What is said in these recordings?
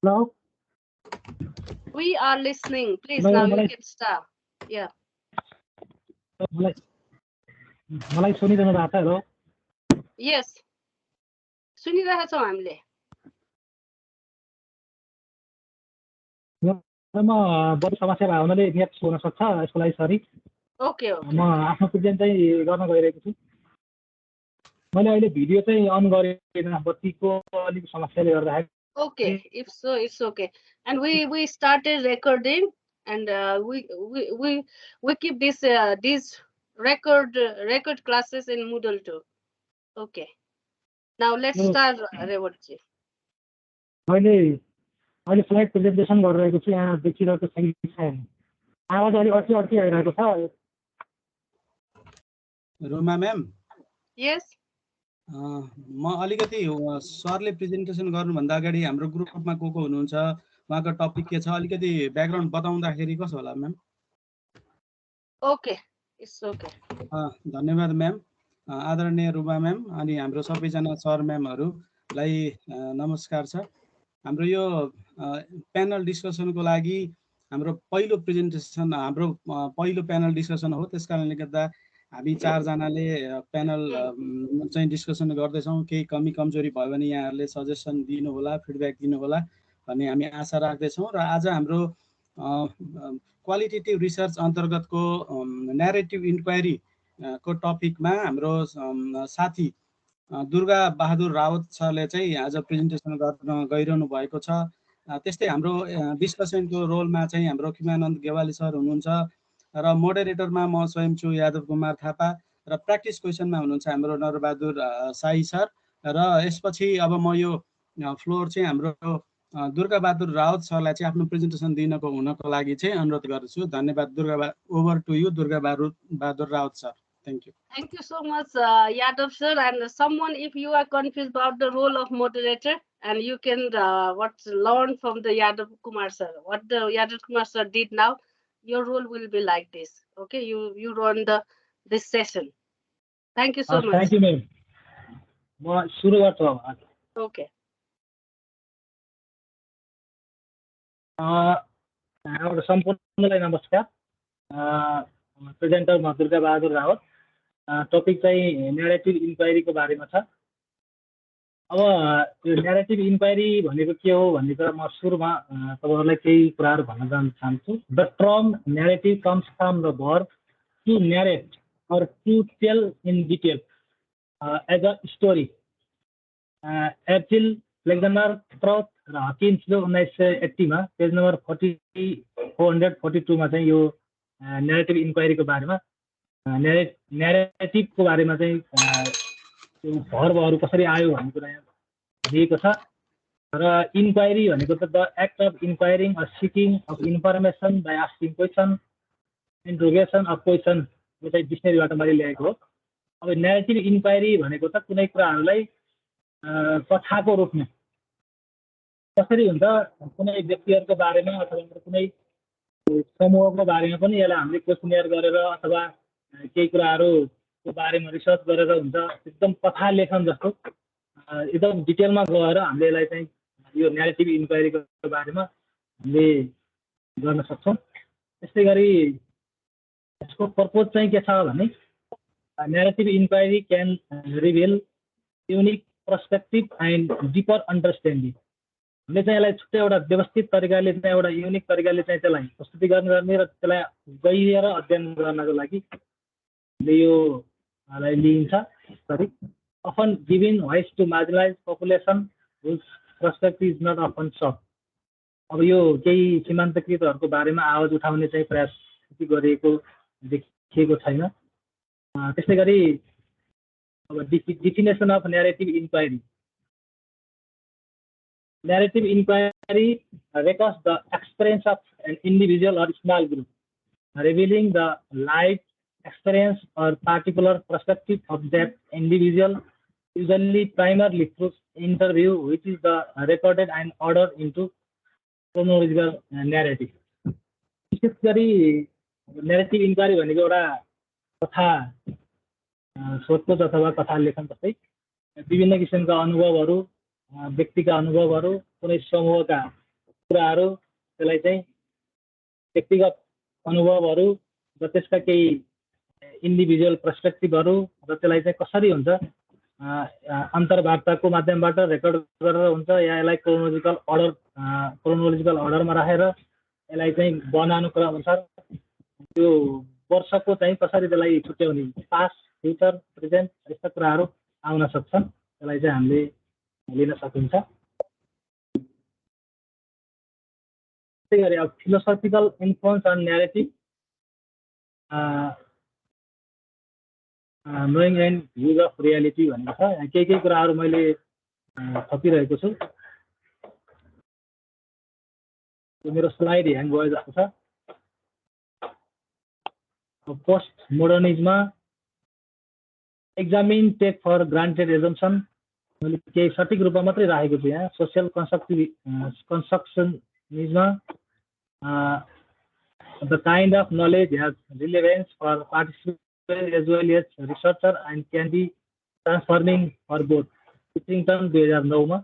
Hello? We are listening. Please, Hello, now you मलाई can start. Yeah. मलाई मलाई सुनिरहनु भएको छ? Hello Yes. सुनिरहेका छौँ हामीले. म बढी समस्या भएको हुनाले नेट हुन सक्छ, यसको लागि सरी। Okay, okay. म आफ्नो प्रेजेन्ट चाहिँ गर्न गइरहेको छु। मैले अहिले भिडियो चाहिँ अन गरेन, बत्तीको अलिक समस्याले गर्दाखेरि। Okay, if so, it's okay. And we started recording, and we keep these record classes in Moodle too. Okay. Now let's start, Revatji. मैले अहिले स्लाइड प्रेजेन्टेसन गरिरहेको छु, यहाँ देखिरहेको छैन। आवाज अलिक अड्की आइरहेको छ। Roma ma'am, Yes. म अलिकति सरले प्रेजेन्टेसन गर्नुभन्दा अगाडि हाम्रो ग्रुपमा को हुनुहुन्छ, उहाँको टपिक के छ, अलिकति ब्याकग्राउन्ड बताउँदाखेरि कसो होला म्याम? Okay, it's okay. धन्यवाद म्याम। आदरणीय रुमा म्याम अनि हाम्रो सबैजना सर म्यामहरूलाई नमस्कार छ। हाम्रो यो प्यानल डिस्कसनको लागि हाम्रो पहिलो प्रेजेन्टेसन, हाम्रो पहिलो प्यानल डिस्कसन हो। त्यसकारणले गर्दा हामी चारजनाले प्यानल चाहिँ डिस्कसन गर्दैछौँ। केही कमी कमजोरी भयो भने यहाँहरूले सजेसन दिनुहोला, फिडब्याक दिनुहोला भन्ने हामी आशा राख्दैछौँ। र आज हाम्रो क्वालिटेटिभ रिसर्च अन्तर्गतको न्यारेटिभ इन्क्वायरी को टपिकमा हाम्रो साथी दुर्गा बहादुर रावत सरले चाहिँ आज प्रेजेन्टेसन गर्न गइरहनु भएको छ। त्यस्तै हाम्रो डिस्कसनको रोलमा चाहिँ हाम्रो खिमानन्द गेवाली सर हुनुहुन्छ र मोडरेटरमा म स्वयं छु यादव कुमार थापा र प्र्याक्टिस क्वेसनमा हुनुहुन्छ हाम्रो नरबहादुर साई सर। र यसपछि अब म यो फ्लोर चाहिँ हाम्रो दुर्गा बहादुर रावत सरलाई चाहिँ आफ्नो प्रेजेन्टेसन हुनको लागि चाहिँ अनुरोध गर्छु। धन्यवाद। Over to you Durga Bahadur Rawat sir. Thank you. Thank you so much, Yadav sir. And someone, if you are confused about the role of moderator, and you can learn from the Yadav Kumar sir. What the Yadav Kumar sir did now, your role will be like this. Okay, you run this session. Thank you so much. Thank you, ma'am. म सुरु गर्छु अब। Okay. सम्पूर्णलाई नमस्कार। Presenter म Durga Bahadur Rawat. Topic चाहिँ narrative इन्क्वायरीको बारेमा छ। अब यो न्यारेटिभ इन्क्वायरी भनेको के हो भन्ने कुरा म सुरुमा तपाईहरुलाई केही कुराहरु भन्न चाहन्छु। The term narrative comes from the verb to narrate or to tell in detail as a story. MPhil लेक्जनर ट्रथ र हकिन्सले 1980 मा पेज नम्बर 442 मा चाहिँ यो न्यारेटिभ इन्क्वायरीको बारेमा न्यारेटिभको बारेमा चाहिँ भर्बहरु कसरी आयो भन्ने कुरा दिएको छ। र इन्क्वायरी भनेको त the act of inquiring or seeking of information by asking question, interrogation of question, यो चाहिँ डिक्सनरीबाट मैले ल्याएको हो। अब न्यारेटिभ इन्क्वायरी भनेको त कुनै कुराहरूलाई कथाको रूपमा कसरी हुन्छ, कुनै व्यक्तिहरूको बारेमा अथवा कुनै समूहको बारेमा पनि यसलाई हामीले क्वेसनियर गरेर अथवा केही कुराहरूको बारेमा रिसर्च गरेर हुन्छ, एकदम कथा लेखन जस्तो एकदम डिटेलमा गएर हामीले यसलाई चाहिँ यो न्यारेटिभ इन्क्वायरीको बारेमा हामीले गर्न सक्छौँ। त्यस्तै गरी यसको पर्पज चाहिँ के छ भने narrative inquiry can reveal unique perspective and deeper understanding. हामीले चाहिँ यसलाई छुट्टै एउटा व्यवस्थित तरिकाले चाहिँ एउटा युनिक तरिकाले चाहिँ त्यसलाई प्रस्तुतिकरण गर्ने र त्यसलाई गहिरिएर अध्ययन गर्नको लागि हामीले योलाई लिइन्छ। Sorry often giving voice to marginalize population whose perspective is not often sought. अब यो केही सीमान्तकृतहरूको बारेमा आवाज उठाउने चाहिँ प्रयास गरिएको देखिएको छैन। त्यस्तै गरी अब definition of narrative inquiry. Narrative inquiry records the experience of an individual or small group, revealing the life experience or particular perspective of that individual, usually primarily through interview, which is the recorded and ordered into chronological narrative. विशेष गरी narrative inquiry भनेको एउटा कथा सोधखोज अथवा कथा लेखन जस्तै विभिन्न किसिमका अनुभवहरू, व्यक्तिका अनुभवहरू, कुनै समूहका कुराहरू, त्यसलाई चाहिँ व्यक्तिगत अनुभवहरू र त्यसका केही इन्डिभिजुअल पर्सपेक्टिभहरू र त्यसलाई चाहिँ कसरी हुन्छ अन्तर्वार्ताको माध्यमबाट रेकर्ड गरेर हुन्छ या यसलाई क्रोनोलोजिकल अर्डरमा राखेर यसलाई चाहिँ बनानुक्रम अनुसार त्यो वर्षको चाहिँ कसरी त्यसलाई छुट्याउने पास्ट फ्युचर प्रेजेन्ट यस्ता कुराहरू आउन सक्छन्, त्यसलाई चाहिँ हामीले लिन सकिन्छ। त्यस्तै गरी अब philosophical influence on narrative knowing and views of reality भनेको छ। केही कुराहरू मैले थपिरहेको छु। मेरो स्लाइड ह्याङ भयो जस्तो छ। पोस्ट मोडर्निजममा examine take for granted assumption मैले केही सठिक रूपमा मात्रै राखेको छु यहाँ। सोसियल कन्स्ट्रक्सनिजममा the kind of knowledge has relevance for participant as well as researcher and can be transforming for both. चिङटन 2009 मा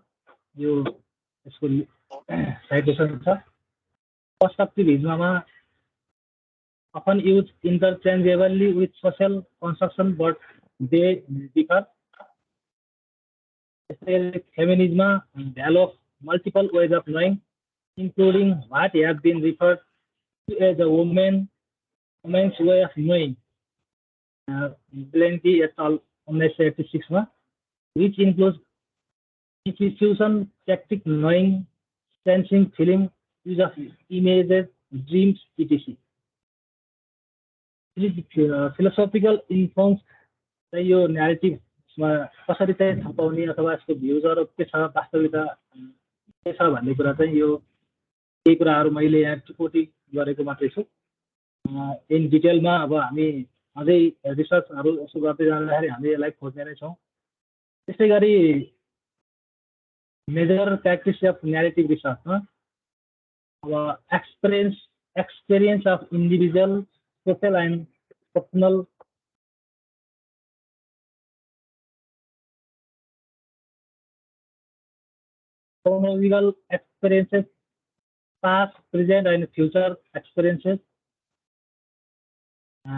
यो यसको साइटेसन छ। Constructivism often used interchangeably with social construction, but they differ. Feminism value of multiple ways of knowing, including what have been referred to as a woman's way of knowing. Blanky et al. 1986 which includes institution, tactic knowing, sensing, feeling, use of images, dreams, etc. Philosophical influence चाहिँ यो न्यारेटिभमा कसरी चाहिँ छपाउने अथवा यसको भ्युजहरू के छ, वास्तविकता के छ भन्ने कुरा चाहिँ यो केही कुराहरू मैले यहाँ टिपोटी गरेको मात्रै छु। इन डिटेलमा अब हामी अझै रिसर्चहरू यसो गर्दै जाँदाखेरि हामी यसलाई खोज्ने नै छौँ। त्यसै गरी मेजर प्र्याक्टिस अफ न्यारेटिभ रिसर्चमा अब experience of individual, social and personal chronological experiences, past, present and future experiences,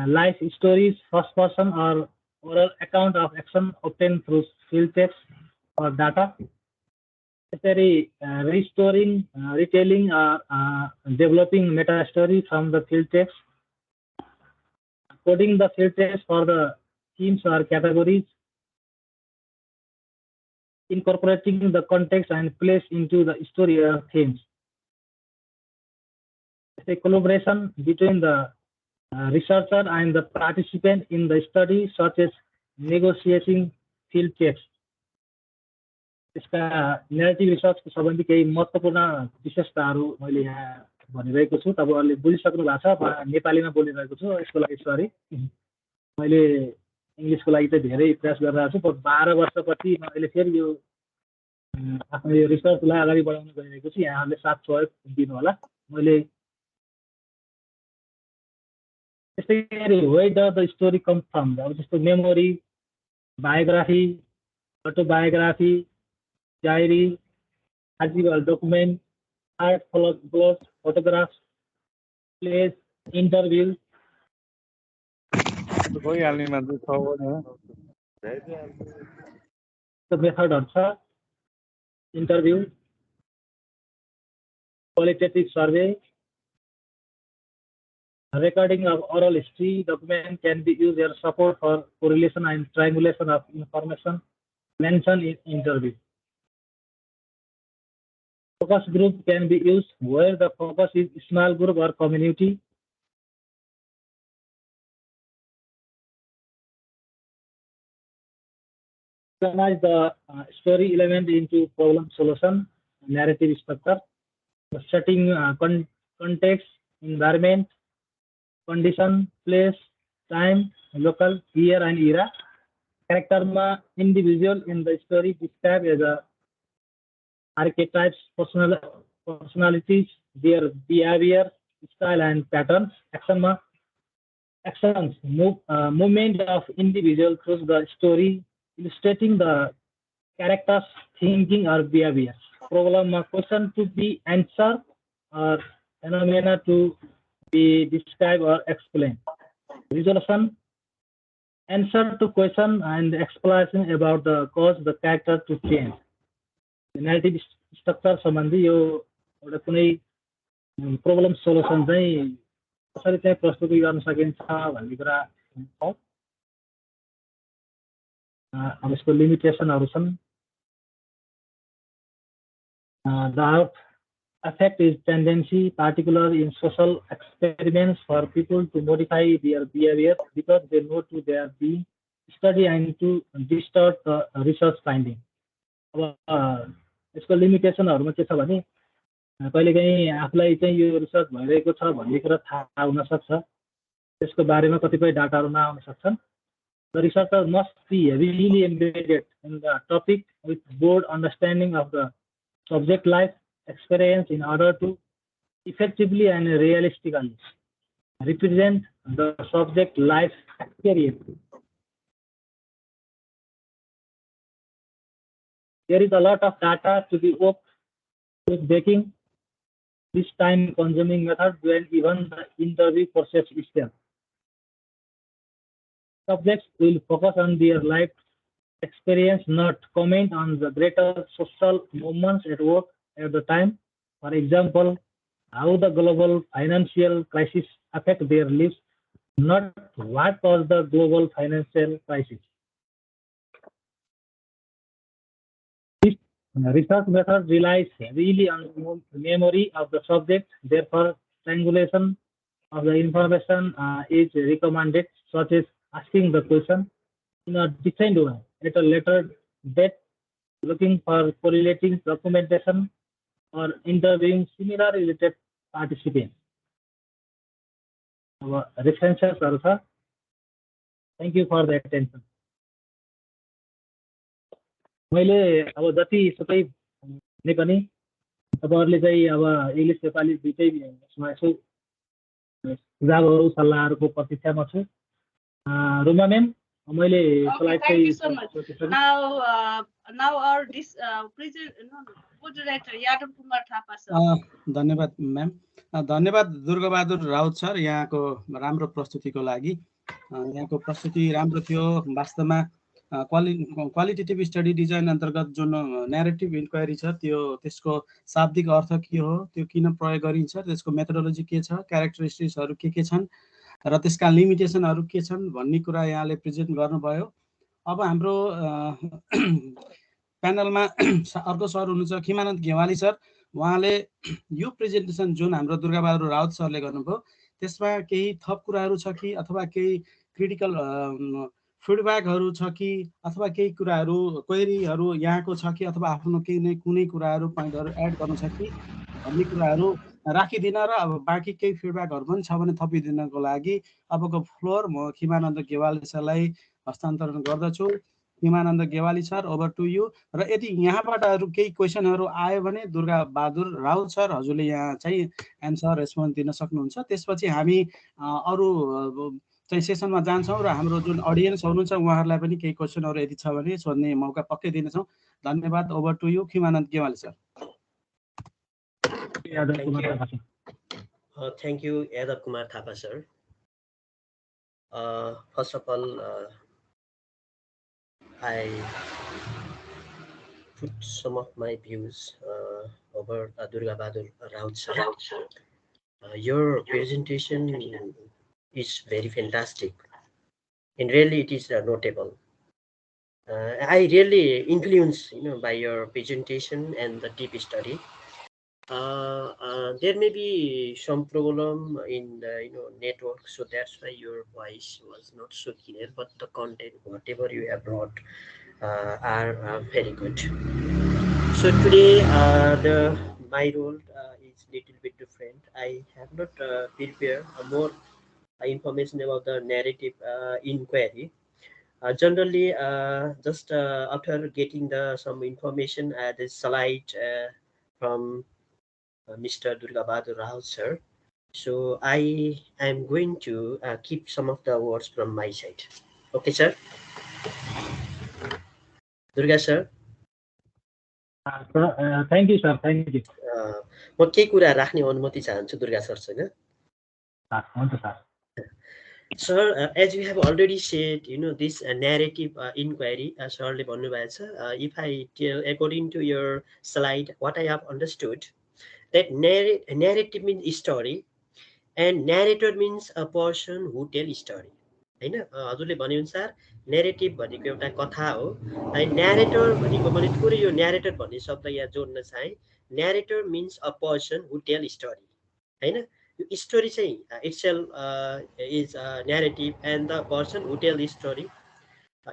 life stories, first person or oral account of action obtained through field text or data. Restoring, retelling, or developing meta story from the field text, coding the field text for the themes or categories, incorporating the context and place into the story or themes. It's a collaboration between the researcher and the participant in the study, such as negotiating field text. यसका narrative रिसर्चको सबैभन्दा केही महत्त्वपूर्ण विशेषताहरू मैले यहाँ भनिरहेको छु। तपाईँहरूले बुझिसक्नु भएको छ। नेपालीमा बोलिरहेको छु, यसको लागि सरी। मैले इङ्ग्लिसको लागि चाहिँ धेरै प्रयास गरिरहेको छु। 12 वर्षपछि म अहिले फेरि यो आफ्नो यो रिसर्चलाई अगाडि बढाउन गइरहेको छु। यहाँहरूले साथ सहयोग दिनु होला। मैले त्यस्तै गरी where does the story come from, अब जस्तो memory, biography, autobiography, diary, archival document, art blog, photographs, plays, interview, मेथडहरू छ। Interview, qualitative survey, recording of oral history document can be used as support for correlation and triangulation of information mentioned in interview. Focus group can be used where the focus is small group or community. Organize the story element into problem solution, narrative structure, setting context, environment, condition, place, time, local, year and era. Character individual in the story described as a archetypes, personalities, their behavior, style and patterns. Actions, movement of individual through the story, illustrating the characters' thinking or behavior. Problem question to be answered or phenomena to be described or explained. Resolution, answer to question and explanation about the cause the character to change. Narrative structure सम्बन्धी यो एउटा कुनै problem solution चाहिँ कसरी चाहिँ प्रस्तुति गर्न सकिन्छ भन्ने कुरा हो। अब यसको लिमिटेसनहरू छन्। The affect is tendency, particularly in social experiments, for people to modify their behavior because they know to their being study and to distort the research finding. अब यसको लिमिटेसनहरुमा के छ भने कहिलेकाहीँ आफूलाई चाहिँ यो रिसर्च भइरहेको छ भन्ने कुरा थाहा हुन सक्छ, त्यसको बारेमा कतिपय डाटाहरु नआउन सक्छन्। The researcher must be heavily embedded in the topic with broad understanding of the subject life experience in order to effectively and realistically represent the subject life experience. There is a lot of data to be worked with making this time-consuming method when even the interview process is there. Subjects will focus on their life experience, not comment on the greater social movements at work at the time. For example, how the global financial crisis affect their lives, not what caused the global financial crisis. This research method relies heavily on memory of the subject, therefore triangulation of the information is recommended, such as asking the question in a different way at a later date, looking for correlating documentation or interviewing similar related participants. References are. Thank you for the attention. मैले अब जति सबै भने पनि तपाईहरुले चाहिँ अब English Nepali दुईटै यसमा यसो सुझावहरु सल्लाहहरुको प्रतीक्षामा छु। रुमा म्याम मैले Okay, thank you so much. Now our moderator Yadav Kumar Thapa sir. धन्यवाद म्याम। धन्यवाद दुर्गाबहादुर राउत सर यहाँको राम्रो प्रस्तुतिको लागि। यहाँको प्रस्तुति राम्रो थियो। वास्तवमा क्वालिटेटिभ स्टडी डिजाइन अन्तर्गत जुन न्यारेटिभ इन्क्वायरी छ त्यो त्यसको शाब्दिक अर्थ के हो, त्यो किन प्रयोग गरिन्छ, त्यसको मेथोडोलोजी के छ, क्यारेक्टरिस्टिक्सहरु के छन् र त्यसका लिमिटेसनहरु के छन् भन्ने कुरा यहाँले प्रेजेन्ट गर्नुभयो। अब हाम्रो प्यानलमा अर्को सर हुनुहुन्छ खिमानन्द गेवाली सर। उहाँले यो प्रेजेन्टेसन जुन हाम्रो दुर्गाबहादुर राउत सरले गर्नुभयो त्यसमा केही थप कुराहरु छ कि अथवा केही क्रिटिकल फिडब्याकहरु छ कि अथवा केही कुराहरु क्वेरीहरु यहाँको छ कि अथवा आफ्नो कुनै कुराहरु पोइन्टहरु एड गर्न छ कि भन्ने कुराहरु राखिदिन र अब बाँकी केही फिडब्याकहरु पनि छ भने थपिदिनको लागि अबको फ्लोर म खिमानन्द गेवाली सरलाई हस्तान्तरण गर्दछु। Khimanand Gewali sir, over to you. र यदि यहाँबाट केही क्वेशनहरु आयो भने दुर्गाबहादुर राउत सर हजुरले यहाँ चाहिँ एन्सर रेस्पोन्स दिन सक्नुहुन्छ। त्यसपछि हामी अरु चाहिँ सेसनमा जान्छौं र हाम्रो जुन अडियन्स हुनुहुन्छ उहाँहरुलाई पनि केही क्वेशनहरु यदि छ भने सोध्ने मौका पक्कै दिनेछौं। धन्यवाद। Over to you Khimananda Gewali sir. Thank you, Yadav Kumar Thapa sir. First of all, I put some of my views over Durgabahadur Raut sir. Your presentation is very fantastic, and really it is notable. I really influenced, by your presentation and the deep study. There may be some problem in the network, so that's why your voice was not so clear. But the content, whatever you have brought, are very good. So today, my role is little bit different. I have not prepared more information about the narrative inquiry. Generally, just after getting some information, the slide from Mr. Durgabahadur Rao sir. So I am going to keep some of the words from my side. Okay, sir. Durga sir. Thank you, sir. Thank you. म केही कुरा राख्ने अनुमति चाहन्छु दुर्गा सरसँग। हुन्छ sir. Sir, as you have already said, this narrative inquiry, सरले भन्नुभएको छ, if I tell according to your slide, what I have understood, that narrative means story, and narrator means a person who tell story. हैन, हजुरले भनेअनुसार narrative भनेको एउटा कथा हो। न्यारेटर भनेको मैले थोरै यो न्यारेटर भन्ने शब्द यहाँ जोड्न चाहे। Narrator means a person who tell story, हैन। यो स्टोरी चाहिँ itself is narrative and the person who tell story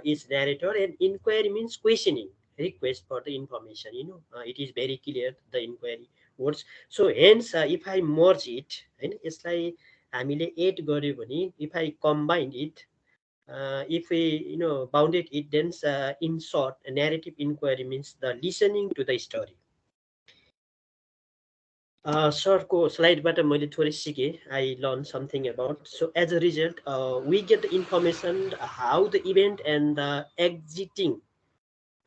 is narrator, and inquiry means questioning, request for the information. It is very clear the inquiry words. So hence, if I merge it, and यसलाई हामीले add गर्यो भने, if I combine it, if we bounded it, then in short, a narrative inquiry means the listening to the story. सरको स्लाइडबाट मैले थोरै सिकेँ, I learned something about. So as a result, we get the information how the event and the exiting,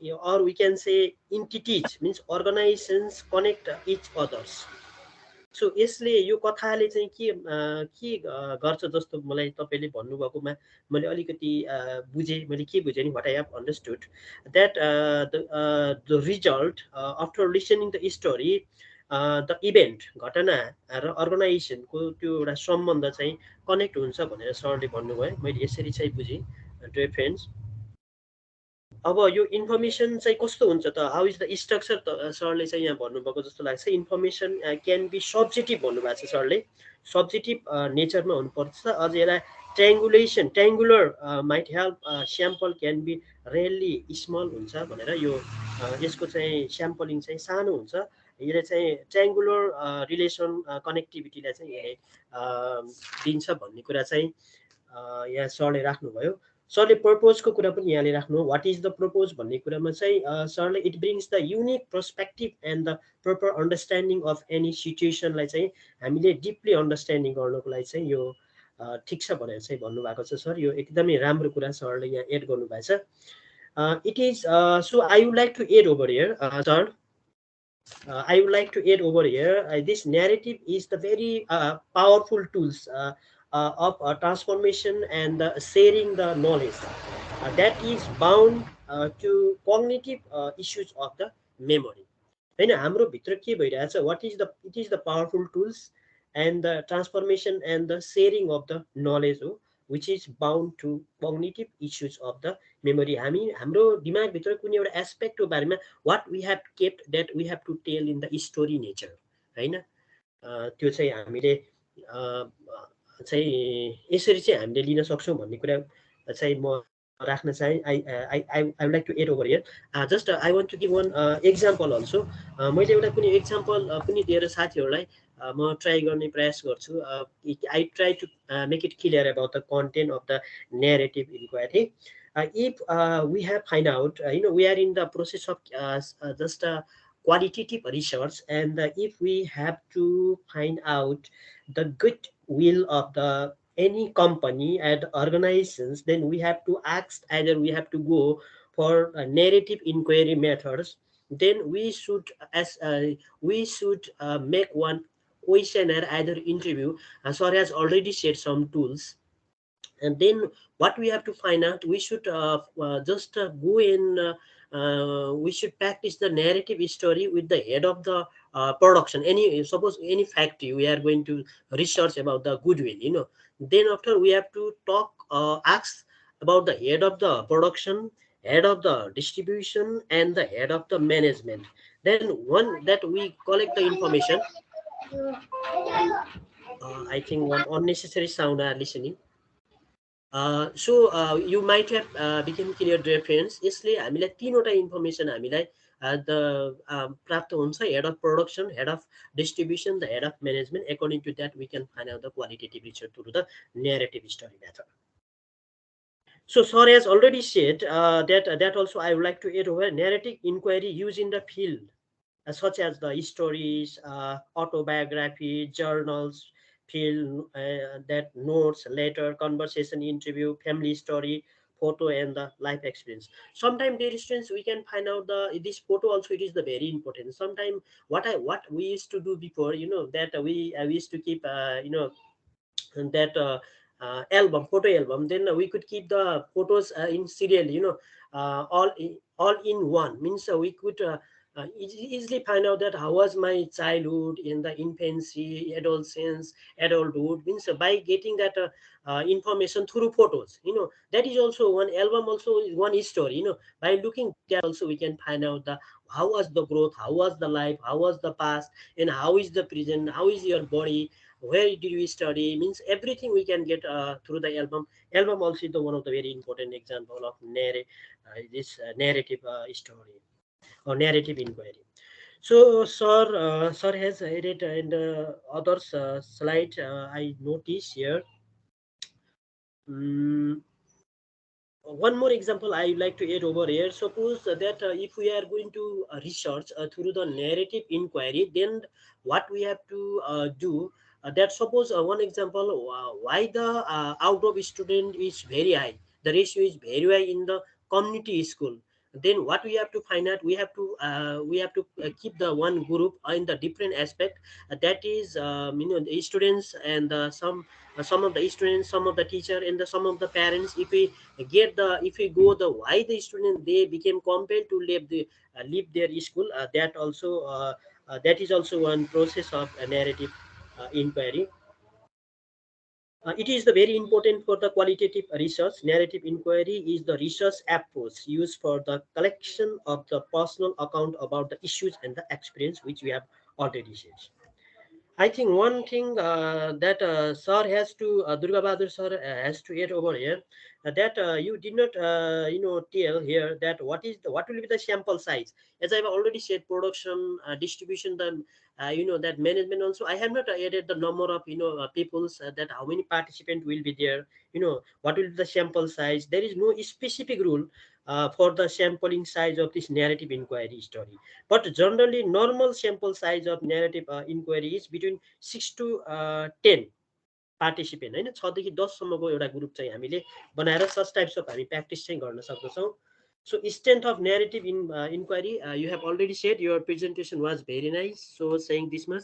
or we can say entities, means organizations connect each others. So यसले यो कथाले चाहिँ के गर्छ जस्तो मलाई तपाईले भन्नुभएकोमा मैले अलिकति बुझेँ। मैले के बुझेँ नि, what I have understood that the result after listening the story, the event, घटना र अर्गनाइजेसनको त्यो एउटा सम्बन्ध चाहिँ कनेक्ट हुन्छ भनेर सरले भन्नुभयो। मैले यसरी चाहिँ बुझेँ। डियर फ्रेन्ड्स, अब यो इन्फर्मेसन चाहिँ कस्तो हुन्छ त, हाउ इज द स्ट्रक्चर सरले चाहिँ यहाँ भन्नुभएको जस्तो लाग्छ। इन्फर्मेसन क्यान बी सब्जेक्टिभ भन्नुभएको छ सरले, सब्जेक्टिभ नेचरमा हुनुपर्छ। अझ यसलाई triangular might help, sample can be really small हुन्छ भनेर, यो यसको चाहिँ स्याम्पलिङ चाहिँ सानो हुन्छ। यसले चाहिँ ट्याङ्गुलर रिलेसन कनेक्टिभिटीलाई चाहिँ यसले दिन्छ भन्ने कुरा चाहिँ यहाँ सरले राख्नुभयो। सरले पर्पोजको कुरा पनि यहाँले राख्नु, वाट इज द पर्पोज भन्ने कुरामा चाहिँ सरले it brings the unique perspective and the proper understanding of any सिचुएसनलाई चाहिँ हामीले डिपली अन्डरस्ट्यान्डिङ गर्नको लागि चाहिँ यो ठिक छ भनेर चाहिँ भन्नुभएको छ सर। यो एकदमै राम्रो कुरा सरले यहाँ एड गर्नुभएको छ। It is so I would like to add over here sir, I would like to add over here, this narrative is the very powerful tools of transformation and sharing the knowledge that is bound to cognitive issues of the memory. हैन, हाम्रो भित्र के भइरहेछ, it is the powerful tools and the transformation and the sharing of the knowledge हो, which is bound to cognitive issues of the memory. हाम्रो दिमागभित्र कुनै एउटा एस्पेक्टको बारेमा what we have kept that we have to tell in the story nature, हैन। त्यो चाहिँ हामीले चाहिँ यसरी चाहिँ हामीले लिन सक्छौँ भन्ने कुरा चाहिँ म राख्न चाहे। I would like to add over here. Just I want to give one example also. मैले एउटा कुनै एक्जाम्पल पनि दिएर साथीहरूलाई म ट्राई गर्ने प्रयास गर्छु। I try to make it clear about the content of the narrative inquiry. If we have find out, we are in the process of just qualitative research, and if we have to find out the good will of the any company and organizations, then we have to ask, either we have to go for narrative inquiry methods. Then we should make one questionnaire, either interview. Sorry, has already shared some tools. And then what we have to find out, we should just go in, we should practice the narrative story with the head of the production. Suppose any factory, we are going to research about the goodwill, then after we have to talk, ask about the head of the production, head of the distribution, and the head of the management. Then one that we collect the information. I think one unnecessary sound are listening. So you might have become clear, dear friends. यसले हामीलाई तीनवटा information हामीलाई प्राप्त हुन्छ, head of production, head of distribution, the head of management. According to that, we can find out the qualitative research through the narrative story method. So sir has already said that also I would like to add over narrative inquiry used in the field, such as the stories, autobiography, journals, film, that notes, letter, conversation, interview, family story, photo and the life experience. Sometimes, dear students, we can find out this photo also. It is the very important. Sometimes what we used to do before, that we used to keep that photo album. Then we could keep the photos in serial, all in one. Means we could easily find out that how was my childhood, in the infancy, adolescence, adulthood. Means by getting that information through photos, that is also one album, also is one story. By looking at also we can find out the how was the growth, how was the life, how was the past, and how is the present, how is your body, where did we study. Means everything we can get through the album. Album also is the one of the very important example of this narrative story or narrative inquiry. So sir has added in the author's slide, I notice here. One more example I would like to add over here. Suppose that if we are going to research through the narrative inquiry, then what we have to do, that suppose one example, why the out of student is very high, the ratio is very high in the community school. Then what we have to find out, we have to keep the one group in the different aspect, that is the students and some of the students, some of the teacher, and some of the parents. If we go the why the student they became compelled to leave their school, that is also one process of a narrative inquiry. It is the very important for the qualitative research. Narrative inquiry is the research approach used for the collection of the personal account about the issues and the experience which we have already said. I think one thing that sir has to, Durga Bahadur sir has to add over here, that you did not, tell here that what will be the sample size. As I've already said, production, distribution, the, that management also. I have not added the number of, peoples, that how many participants will be there. What will be the sample size. There is no specific rule for the sampling size of this narrative inquiry story. But generally, normal sample size of narrative inquiry is between 6 to 10 participant होइन, 6 देखि 10 सम्मको एउटा group चाहिँ हामीले बनाएर such types of हामी practice चाहिँ गर्न सक्दछौँ. So strength of narrative inquiry, you have already said. Your presentation was very nice. So saying this much,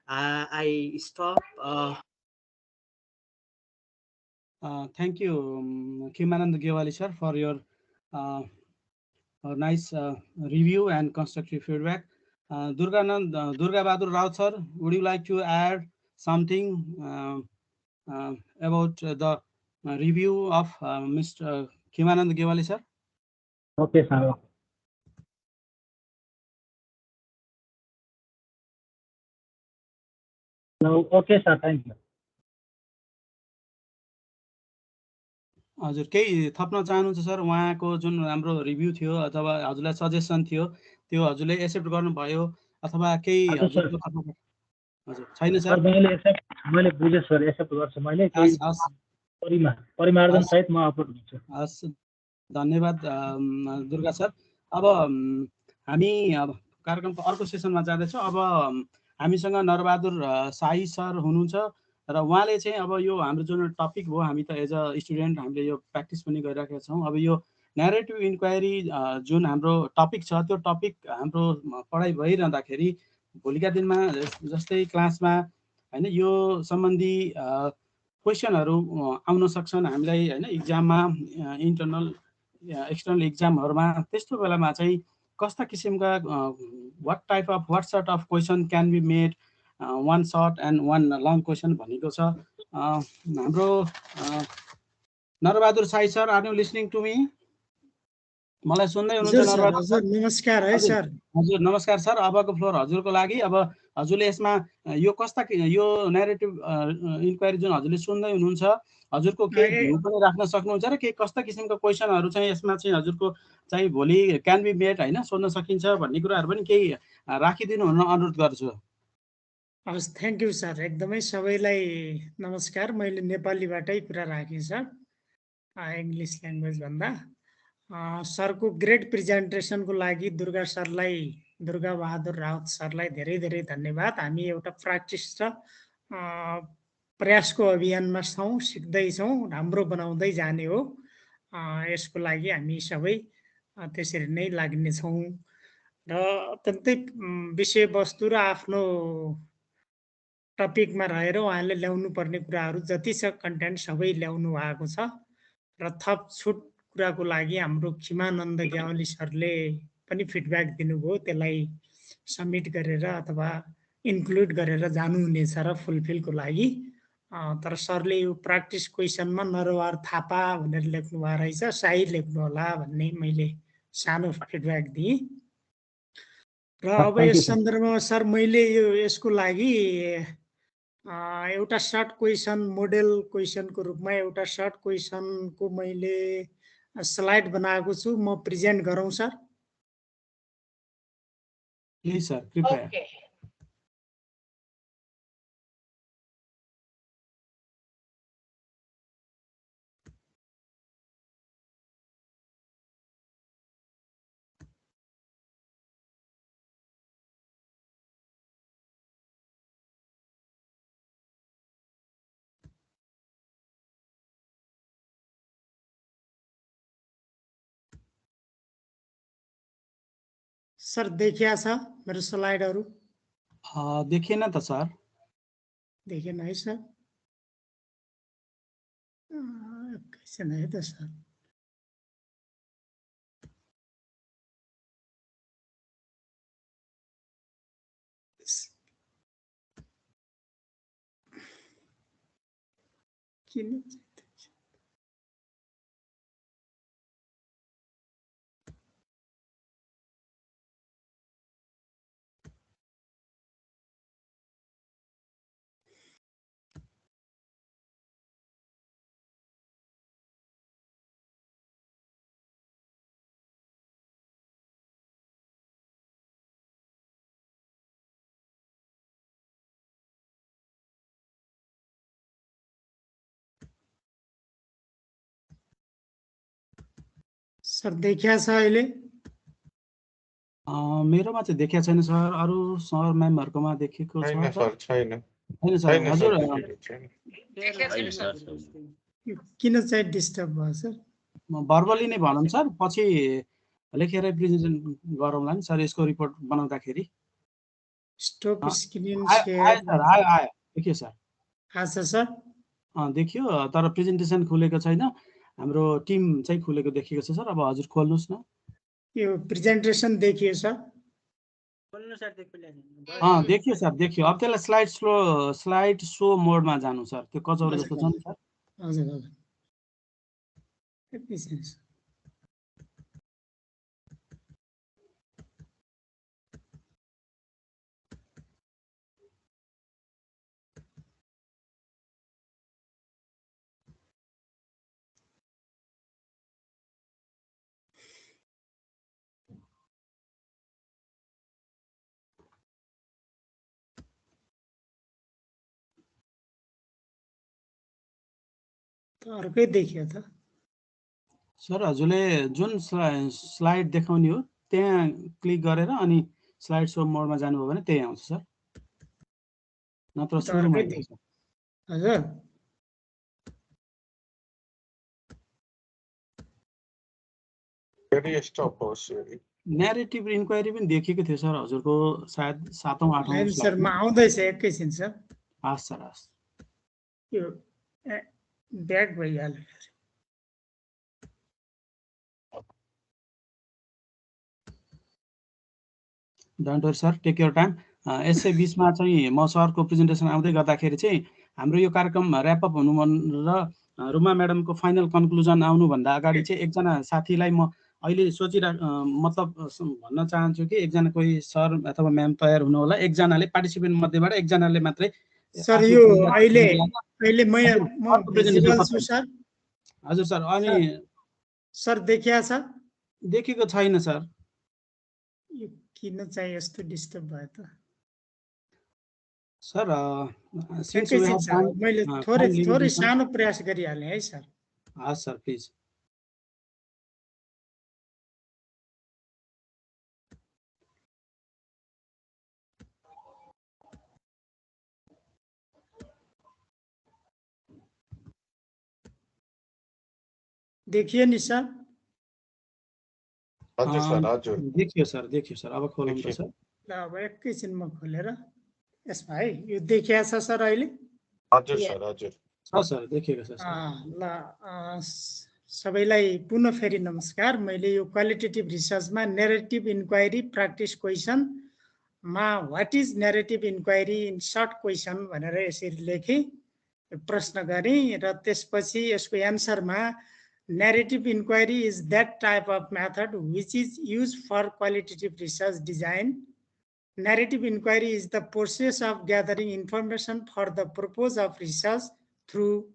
I stop. Thank you, Kimanand Gewali sir, for your nice review and constructive feedback. Durga Bahadur Rao sir, would you like to add something about the review of Mr. Kimanand Gewali sir? Okay, sir. No, okay, sir. Thank you. हजुर, केही थप्न चाहनुहुन्छ sir? उहाँको जुन हाम्रो review थियो अथवा हजुरलाई सजेसन थियो त्यो हजुरले एक्सेप्ट गर्नुभयो अथवा केही हजुरको तर्फबाट? हजुर, छैन सर? मैले बुझेँ सर, एक्सेप्ट गर्छु मैले. परिमार्जन सहित म अपलोड गर्छु. हस्, धन्यवाद दुर्गा सर. अब हामी कार्यक्रमको अर्को सेसनमा जाँदैछौँ. अब हामीसँग नरबहादुर शाही सर हुनुहुन्छ र उहाँले चाहिँ अब यो हाम्रो जुन टपिक हो, हामी त एज अ स्टुडेन्ट हामीले यो प्र्याक्टिस पनि गरिरहेका छौँ. अब यो न्यारेटिभ इन्क्वायरी जुन हाम्रो टपिक छ, त्यो टपिक हाम्रो पढाइ भइरहँदाखेरि भोलिका दिनमा जस्तै क्लासमा होइन यो सम्बन्धी क्वेसनहरू आउन सक्छन् हामीलाई होइन, इक्जाममा, इन्टर्नल एक्सटर्नल इक्जामहरूमा. त्यस्तो बेलामा चाहिँ कस्ता किसिमका what sort of question can be made one short and one long question भनेको छ. हाम्रो Narbahadur Shahi sir, are you listening to me? मलाई सुन्दै हुनुहुन्छ नरबहादुर सर? नमस्कार है सर. हजुर नमस्कार सर. अबको फ्लोर हजुरको लागि. अब हजुरले यसमा यो कस्ता यो न्यारेटिभ इन्क्वायरी जुन हजुरले सुन्दै हुनुहुन्छ, हजुरको केही भ्यू पनि राख्न सक्नुहुन्छ र के कस्ता किसिमको क्वेसनहरू चाहिँ यसमा चाहिँ हजुरको चाहिँ भोलि क्यान बी मेड होइन, सोध्न सकिन्छ भन्ने कुराहरू पनि केही राखिदिनु हुन अनुरोध गर्छु. हस्, थ्याङ्क यू सर. एकदमै सबैलाई नमस्कार. मैले नेपालीबाटै कुरा राखेँ सर, इङ्ग्लिस ल्याङ्ग्वेज भन्दा. सरको ग्रेट प्रेजेन्टेसनको लागि दुर्गा बहादुर राउत सरलाई धेरै धेरै धन्यवाद. हामी एउटा प्र्याक्टिस र प्रयासको अभियानमा छौँ, सिक्दैछौँ, राम्रो बनाउँदै जाने हो. यसको लागि हामी सबै त्यसरी नै लाग्नेछौँ र अत्यन्तै विषयवस्तु र आफ्नो टपिकमा रहेर उहाँले ल्याउनु पर्ने कुराहरू जति छ कन्टेन्ट सबै ल्याउनु भएको छ र थप छुट कुराको लागि हाम्रो खिमानन्द ग्यावाली सरले पनि फिडब्याक दिनुभयो, त्यसलाई सब्मिट गरेर अथवा इन्क्लुड गरेर जानुहुनेछ र फुलफिलको लागि। तर सरले यो प्र्याक्टिस क्वेसनमा नरवार थापा भनेर लेख्नु भएको रहेछ, सही लेख्नु होला भन्ने मैले सानो फिडब्याक दिएँ। र अब यस सन्दर्भमा सर मैले यसको लागि एउटा सर्ट क्वेसन मोडेल क्वेसनको रूपमा एउटा सर्ट क्वेसनको मैले स्लाइड बनाएको छु, म प्रेजेन्ट गरौँ सर? प्लिज सर, कृपया। Okay. सर देखिया छ मेरो स्लाइडहरू? देखिएन त सर। देखेन है सर? एकैछिन है त सर। किन सर देखिया छ अहिले? मेरोमा चाहिँ देखिया छैन सर, अरू सर म्यामहरुकोमा देखेको छ छैन सर, छैन सर। हजुर किन चाहिँ डिस्टर्ब भयो सर? भर्बली नै भनौँ सर, पछि लेखेर प्रेजेन्टेसन गरौँला नि सर यसको रिपोर्ट बनाउँदाखेरि। स्टप स्क्रिन आयो शेयर सर, आयो देखियो सर। आछ सर? देखियो, तर प्रेजेन्टेसन खुलेको छैन, हाम्रो टिम चाहिँ खुलेको देखिएको छ सर। अब हजुर खोल्नुहोस् न। यो प्रेजेन्टेसन देखियो सर? देखियो सर, देखियो। अब त्यसलाई स्लाइड सो मोडमा जानु सर, त्यो कचौरो जस्तो छ नि सर। हजुर हजुर। एकैछिन सर। अर्कै देखियो त सर। हजुरले जुन स्लाइड देखाउने हो त्यहाँ क्लिक गरेर अनि स्लाइड सो मोडमा जानुभयो भने त्यही आउँछ सर, नत्र सुरुमा आउँछ। हजुर फेरि स्टप होस्। न्यारेटिभ इन्क्वायरी पनि देखेको थियो सर हजुरको, सायद 7औं 8औं सर म आउँदैछ एकैछिन सर। हस् सर, हस्। यो ब्याक भइहाल्यो। Don't worry sir, take your time. यसै बिचमा चाहिँ म सरको प्रेजेन्टेसन आउँदै गर्दाखेरि चाहिँ हाम्रो यो कार्यक्रम ऱ्यापअप हुनु र रुमा म्याडमको फाइनल कन्क्लुजन आउनुभन्दा अगाडि चाहिँ एकजना साथीलाई म अहिले मतलब भन्न चाहन्छु कि एकजना कोही सर अथवा म्याम तयार हुनु होला। एकजनाले पार्टिसिपेन्ट मध्येबाट एकजनाले मात्रै सर यो अहिले म भिजिबल छु सर। हजुर सर। अनि सर देखिया छ? देखेको छैन सर। यो किन चाहिँ यस्तो डिस्टर्ब भयो त सर? मैले थोरै सानो प्रयास गरिहालेँ है सर। हस् सर, प्लिज। देखियो नि सर? हजुर सर, हजुर देखियो सर, अब खोलौँ त सर। ल अब एकैछिन म खोलेर यसमा है यो देखिया छ सर अहिले? हजुर सर, हजुर सर देखिएको छ सर। ल सबैलाई पुनः फेरि नमस्कार। मैले यो क्वालिटेटिभ रिसर्चमा नेरेटिभ इन्क्वायरी प्र्याक्टिस क्वेसनमा what is narrative inquiry in short question भनेर यसरी लेखेँ, प्रश्न गरेँ र त्यसपछि यसको एन्सरमा narrative inquiry is that type of method which is used for qualitative research design. Narrative inquiry is the process of gathering information for the purpose of research through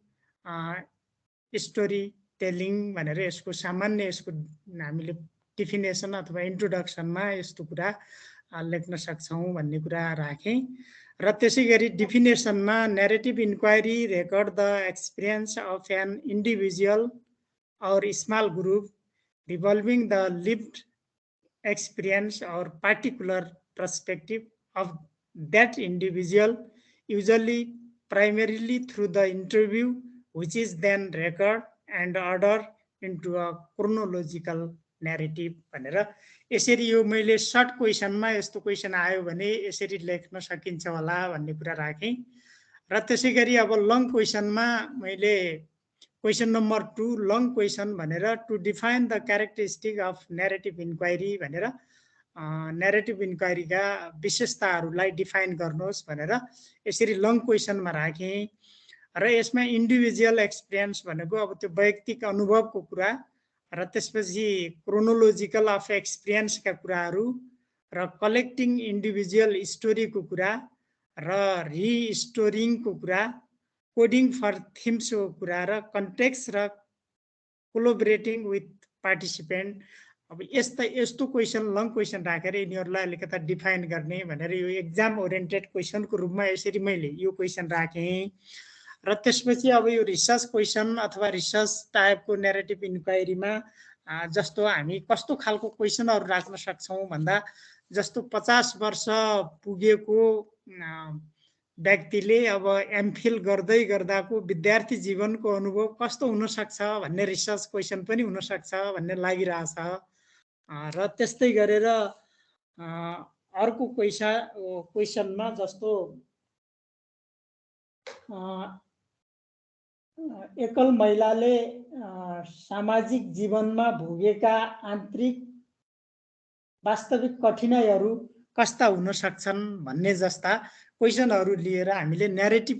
storytelling भनेर यसको सामान्य यसको हामीले डिफिनेसन अथवा इन्ट्रोडक्सनमा यस्तो कुरा लेख्न सक्छौँ भन्ने कुरा राखेँ। र त्यसै गरी डिफिनेसनमा narrative inquiry record the experience of an individual or small group revolving the lived experience or particular perspective of that individual, usually primarily through the interview, which is then record and order into a chronological narrative भनेर यसरी यो मैले short क्वेसनमा यस्तो question आयो भने यसरी लेख्न सकिन्छ होला भन्ने कुरा राखेँ। र त्यसै गरी अब लङ क्वेसनमा मैले क्वेसन नम्बर 2 लङ क्वेसन भनेर to define the characteristic of narrative inquiry भनेर नेरेटिभ इन्क्वायरीका विशेषताहरूलाई डिफाइन गर्नुहोस् भनेर यसरी लङ क्वेसनमा राखेँ। र यसमा इन्डिभिजुअल एक्सपिरियन्स भनेको अब त्यो वैयक्तिक अनुभवको कुरा र त्यसपछि क्रोनोलोजिकल अफ एक्सपिरियन्सका कुराहरू र कलेक्टिङ इन्डिभिजुअल स्टोरीको कुरा र रिस्टोरिङको कुरा, कोडिङ फर थिम्सको कुरा र कन्टेक्स्ट र कोलोबरेटिङ विथ पार्टिसिपेन्ट। अब यस्तो क्वेसन लङ क्वेसन राखेर यिनीहरूलाई अलिकता डिफाइन गर्ने भनेर यो एक्जाम ओरिएन्टेड क्वेसनको रूपमा यसरी मैले यो क्वेसन राखेँ। र त्यसपछि अब यो रिसर्च क्वेसन अथवा रिसर्च टाइपको नेरेटिभ इन्क्वायरीमा जस्तो हामी कस्तो खालको क्वेसनहरू राख्न सक्छौँ भन्दा जस्तो 50 वर्ष पुगेको व्यक्तिले अब MPhil गर्दै गर्दाको विद्यार्थी जीवनको अनुभव कस्तो हुनसक्छ भन्ने रिसर्च क्वेसन पनि हुनसक्छ भन्ने लागिरहेछ। र त्यस्तै गरेर अर्को क्वेसनमा जस्तो एकल महिलाले सामाजिक जीवनमा भोगेका आन्तरिक वास्तविक कठिनाइहरू कस्ता हुन सक्छन् भन्ने जस्ता क्वेसनहरू लिएर हामीले नेरेटिभ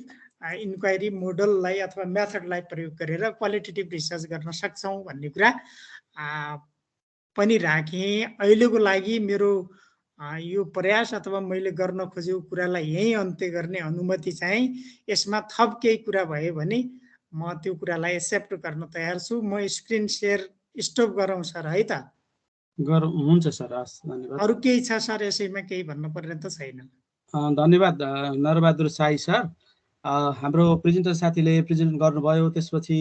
इन्क्वायरी मोडललाई अथवा मेथडलाई प्रयोग गरेर क्वालिटेटिभ रिसर्च गर्न सक्छौँ भन्ने कुरा पनि राखेँ। अहिलेको लागि मेरो यो प्रयास अथवा मैले गर्न खोजेको कुरालाई यही अन्त्य गर्ने अनुमति चाहिँ यसमा थप केही कुरा भयो भने म त्यो कुरालाई एक्सेप्ट गर्न तयार छु। म स्क्रिन सेयर स्टप गरौँ सर है त? हुन्छ सर, हस्, धन्यवाद। अरू केही छ सर? यसैमा केही भन्नु पर्ने त छैन। धन्यवाद नरबहादुर साई सर। हाम्रो प्रेजेन्टर साथीले प्रेजेन्ट गर्नुभयो, त्यसपछि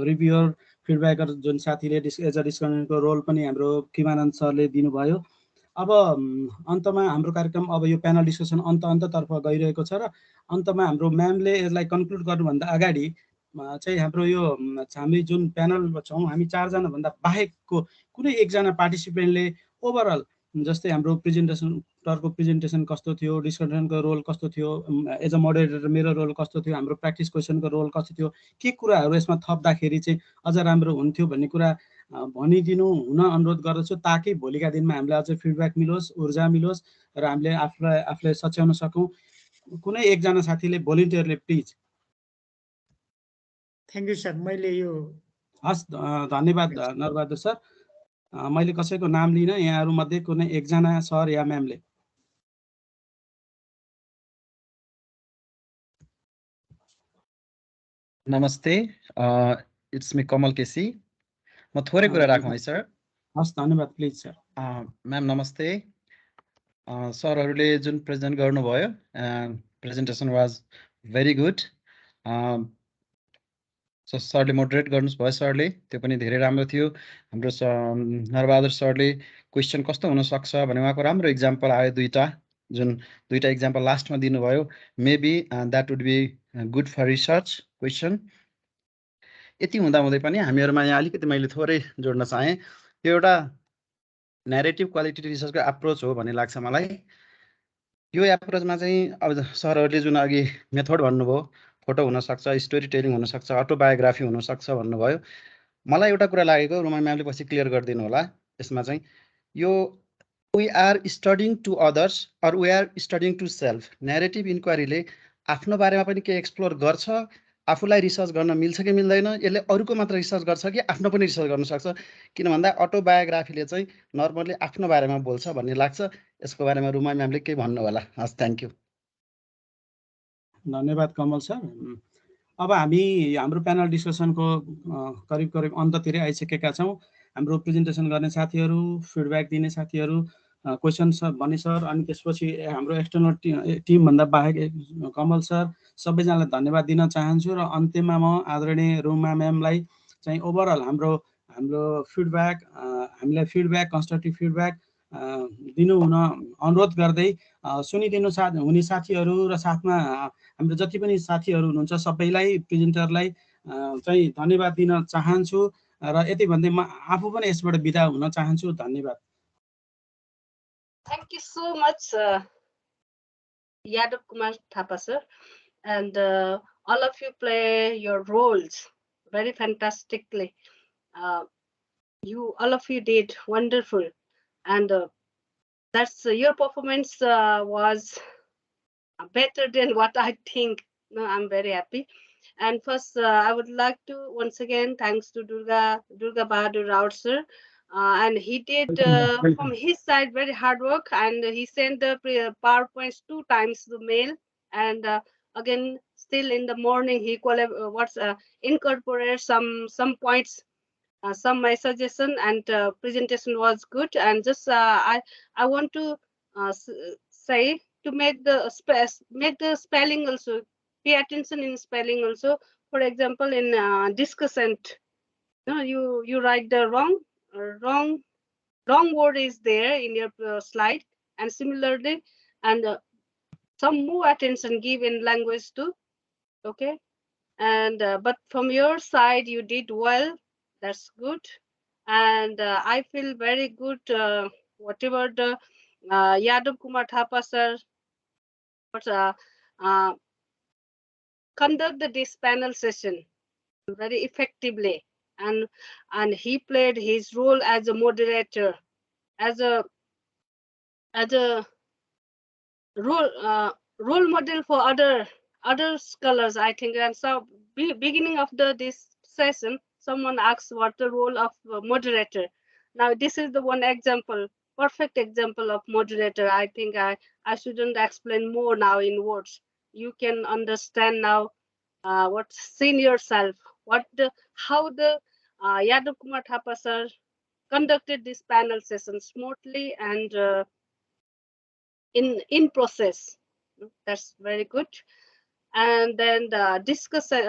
रिभ्युअर फिडब्याकर जुन साथीले एज अ डिस्कसनको रोल पनि हाम्रो किमानन्द सरले दिनुभयो। अब अन्तमा हाम्रो कार्यक्रम अब यो प्यानल डिस्कसन अन्ततर्फ गइरहेको छ र अन्तमा हाम्रो म्यामले यसलाई कन्क्लुड गर्नुभन्दा अगाडि चाहिँ हाम्रो यो हामी जुन प्यानल छौँ हामी 4 जना भन्दा बाहेकको कुनै एकजना पार्टिसिपेन्टले ओभरअल जस्तै हाम्रो प्रेजेन्टेसनको प्रेजेन्टेसन कस्तो थियो, डिस्कसनको रोल कस्तो थियो, एज अ मोडरेटर मेरो रोल कस्तो थियो, हाम्रो प्र्याक्टिस क्वेसनको रोल कस्तो थियो, के कुराहरू यसमा थप्दाखेरि चाहिँ अझ राम्रो हुन्थ्यो भन्ने कुरा भनिदिनु हुन अनुरोध गर्दछु, ताकि भोलिका दिनमा हामीलाई अझ फिडब्याक मिलोस्, ऊर्जा मिलोस् र हामीले आफूलाई सच्याउन सकौँ। कुनै एकजना साथीले भोलिन्टियरले प्लिज। Thank you sir. मैले यो हस्, धन्यवाद नरबहादुर सर। मैले कसैको नाम लिन, यहाँहरू मध्ये कुनै एकजना सर या म्यामले। नमस्ते, इट्स मी कमल केसी। म थोरै कुरा राखौँ है सर? हस्, धन्यवाद, प्लिज सर। म्याम नमस्ते। सरहरूले जुन प्रेजेन्ट गर्नुभयो प्रेजेन्टेसन वाज भेरी गुड। सरले मोडरेट गर्नुभयो, सरले त्यो पनि धेरै राम्रो थियो। हाम्रो नरबहादुर सरले क्वेसन कस्तो हुनसक्छ भने उहाँको राम्रो इक्जाम्पल आयो, जुन दुईटा इक्जाम्पल लास्टमा दिनुभयो। Maybe that would be good for research question. यति हुँदाहुँदै पनि हामीहरूमा यहाँ अलिकति मैले थोरै जोड्न चाहेँ। यो एउटा न्यारेटिभ क्वालिटी रिसर्चको एप्रोच हो भन्ने लाग्छ मलाई। यो एप्रोचमा चाहिँ अब सरहरूले जुन अघि मेथड भन्नुभयो, फोटो हुनसक्छ, स्टोरी टेलिङ हुनसक्छ, अटोबायोग्राफी हुनसक्छ भन्नुभयो। मलाई एउटा कुरा लागेको, रुमा म्यामले पछि क्लियर गरिदिनु होला यसमा चाहिँ, यो we are studying to others or we are studying to self. Narrative इन्क्वायरीले आफ्नो बारेमा पनि केही एक्सप्लोर गर्छ, आफूलाई रिसर्च गर्न मिल्छ कि मिल्दैन, यसले अरूको मात्र रिसर्च गर्छ कि आफ्नो पनि रिसर्च गर्न सक्छ। किन भन्दा अटोबायोग्राफीले चाहिँ नर्मली आफ्नो बारेमा बोल्छ भन्ने लाग्छ। यसको बारेमा रुमा म्यामले केही भन्नु होला। हस्, थ्याङ्क यू। धन्यवाद कमल सर। अब हामी हाम्रो प्यानल डिस्कसनको करिब करिब अन्ततिरै आइसकेका छौँ। हाम्रो प्रेजेन्टेसन गर्ने साथीहरू, फिडब्याक दिने साथीहरू, क्वेसन भने सर, अनि त्यसपछि हाम्रो एक्सटर्नल टिमभन्दा बाहेक कमल सर, सबैजनालाई धन्यवाद दिन चाहन्छु। र अन्त्यमा म आदरणीय रुमा म्यामलाई चाहिँ ओभरअल हाम्रो फिडब्याक, हामीलाई फिडब्याक, कन्स्ट्रक्टिभ फिडब्याक दिनु हुन अनुरोध गर्दै सुनिदिनु हुने साथीहरू र साथमा हाम्रो जति पनि साथीहरू हुनुहुन्छ सबैलाई, प्रेजेन्टरलाई चाहिँ धन्यवाद दिन चाहन्छु। र यति भन्दै म आफू पनि यसबाट बिदा हुन चाहन्छु। धन्यवाद। Thank you so much, Yadav Kumar Thapa sir, and all of you play your roles very fantastically. All of you did wonderful, and that's your performance was better than what I think. No, I'm very happy. And first, I would like to once again thanks to Durga Bahadur Rao sir. And he did from his side very hard work, and he sent the PowerPoints 2 times the mail, and again still in the morning he incorporate some points, some my suggestion, and presentation was good. And just I want to say to make the spelling also, pay attention in spelling also. For example, in discussant, you write the wrong word is there in your slide, and similarly, and some more attention give in language too. Okay, and but from your side you did well. That's good, and I feel very good. Whatever the Yadav Kumar Thapa sir conduct this panel session very effectively, and he played his role as a moderator, as a role model for other scholars, I think. And so beginning of this session, someone asked what the role of moderator. Now this is the one example, perfect example of moderator. I think I shouldn't explain more now in words. You can understand now what seen yourself, how the Yadav Kumar Thapa sir conducted this panel session smoothly and in process. That's very good. And then the discussant,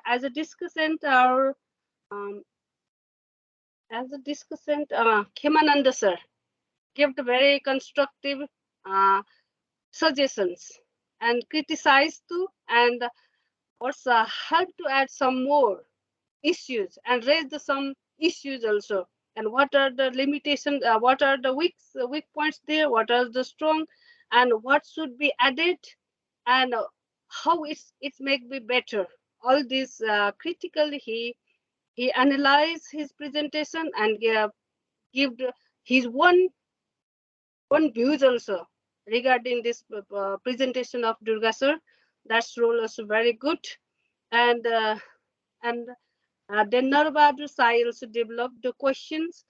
as a discussant, Khemananda sir gave the very constructive suggestions and criticized too, and also helped to add some more issues and raise some issues also. And what are the limitations? What are the weak points there? What are the strong? And what should be added? And how it may be better? All this critically he analyzed his presentation and give his one views also regarding this presentation of Durga sir. That's role also very good, and then Narbahadur Sai also developed the questions,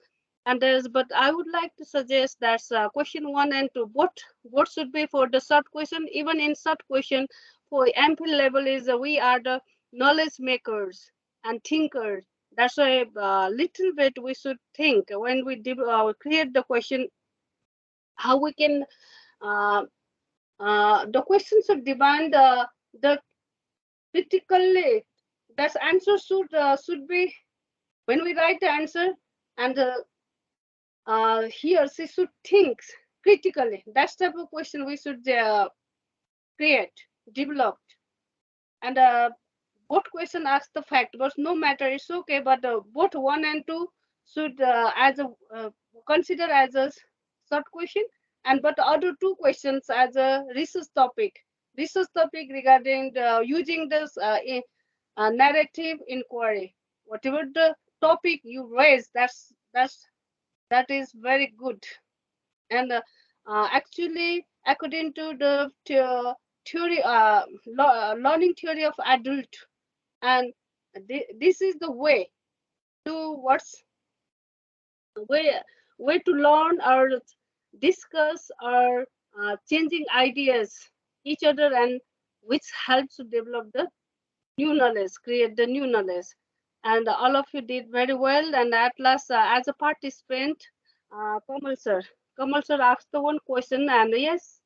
and but I would like to suggest that question 1 and 2 both should be for the short question. Even in short question for MPhil level is we are the knowledge makers and thinkers. That's why little bit we should think when we create the question, how we can the questions should demand the critically. That answer should be when we write the answer, and he or she should think critically. That's type of question we should create, develop, and both question ask the fact, but no matter, it's okay. But both 1 and 2 should as a consider as a short question, and but other 2 questions as a research topic. Research topic regarding using this narrative inquiry. Whatever the topic you raise, that is very good. And actually, according to the theory, learning theory of adult, and this is the way to way way to learn or discuss or changing ideas each other, and which helps to develop the new knowledge, create the new knowledge. And all of you did very well. And at last, as a participant, Kamal sir asked the one question, and yes,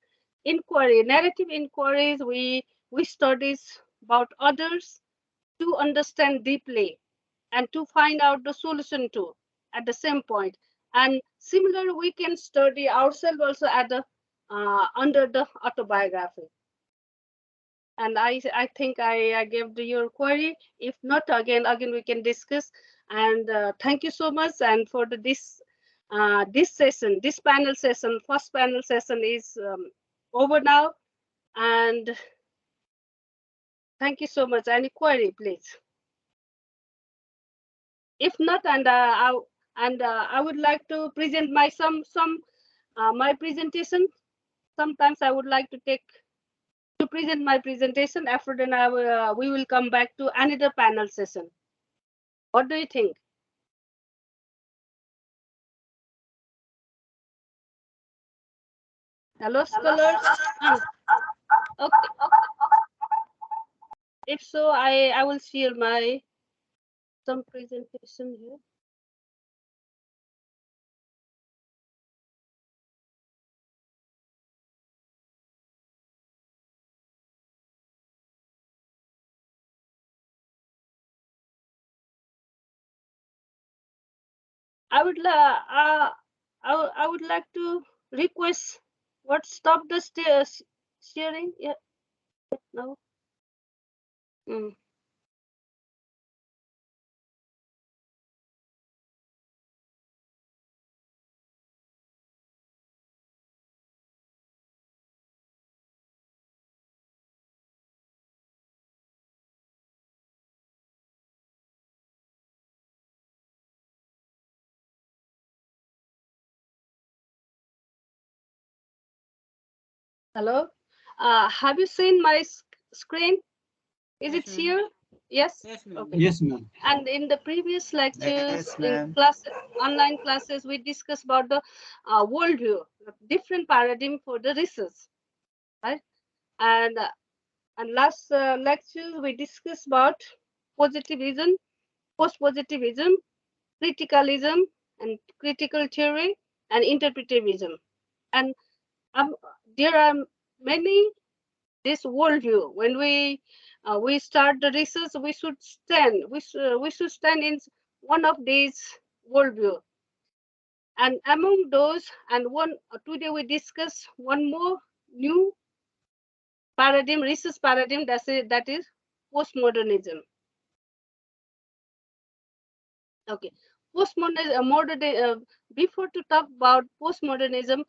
inquiry, narrative inquiries, we studies about others to understand deeply and to find out the solution too at the same point. And similar, we can study ourselves also at the under the autobiography. And I think I gave your query. If not, again we can discuss. And thank you so much. And for this session, this panel session, first panel session is over now. And thank you so much. Any query, please? If not, and I would like to present my my presentation. Sometimes I would like to present my presentation. After then, we will come back to another panel session. What do you think? Hello, scholars. Okay. If so, I will share my some presentation here. I would like to request what stop the sharing. Yeah, no. Mm. Hello. Have you seen my screen? Is it here? Yes. Okay. Yes, ma'am. And in the previous lectures, Yes, in ma'am. online classes, we discussed about the worldview, different paradigm for the research, right? And last lecture we discussed about positivism, post-positivism, criticalism, and critical theory, and interpretivism. And there are many this worldview. When we start the research, we should stand in one of these worldview. And among those, and one today we discuss one more new paradigm, research paradigm, that is postmodernism. Okay, postmodernism. Before to talk about postmodernism,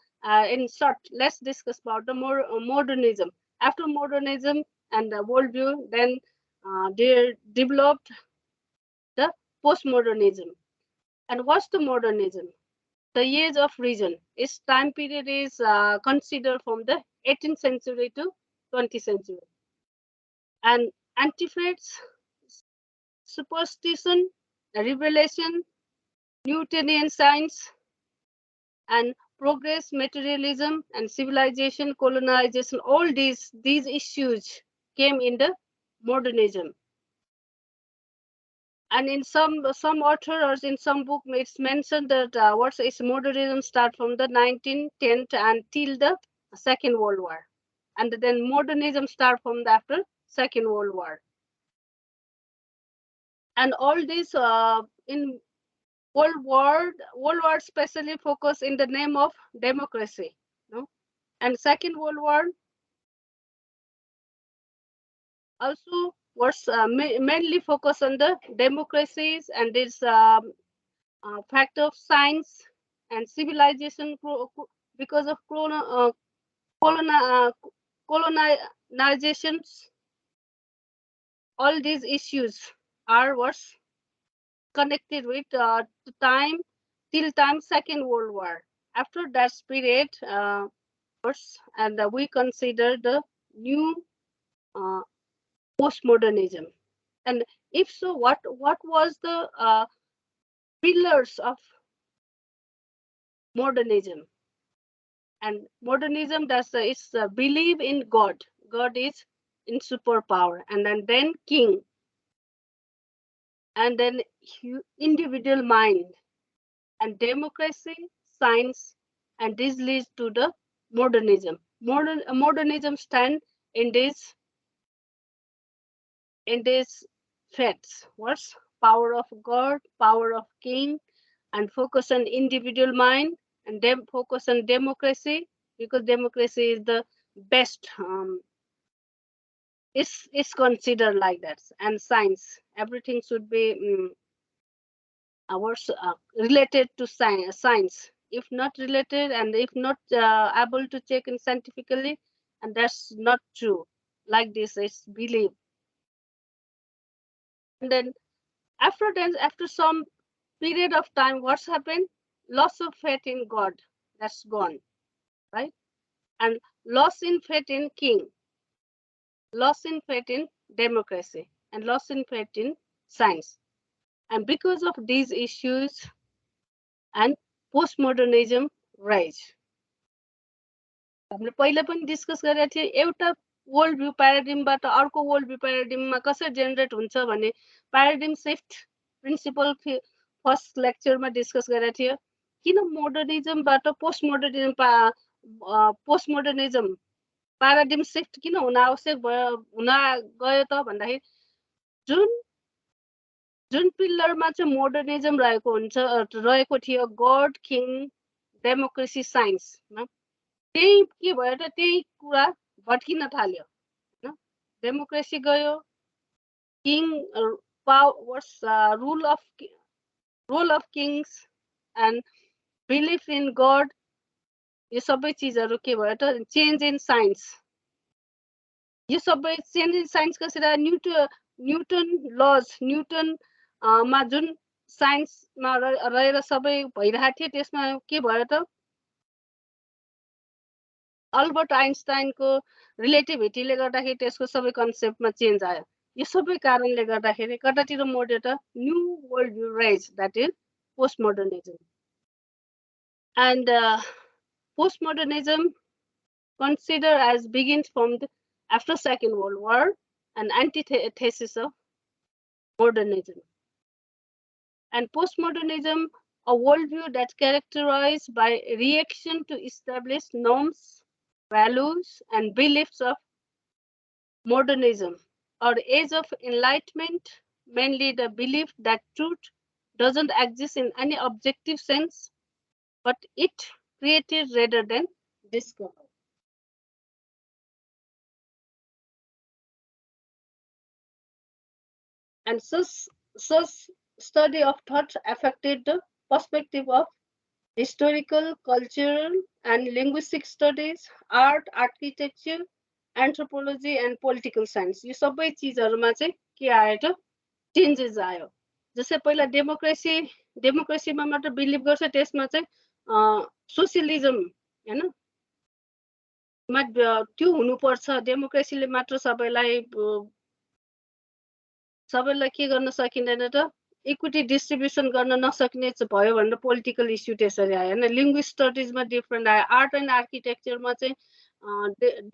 in short, let's discuss about the more modernism. After modernism and the worldview, then they developed the postmodernism. And what's the modernism? The age of reason. Its time period is considered from the 18th century to 20th century. And antifaiths, superstition, revelation, Newtonian science, and progress, materialism, and civilization, colonization, all these issues came in the modernism. And in some author or in some book, it's mentioned that what is modernism start from the 1910 until the Second World War, and then modernism start from the after Second World War. And all this in World War especially focus in the name of democracy, no? And Second World War also was mainly focused on the democracies and this fact of science and civilization because of colonizations. All these issues was connected with time till time Second World War. After that period, and we consider the new postmodernism. And if so, what was the pillars of modernism? And modernism, it's believe in God. God is in superpower, and then king, and then individual mind, and democracy, science, and this leads to the modernism. Modernism stand in this faiths. What's power of God, power of king, and focus on individual mind, and then focus on democracy, because democracy is the best. It's considered like that. And science, everything should be related to science. If not related, and if not able to check in scientifically, and that's not true. Like this is belief. And then after some period of time, what's happened? Loss of faith in God, that's gone, right? And loss in faith in king, loss in faith in democracy, and loss in faith in science. And because of these issues, and postmodernism rise. हामीले पहिला पनि discuss गरेका थियौँ, एउटा world view प्याराडिमबाट अर्को world view प्याराडिममा कसरी generate हुन्छ भन्ने प्याराडिम शिफ्ट प्रिन्सिपल फर्स्ट लेक्चरमा डिस्कस गरेका थियौँ। किन मोडर्निजमबाट पोस्टमोडर्निजम प्याराडिम शिफ्ट किन हुन आवश्यक भयो, हुन गयो त भन्दाखेरि जुन पिलरमा चाहिँ मोडर्निजम रहेको थियो, गड, किङ, डेमोक्रेसी, साइन्समा, त्यही के भयो त त्यही कुरा भट्किन थाल्यो हैन। डेमोक्रेसी गयो, king role of kings and belief in god, यो सबै चिजहरू के भयो त चेन्ज इन साइन्स। यो सबै चेन्ज इन साइन्स कसरी न्युटन लज, न्युटन मा जुन साइन्समा रहेर सबै भइरहेको थियो, त्यसमा के भयो त अल्बर्ट आइन्स्टाइनको रिलेटिभिटीले गर्दाखेरि त्यसको सबै कन्सेप्टमा चेन्ज आयो। यो सबै कारणले गर्दाखेरि कतातिर मोड्यो त new world view rise, that is postmodernism. And postmodernism considered as begins from after Second World War, an antithesis of modernism. And postmodernism, a worldview that's characterized by reaction to established norms, values, and beliefs of modernism, or age of enlightenment, mainly the belief that truth doesn't exist in any objective sense, but it created rather than discovered. And such study of thought affected the perspective of historical, cultural, and linguistic studies, art, architecture, anthropology, and political science. यो सबै चिजहरुमा चाहिँ के आयो त changes आयो। जस्तै पहिला डेमोक्रेसीमा मात्र बिलिभ गर्छ, त्यसमा चाहिँ सोसियलिजम हैन त्यो हुनुपर्छ, डेमोक्रेसीले मात्र सबैलाई के गर्न सकिँदैन त इक्विटी डिस्ट्रिब्युसन गर्न नसक्ने भयो भनेर पोलिटिकल इस्यु त्यसरी आयो हैन। लिङ्ग्विस्ट स्टडिजमा डिफरेन्ट आयो, आर्ट एन्ड आर्किटेक्चरमा चाहिँ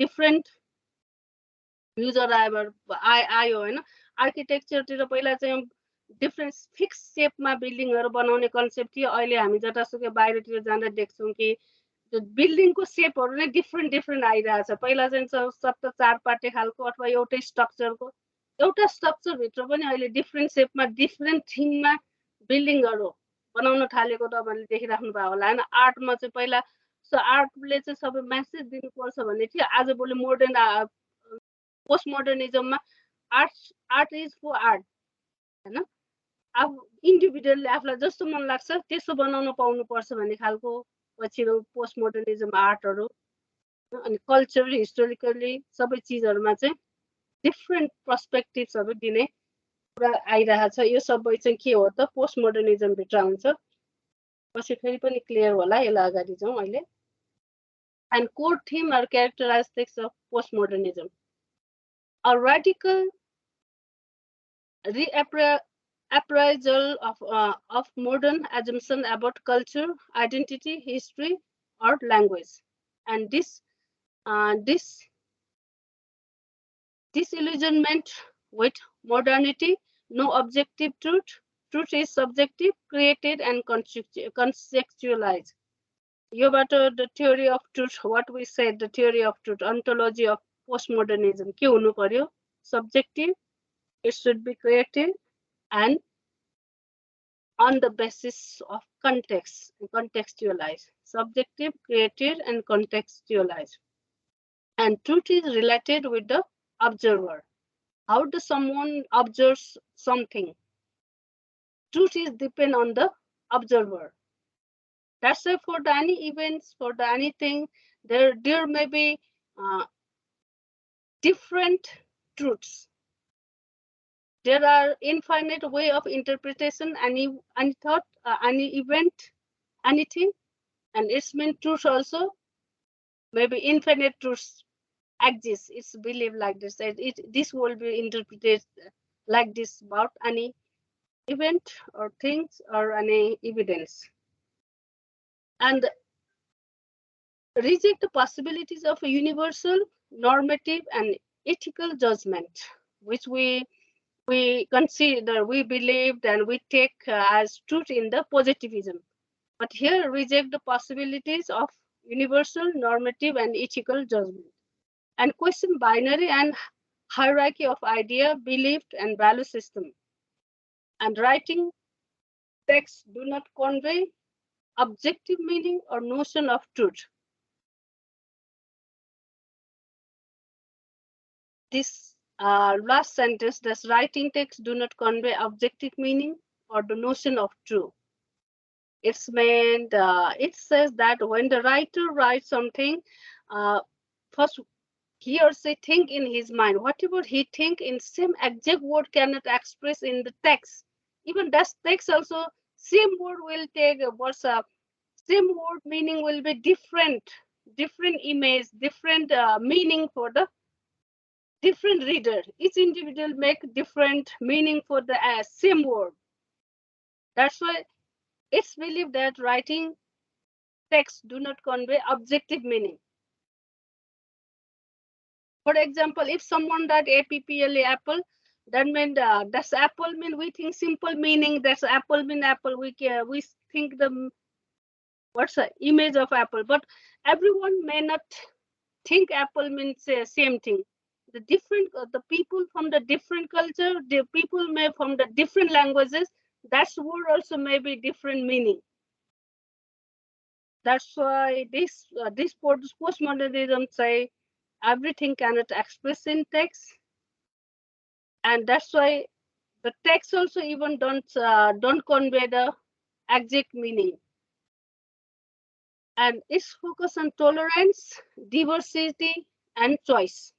डिफरेन्ट भ्युजहरू आयो हैन। आर्किटेक्चरतिर पहिला चाहिँ डिफरेन्ट फिक्स सेपमा बिल्डिङहरू बनाउने कन्सेप्ट थियो, अहिले हामी जतासुकै बाहिरतिर जाँदा देख्छौँ कि बिल्डिङको सेपहरू नै डिफरेन्ट आइरहेछ। पहिला चाहिँ सबै चारपाटे खालको अथवा एउटै स्ट्रक्चरको, एउटा स्ट्रक्चरभित्र पनि अहिले डिफरेन्ट सेपमा डिफरेन्ट थिममा बिल्डिङहरू बनाउन थालेको तपाईँले देखिराख्नु भयो होला हैन। आर्टमा चाहिँ पहिला आर्टले चाहिँ सबै म्यासेज दिनुपर्छ भन्ने थियो, आजभोलि post मोडर्निजममा art is for art, हैन? अब इन्डिभिजुअलले आफूलाई जस्तो मन लाग्छ त्यसो बनाउन पाउनुपर्छ भन्ने खालको पछिल्लो पोस्ट मोडर्निजम आर्टहरू अनि कल्चर हिस्टोरिकली सबै चिजहरूमा चाहिँ डिफ्रेन्ट पर्सपेक्टिभ्सहरू दिने कुरा आइरहेछ। यो सबै चाहिँ के हो त पोस्ट मोडर्निजमभित्र हुन्छ। पछि फेरि पनि क्लियर होला, यसलाई अगाडि जाउँ अहिले। And core theme or characteristics of post modernism, a radical reappraisal of modern assumption about culture, identity, history, or language, and disillusionment with modernity. No objective truth. Truth is subjective, created, and conceptualized. योबाट the theory of truth, what we said, the theory of truth, ontology of postmodernism के हुनु पर्यो? Subjective, it should be created, and on the basis of context, contextualized. Subjective, created, and contextualized. And truth is related with the observer. How does someone observes something? Truth is depend on the observer. That's why for the any events, for the anything, there may be different truths. There are infinite way of interpretation, any thought, any event, anything, and its mean truth also. Maybe infinite truths exist. It's believed like this. This will be interpreted like this about any event or things or any evidence, and reject the possibilities of a universal, normative, and ethical judgment, which we consider, we believed, and we take as truth in the positivism. But here reject the possibilities of universal, normative, and ethical judgment, and question binary and hierarchy of idea, belief, and value system. And writing texts do not convey objective meaning or notion of truth. This last sentence, thus writing texts do not convey objective meaning or the notion of truth. It's meant, it says that when the writer writes something, first he or she think in his mind, whatever he think in same exact word cannot express in the text. Even that text also, same word will take same word meaning will be different image, different meaning for the different reader. Each individual make different meaning for the same word. That's why it's believed that writing texts do not convey objective meaning. For example, if someone that APPL apple, that means that's apple mean we think simple meaning. That's apple mean apple. We think the what's the image of apple, but everyone may not think apple means same thing. The different the people from the different culture, the people may from the different languages. That's word also may be different meaning. That's why this postmodernism say everything cannot express in text, and that's why the text also even don't convey the exact meaning. And it's focus on tolerance, diversity, and choice.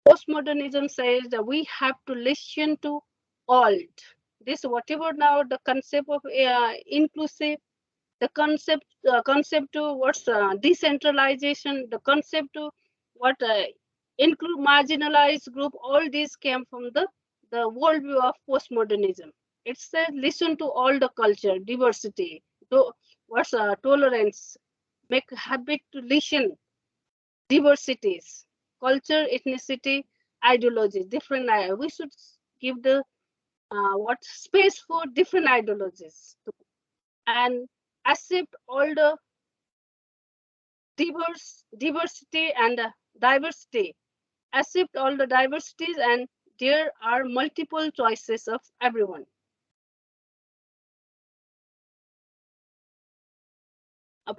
Postmodernism says that we have to listen to all. This whatever now the concept of inclusive, the concept to what's decentralization, the concept to what include marginalized group, all these came from the worldview of postmodernism. It says listen to all the culture, diversity, what's tolerance, make habit to listen, diversities, culture, ethnicity, ideology, different. We should give the what space for different ideologies and accept all the diversity and diversity. Accept all the diversities, and there are multiple choices of everyone.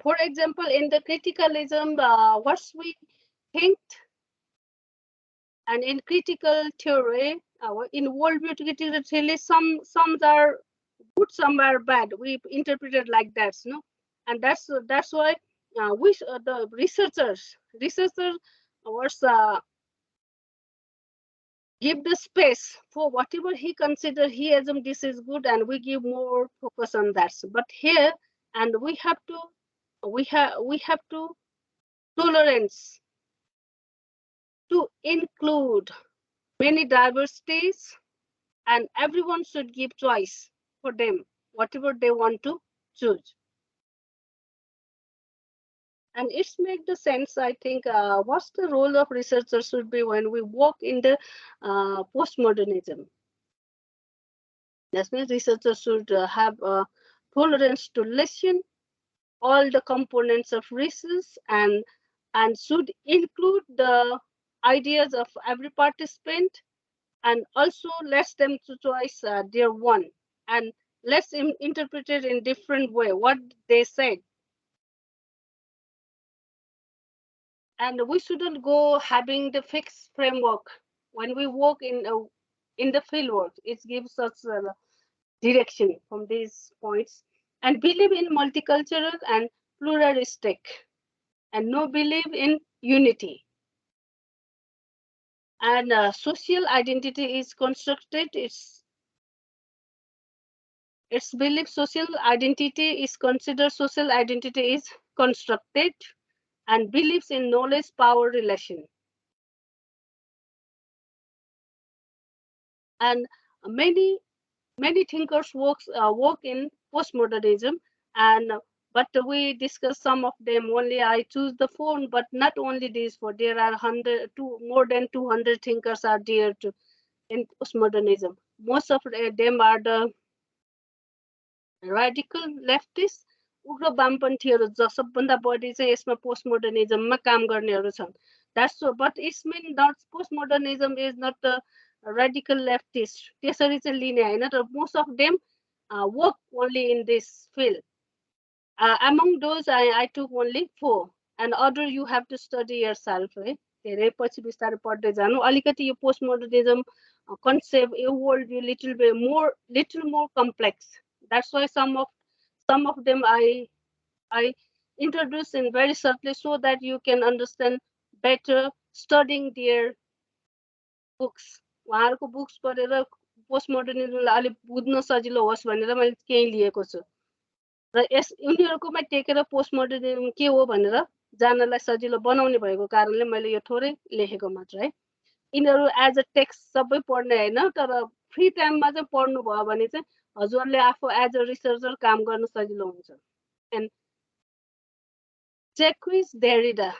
For example, in the criticalism, what we think And in critical theory, in worldview critical theory, some are good, some are bad. We interpret it like that, no? And that's why the researchers was give the space for whatever he consider he assume this is good, and we give more focus on that. But here, and we have to tolerance to include many diversities, and everyone should give choice for them whatever they want to choose. And it's make the sense, I think, what's the role of researchers should be when we work in the postmodernism. That means researchers should have tolerance to listen all the components of research, and should include the ideas of every participant, and also let them to choose their one, and let's interpret it in different way what they said. And we shouldn't go having the fixed framework when we work in the field work. It gives us direction from these points, and believe in multicultural and pluralistic, and no believe in unity. And social identity is constructed. It's belief social identity is considered. Social identity is constructed, and believes in knowledge power relation. And many thinkers work in postmodernism, and but we discuss some of them only. I choose the phone, but not only these four. There are more than 200 thinkers are there in postmodernism. Most of them are the radical leftists, उग्र वामपन्थीहरू सबभन्दा बढी चाहिँ यसमा पोस्टमोडर्निजममा काम गर्नेहरू छन्. That's so, but it's mean that postmodernism is not the radical leftist. त्यसरी चाहिँ लिने हैन र most of them work only in this field. Among those, I took only 4, and other you have to study yourself. है धेरै पछि बिस्तारै पढ्दै जानु. अलिकति यो postmodernism concept, यो world you little more complex. That's why some of them I introduce in very shortly, so that you can understand better studying their books. उहाँहरूको बुक्स पढेर पोस्टमोडर्निजमलाई अलिक बुझ्न सजिलो होस् भनेर मैले केही लिएको छु. र उनीहरूकोमा टेकेर पोस्टमोडर्निजम के हो भनेर जानलाई सजिलो बनाउने भएको कारणले मैले यो थोरै लेखेको मात्र है. यिनीहरू एज अ टेक्स्ट सबै पढ्ने हैन, तर फ्री टाइममा चाहिँ पढ्नु भयो भने चाहिँ हजुरले आफू एज अ रिसर्चर काम गर्न सजिलो हुन्छ. एन्ड जैक्विस डेरिडा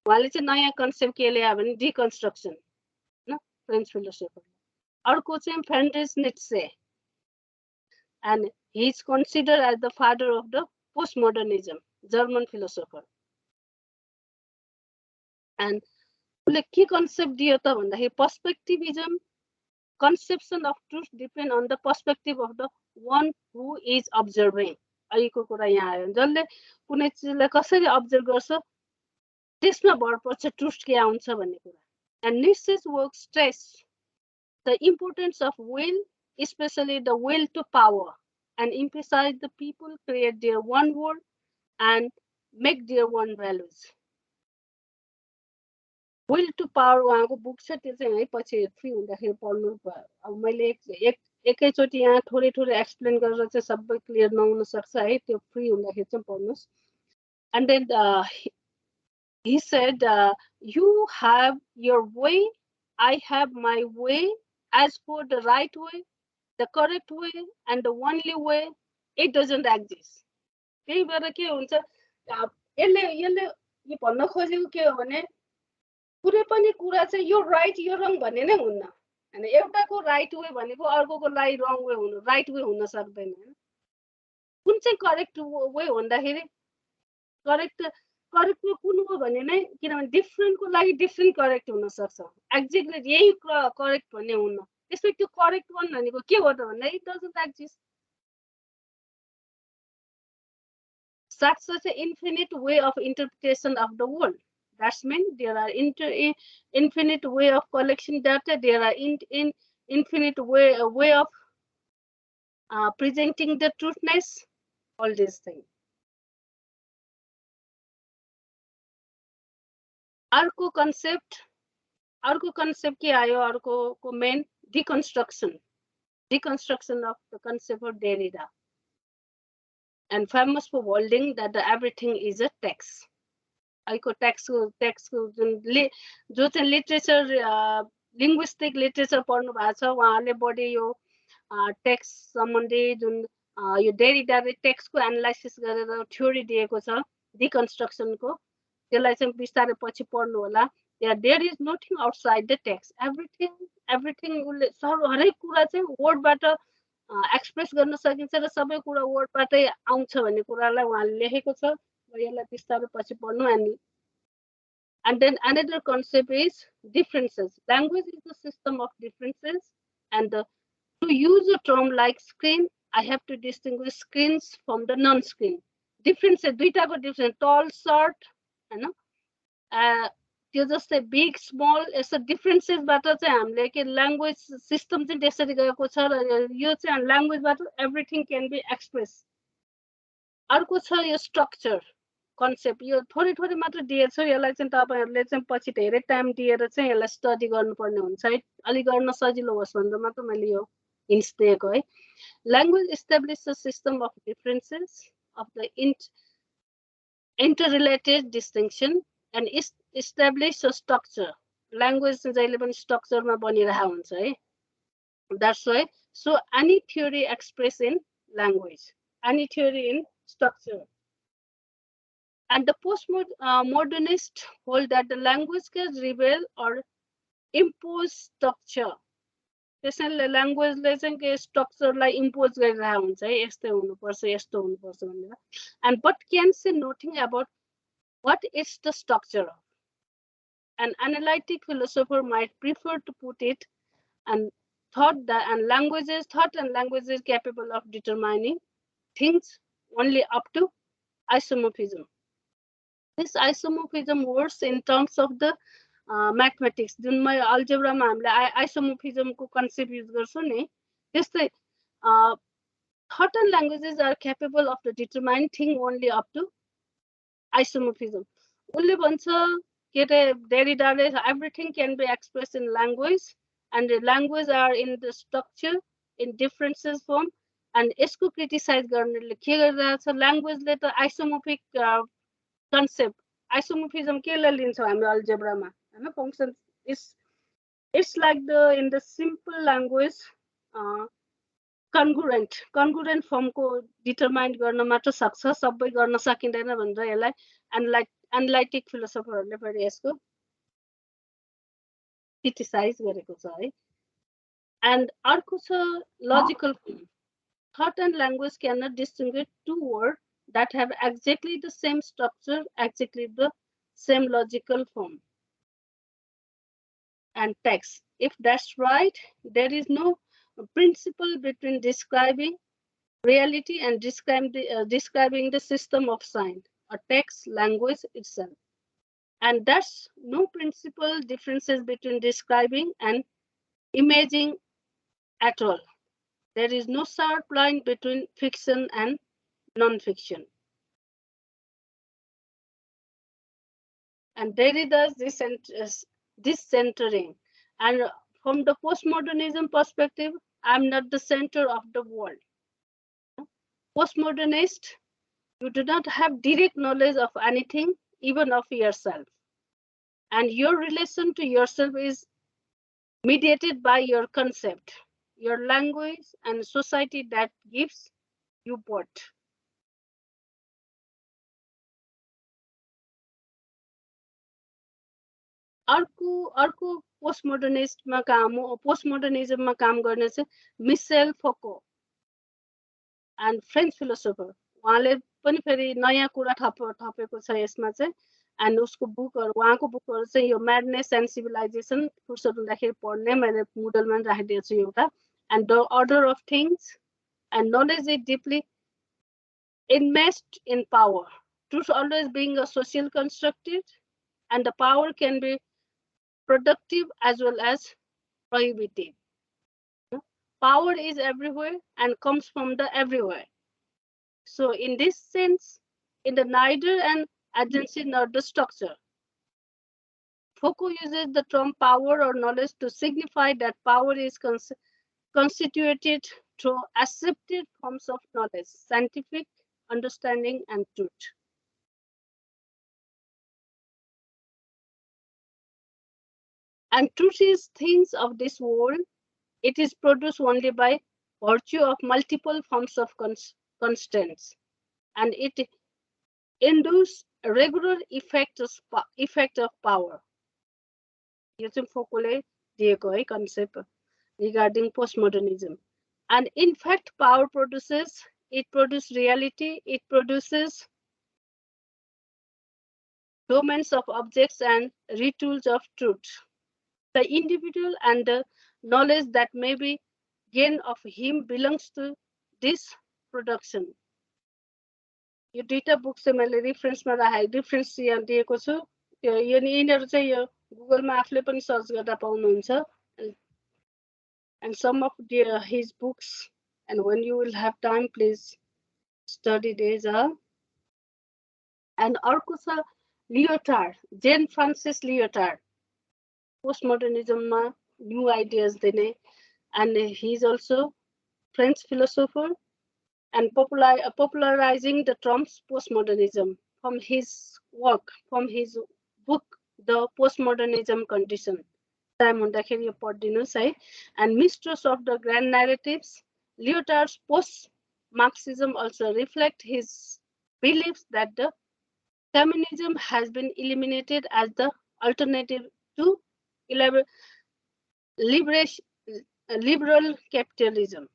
उहाँले चाहिँ नयाँ कन्सेप्ट के ल्यायो भने डिकन्स्ट्रक्सन, हैन, फ्रेन्च फिलोसोफर. अर्को चाहिँ Friedrich Nietzsche, and he is considered as the father of the postmodernism, German philosopher. And उसले के कन्सेप्ट दियो त भन्दाखेरि पर्सपेक्टिभिजम, conception of truth depend on the perspective of the one who is observing. अहिलेको कुरा यहाँ आयो. जसले कुनै चिजलाई कसरी अब्जर्भ गर्छ त्यसमा भर पर्छ ट्रुथ के आउँछ भन्ने कुरा. And Nietzsche's work stress the importance of will, especially the will to power, and emphasize the people create their one world and make their one values. Will to power उहाँको book छ, त्यो चाहिँ है पछि फ्री हुँदाखेरि पढ्नु भयो. अब मैले एकैचोटि यहाँ थोरै एक्सप्लेन गरेर चाहिँ सबै क्लियर नहुन सक्छ है, त्यो फ्री हुँदाखेरि चाहिँ पढ्नुस्. And then he said, you have your way, I have my way. As for the right way, the correct way, and the only way, it doesn't exist. त्यही भएर के हुन्छ, यसले यो भन्न खोजेको के हो भने कुनै पनि कुरा चाहिँ यो राइट यो रङ भन्ने नै हुन्न. हैन, एउटाको राइट वे भनेको अर्कोको लागि रङ वे हुनु, राइट वे हुन सक्दैन. हैन, कुन चाहिँ करेक्ट वे भन्दाखेरि करेक्ट वे कुन हो भन्ने नै, किनभने डिफरेन्टको लागि डिफरेन्ट करेक्ट हुन सक्छ. एक्ज्याक्टली यही करेक्ट भन्ने हुन्न. त्यसपछि त्यो करेक्ट वान भनेको के हो त भन्दा it doesn't exist. Such an infinite way of interpretation of the world. That's mean there are infinite way of collection data. There are infinite way of presenting the truthness. All these things. अर्को concept के आयो अर्को को main deconstruction of the concept of Derrida, and famous for holding that everything is a text. आइको text को जो चाहिँ literature linguistic literature पढ्नु भएको छ उहाँले बढी यो text सम्बन्धी जुन यो Derridaले text को analysis गरेर theory दिएको छ deconstruction को, त्यसलाई चाहिँ बिस्तारै पछि पढ्नु होला. There is nothing outside the text. Everything उसले हरेक कुरा चाहिँ वर्डबाट एक्सप्रेस गर्न सकिन्छ र सबै कुरा वर्डबाटै आउँछ भन्ने कुरालाई उहाँले लेखेको छ. यसलाई बिस्तारै पछि पढ्नु. And then another concept is differences. Language is the system of differences, and to use a term like screen, I have to distinguish screens from the non-screen. Differences, दुईटाको difference, tall, short, हैन. त्यो जस्तै big, small, यस्तो differences बाट चाहिँ हामीले के language system चाहिँ त्यसरी गएको छ र यो चाहिँ language बाट everything can be expressed. अर्को छ यो structure concept. यो थोरै मात्र दिएको छ. यसलाई चाहिँ तपाईहरुले चाहिँ पछि धेरै टाइम दिएर चाहिँ यसलाई स्टडी गर्नुपर्ने हुन्छ है. अलि गर्न सजिलो होस् भनेर मात्र मैले यो hints दिएको है. Language establishes a system of differences of the interrelated distinction and establish a structure. Language चाहिँ जहिले पनि structure मा बनिरहेको हुन्छ है. That's why so any theory expressed in language, any theory in structure. And the postmodernist hold that the language can reveal or impose structure. त्यसैले languageले चाहिँ के structureलाई impose गरिरहेको हुन्छ है. यस्तै हुनुपर्छ यस्तो हुनुपर्छ भनेर. And but can say nothing about what is the structure of. An analytic philosopher might prefer to put it and thought and languages capable of determining things only up to isomorphism. This isomorphism works in terms of the mathematics. जुन म algebra मा हामीले isomorphism को concept use गर्छौं नि, त्यस्तै thought and languages are capable of determining thing only up to isomorphism. उसले भन्छ के रे Derridaले everything can be expressed in language, and the language are in the structure in differences form, and यसको criticize गर्नेले के गरिरहेको छ, languageले त isomorphic concept isomorphism केलाई लिन्छ हाम्रो algebra मा हैन. function is it's like in the simple language congruent form को determine गर्न मात्र सक्छ, सबै गर्न सकिदैन भनेर यसलाई analytic philosopherहरूले पनि यसको criticize गरेको छ है. And अर्को छ logical form. Thought and language cannot distinguish two words that have exactly the same structure, exactly the same logical form and text. If that's right, there is no principle between describing reality and describing the system of sign, a text language itself. And that's no principal differences between describing and imaging at all. There is no sharp line between fiction and non-fiction. And Derrida's this centering. And from the postmodernism perspective, I'm not the center of the world. Postmodernist, you do not have direct knowledge of anything, even of yourself. And your relation to yourself is mediated by your concept, your language, and society that gives you both. अर्को पोस्टमोडर्निस्टमा पोस्टमोडर्निजममा काम गर्ने चाहिँ Michel Foucault and French philosopher. उहाँले पनि फेरि नयाँ कुरा थपेको छ यसमा चाहिँ. एन्ड उसको बुकहरु, उहाँको बुकहरु चाहिँ यो म्याडनेस एन्ड सिभिलाइजेसन फुर्सद हुँदाखेरि पढ्ने मैले मुडलमा राखिदिएको छु एउटा. And the order of things and knowledge is deeply enmeshed in power. Truth always being a social constructed, and the power can be productive as well as prohibitive. Power is everywhere and comes from the everywhere. So in this sense, in the neither an agency nor the structure. Foucault uses the term power or knowledge to signify that power is constituted through accepted forms of knowledge, scientific understanding, and truth. And truth is things of this world. It is produced only by virtue of multiple forms of constants, and it induces a regular effect of power. यो चाहिँ फोकोले दिएको है concept regarding postmodernism. And in fact, power produces reality, it produces domains of objects and retools of truth. The individual and the knowledge that may be gained of him belongs to this production. यो दुईटा book चाहिँ मैले रेफरेन्समा राखेँ, reference यहाँ दिएको छु। यो यिनीहरू चाहिँ यो गुगलमा आफूले पनि सर्च गर्दा पाउनुहुन्छ। And some of his books, and when you will have time, please study these. And अर्को छ Lyotard, Jane Frances Lyotard, postmodernism new ideas दिने, and he is also French philosopher and popularizing the terms postmodernism from his work, from his book, The Postmodernism Condition. Time हुँदाखेरि यो पढिदिनुस् है। And mistress of the grand narratives, Lyotard's post-Marxism also reflect his beliefs that the communism has been eliminated as the alternative to liberal capitalism.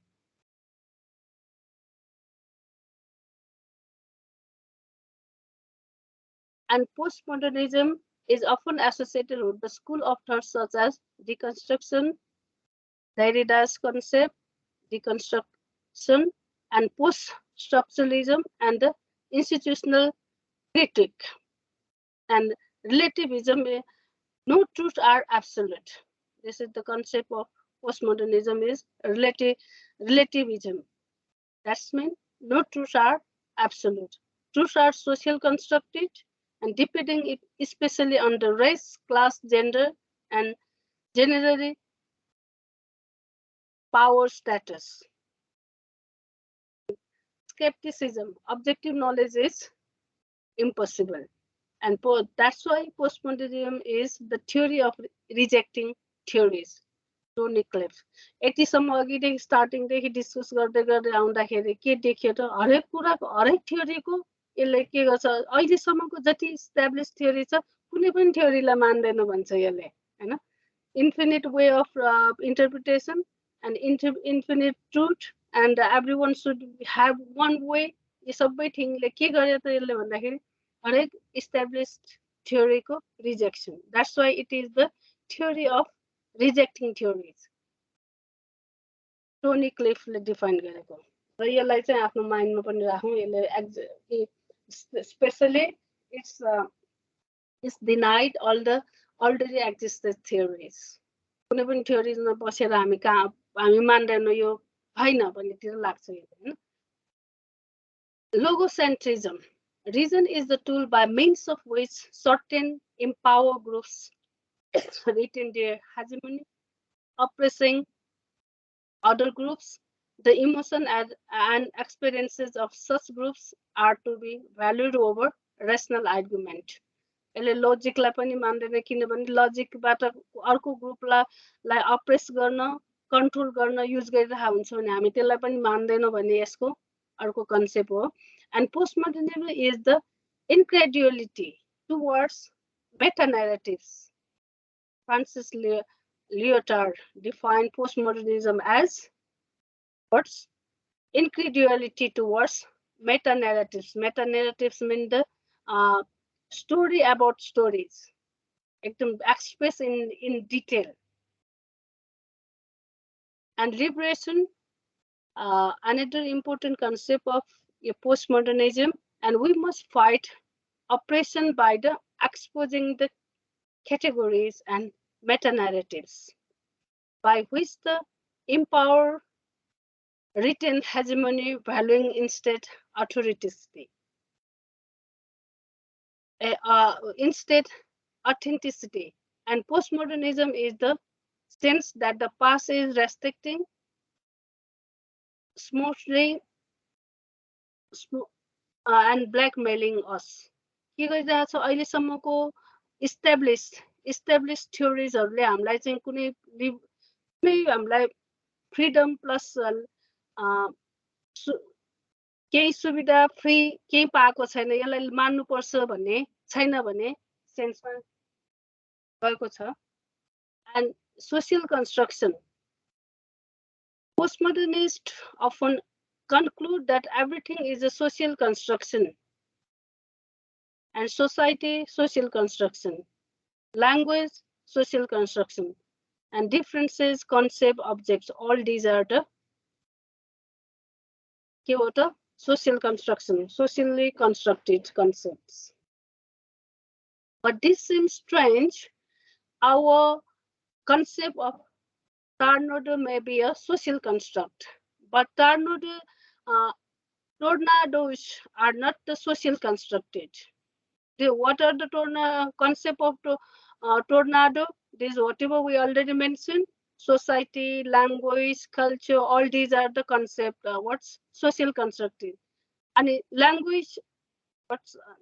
And postmodernism is often associated with the school of thought such as deconstruction, Derrida's concept, deconstruction, and post-structuralism, and the institutional critique. And relativism, no truths are absolute. This is the concept of postmodernism is relativism. That's mean no truths are absolute. Truths are social constructed and depending especially on the race, class, gender, and generally power status. Skepticism, objective knowledge is impossible. And that's why postmodernism is the theory of rejecting theories. Tony Cliff. यतिसम्म अघिदेखि स्टार्टिङदेखि discuss गर्दै गर्दै आउँदाखेरि के देखियो त हरेक कुराको हरेक थ्योरीको यसले के गर्छ अहिलेसम्मको जति इस्टाब्लिश थ्योरी छ कुनै पनि थ्योरीलाई मान्दैन भन्छ यसले हैन infinite way of interpretation and infinite truth and everyone should have one way यो सबै थिङले के गर्यो त यसले भन्दाखेरि हरेक established theory को rejection. That's why it is the theory of rejecting theories. Tony Cliff ले define गरेको र यसलाई चाहिँ आफ्नो माइन्डमा पनि राखौं यसले especially it's denied all the already existed theories. कुनै पनि theoriesमा बसेर हामी मान्दैनौं यो हैन भन्नेतिर लाग्छ यो हैन Logocentrism. Reason is the tool by means of which certain empower groups retain their hegemony, oppressing other groups. The emotion and experiences of such groups are to be valued over rational argument. यसले लजिकलाई पनि मान्दैन किनभने लजिकबाट अर्को ग्रुपलाई अप्रेस गर्न control गर्न use गरिरहेको हुन्छ भने हामी त्यसलाई पनि मान्दैनौं भने यसको अर्को कन्सेप्ट हो and postmodernism is the incredulity towards meta narratives. Francis Lyotard defined postmodernism as what's incredulity towards meta narratives. Meta narratives mean the story about stories, expressed in detail. And liberation, another important concept of postmodernism, and we must fight oppression by the exposing the categories, and meta-narratives by which the empower retain hegemony, valuing instead authenticity. Instead, authenticity. And postmodernism is the sense that the past is restricting, smoothly, and blackmailing us. के गरिरहेको छ अहिलेसम्मको establish थ्योरिजहरूले हामीलाई चाहिँ कुनै हामीलाई freedom plus केही सुविधा फ्री केही पाएको छैन, यसलाई मान्नुपर्छ भन्ने छैन भन्ने सेन्समा गएको छ. And social construction. Postmodernists often conclude that everything is a social construction, and society, social construction, language, social construction, and differences, concept, objects, all these are the social construction, socially constructed concepts. But this seems strange. Our concept of tornado may be a social construct, but tornadoes are not the social constructed. What are the concept of tornado? This whatever we already mentioned: society, language, culture. All these are the concept. What's social constructed? And language.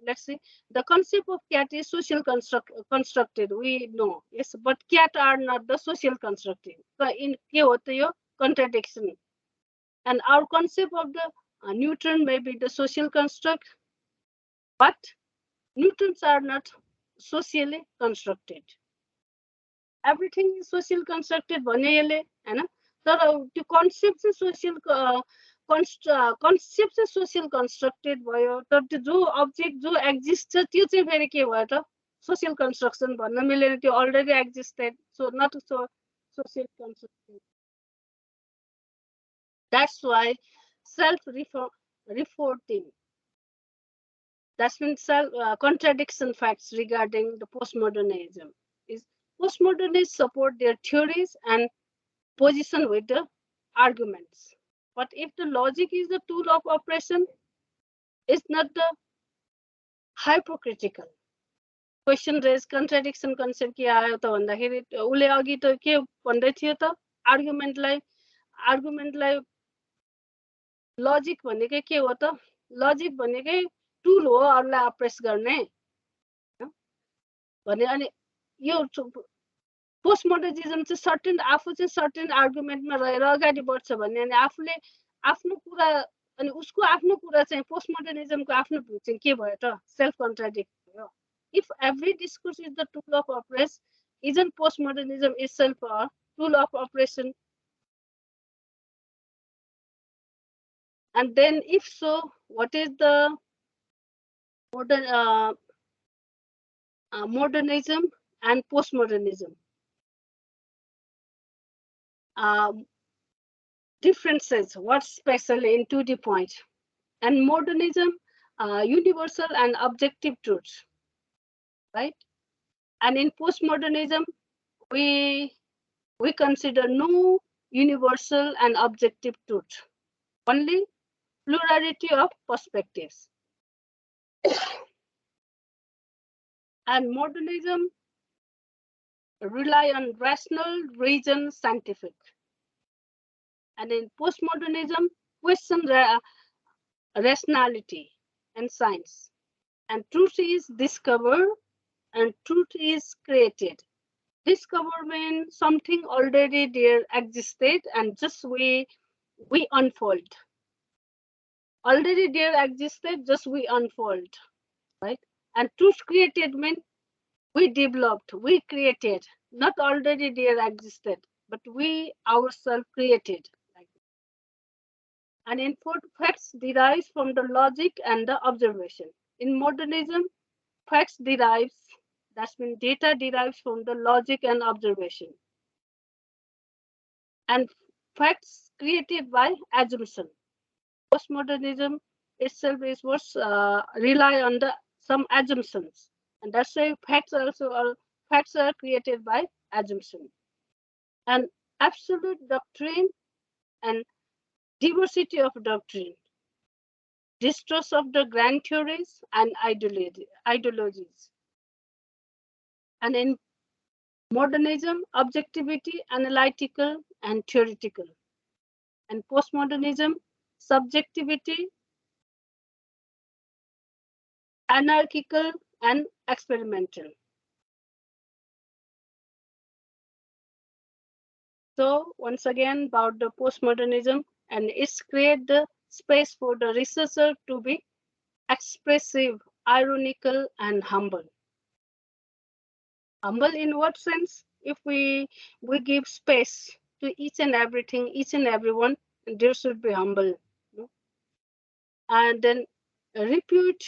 Let's see. The concept of cat is social constructed. We know, yes, but cat are not the social constructed. So in your contradiction. And our concept of the neutron may be the social construct, but neutrons are not socially constructed. Everything is social constructed भने यसले हैन, तर त्यो concept चाहिँ social concept चाहिँ social constructed भयो, तर त्यो जो अब्जेक्ट जो एक्जिस्ट छ त्यो चाहिँ फेरि के भयो त सोशल कन्स्ट्रक्सन भन्न मिलेन, त्यो already existed, so not social constructed. That's why self-reporting, that's means contradiction facts regarding the postmodernism is postmodernists support their theories and position with the arguments. But if the logic is the tool of oppression, it's not the hypocritical. Question raise contradiction concept के आयो त भन्दाखेरि उले अघि त के भन्दै थियो त आर्गुमेन्टलाई लजिक भनेकै के हो त, लजिक भनेकै टुल हो अरूलाई अप्रेस गर्ने भने. अनि यो पोस्टमोडर्निज्म चाहिँ सर्टेन आफू चाहिँ सर्टेन आर्गुमेन्टमा रहेर अगाडि बढ्छ भन्ने, अनि आफूले आफ्नो कुरा अनि उसको आफ्नो कुरा चाहिँ पोस्टमोडर्निज्मको आफ्नो भ्यू चाहिँ के भयो त सेल्फ कन्ट्राडिक्ट भयो. If every discourse is the tool of oppression, isn't postmodernism itself a tool of oppression? And then if so, what is the modernism and postmodernism? Differences, what's special in 2D point? And modernism, universal and objective truths, right? And in postmodernism, we consider no universal and objective truth, only plurality of perspectives. And modernism rely on rational, reason, scientific. And in postmodernism, question rationality and science. And truth is discovered and truth is created. Discover means something already there existed and just we unfold. Already there existed, just we unfold, right? And truth created means we developed, we created, not already there existed, but we ourselves created. And in facts derives from the logic and the observation. In modernism, facts derives, that means data derives from the logic and observation. And facts created by assumption. Postmodernism itself is what rely on some assumptions. And that's why facts also are facts are created by assumption. And absolute doctrine and diversity of doctrine, distrust of the grand theories and ideologies. And in modernism, objectivity, analytical and theoretical. And postmodernism, subjectivity, anarchical and experimental. So once again about the postmodernism, and it's create the space for the researcher to be expressive, ironical, and humble. Humble in what sense? If we give space to each and everything, each and everyone, there should be humble. And then repute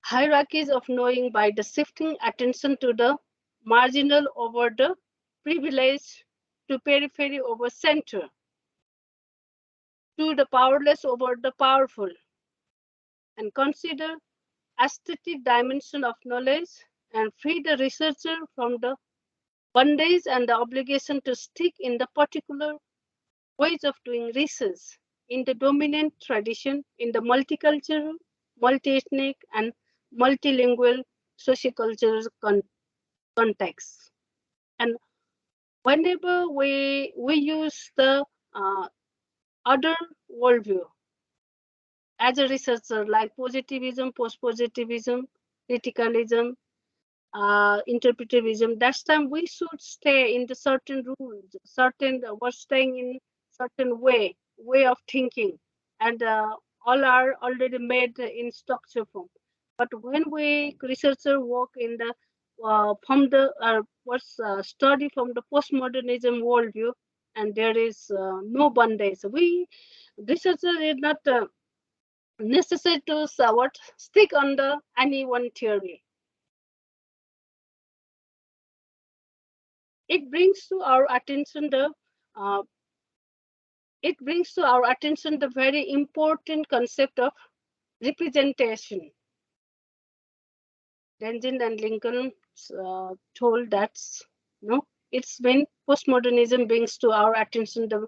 hierarchies of knowing by the shifting attention to the marginal over the privileged, to periphery over center, to the powerless over the powerful, and consider aesthetic dimension of knowledge and free the researcher from the bondage and the obligation to stick in the particular ways of doing research in the dominant tradition in the multicultural, multi-ethnic, and multilingual sociocultural context. And whenever we use the other worldview as a researcher, like positivism, post-positivism, criticalism, interpretivism, that's time we should stay in the certain rules, certain we're staying in certain way of thinking, and all are already made in structure form. But when we researcher work in the from the study from the postmodernism worldview, and there is no bondage. We researcher is not necessary to stick on the any one theory. It brings to our attention the very important concept of representation. Benjamin and Lincoln told that it's when postmodernism brings to our attention the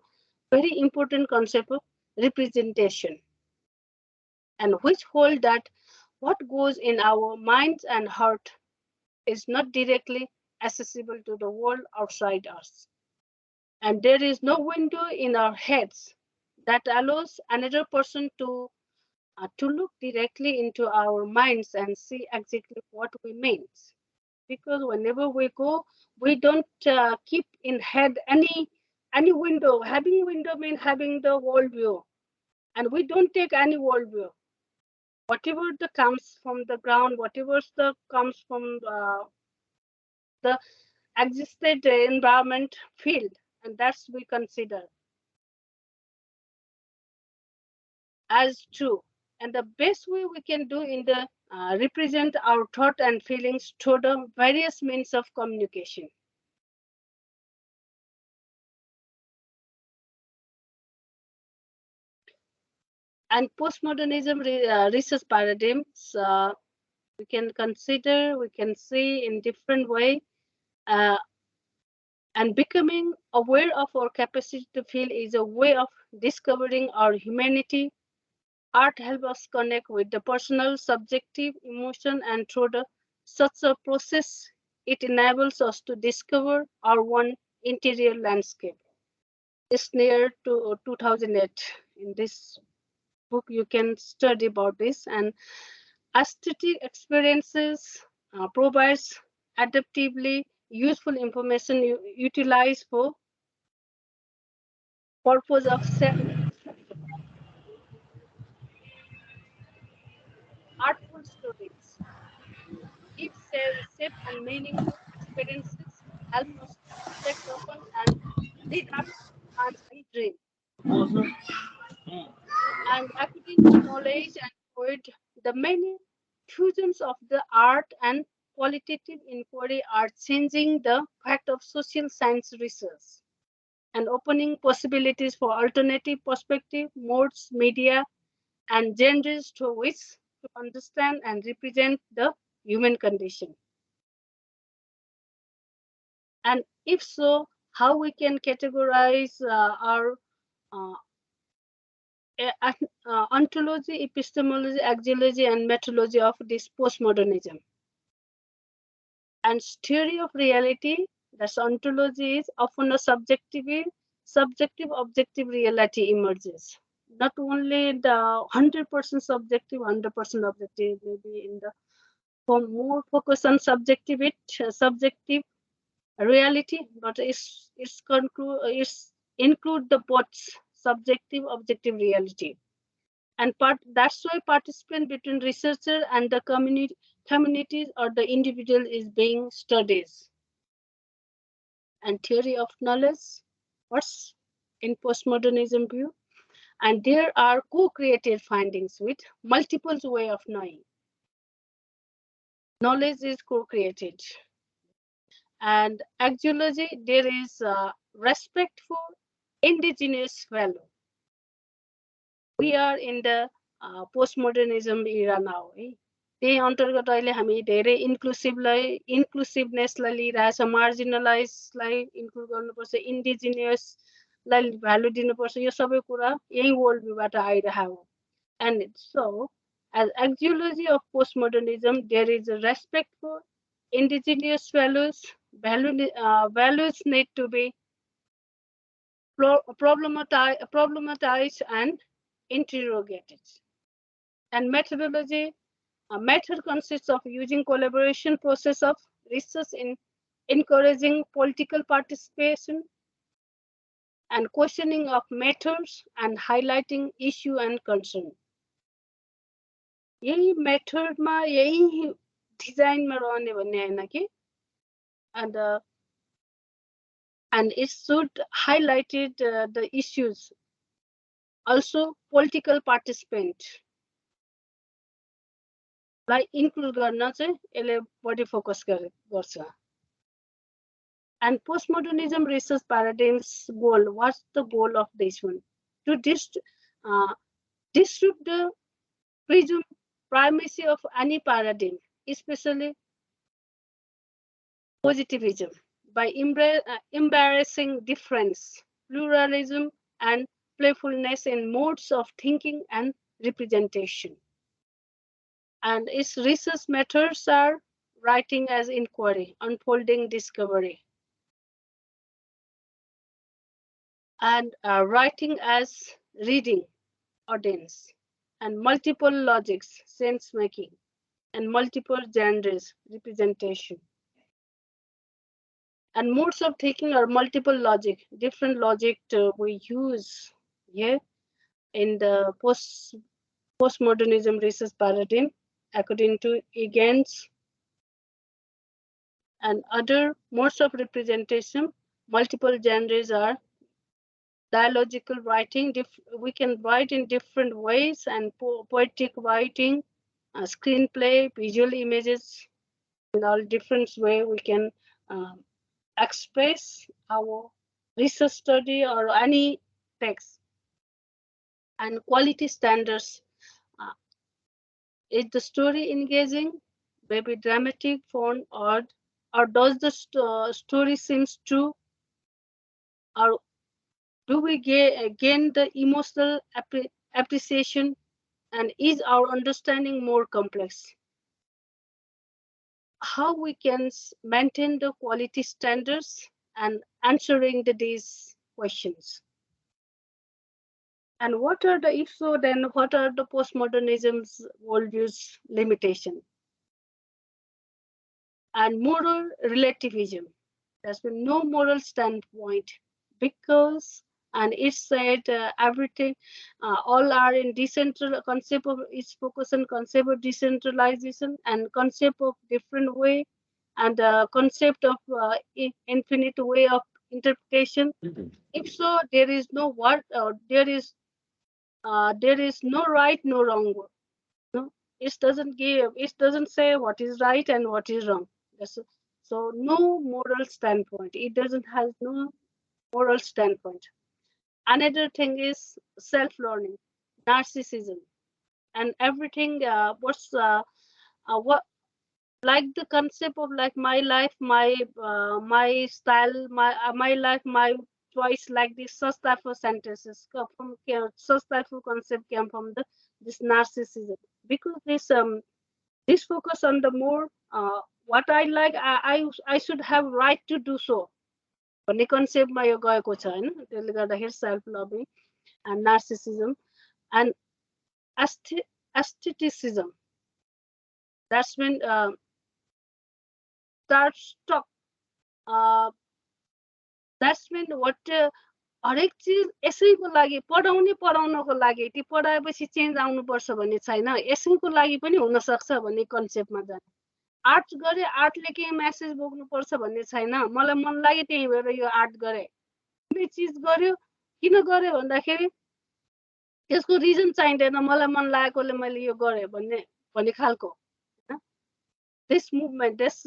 very important concept of representation, and which hold that what goes in our minds and heart is not directly accessible to the world outside us. And there is no window in our heads that allows another person to look directly into our minds and see exactly what we mean. Because whenever we go, we don't keep in head any window. Having window means having the worldview, and we don't take any worldview. Whatever that comes from the ground, whatever the comes from the existed environment field, and that's we consider as true. And the best way we can do in the represent our thought and feelings through the various means of communication. And postmodernism research paradigms we can consider, we can see in different way, and becoming aware of our capacity to feel is a way of discovering our humanity. Art helps us connect with the personal, subjective emotion, and through such a process, it enables us to discover our own interior landscape. It's near to 2008. In this book, you can study about this. And aesthetic experiences provides adaptively useful information utilized for purpose of artful stories. Give shape and meaning to experiences, help us to reflect upon and lead up and dream. And according to knowledge and poet, the many fusions of the art and qualitative inquiry are changing the fact of social science research and opening possibilities for alternative perspective, modes, media, and genres through which to understand and represent the human condition. And if so, how we can categorize our ontology, epistemology, axiology, and methodology of this postmodernism. And theory of reality, that's ontology, is often a subjective objective reality emerges. Not only the 100% subjective, 100% objective, maybe in the more focus on subjective reality, but it's include the both subjective objective reality. And that's why participant between researcher and the communities or the individual is being studied. And theory of knowledge, what's in postmodernism view? And there are co-created findings with multiple way of knowing. Knowledge is co-created. And axiology, there is respect for indigenous value. We are in the postmodernism era now. त्यही अन्तर्गत अहिले हामी धेरै इन्क्लुसिभनेसलाई लिइरहेछ, मार्जिनलाइजलाई include गर्नुपर्छ, इन्डिजिनियसलाई value दिनुपर्छ, यो सबै कुरा यही वर्ल्ड भ्यूबाट आइरहेको हो. And so, as axiology of postmodernism, there is a respect for indigenous values. Values need to be problematized and interrogated. And methodology, a method consists of using collaboration process of research in encouraging political participation and questioning of methods and highlighting issue and concern. यही मेथडमा यही डिजाइनमा रहने भन्ने हैन कि. And it should highlighted the issues. Also political participant लाई include गर्न चाहिँ यसले बढी फोकस गर्छ. And postmodernism research paradigm's goal, what's the goal of this one? To disrupt the presumed primacy of any paradigm, especially positivism, by embarrassing difference, pluralism, and playfulness in modes of thinking and representation. And its research methods are writing as inquiry, unfolding discovery, and writing as reading audience, and multiple logics, sense making, and multiple genres, representation. And modes of thinking are multiple logic, different logic we use here in the postmodernism research paradigm, according to Higgins. And other modes of representation, multiple genres are dialogical writing. We can write in different ways, and poetic writing, screenplay, visual images, in all different way we can express our research study or any text. And quality standards, is the story engaging, maybe dramatic, fun, or does the story seems true, or do we gain the emotional appreciation, and is our understanding more complex? How we can maintain the quality standards and answering these questions? And what are the, if so, then what are the postmodernism's worldview's limitation? And moral relativism. There's been no moral standpoint because, and it said everything, all are in decentral concept of, it's focus on concept of decentralization and concept of different way, and the concept of infinite way of interpretation. If so, there is no what, there is no right, no wrong. No, it doesn't say what is right and what is wrong. So no moral standpoint. It doesn't have no moral standpoint. Another thing is self-learning, narcissism, and everything. like the concept of like my life, my style, my life, my choice, like this such type of sentences such type of concept came from this narcissism, because this focus on the more what I like, I should have right to do so भन्ने कन्सेप्टमा यो गएको छ हैन. त्यसले गर्दाखेरि self loving and narcissism and aestheticism, that's when that's when what हरेक चिज यसैको लागि पढाउनको लागि ती पढाएपछि चेन्ज आउनुपर्छ भन्ने छैन, यसैको लागि पनि हुन सक्छ भन्ने कन्सेप्टमा जाने. आर्ट गरे आर्टले केही मेसेज बोक्नुपर्छ भन्ने छैन, मलाई मन लाग्यो त्यही भएर यो आर्ट गरे. कुनै चिज गर्यो किन गर्यो भन्दाखेरि त्यसको रिजन चाहिँदैन, मलाई मन लागेकोले मैले यो गरेँ भन्ने खालको. This movement, this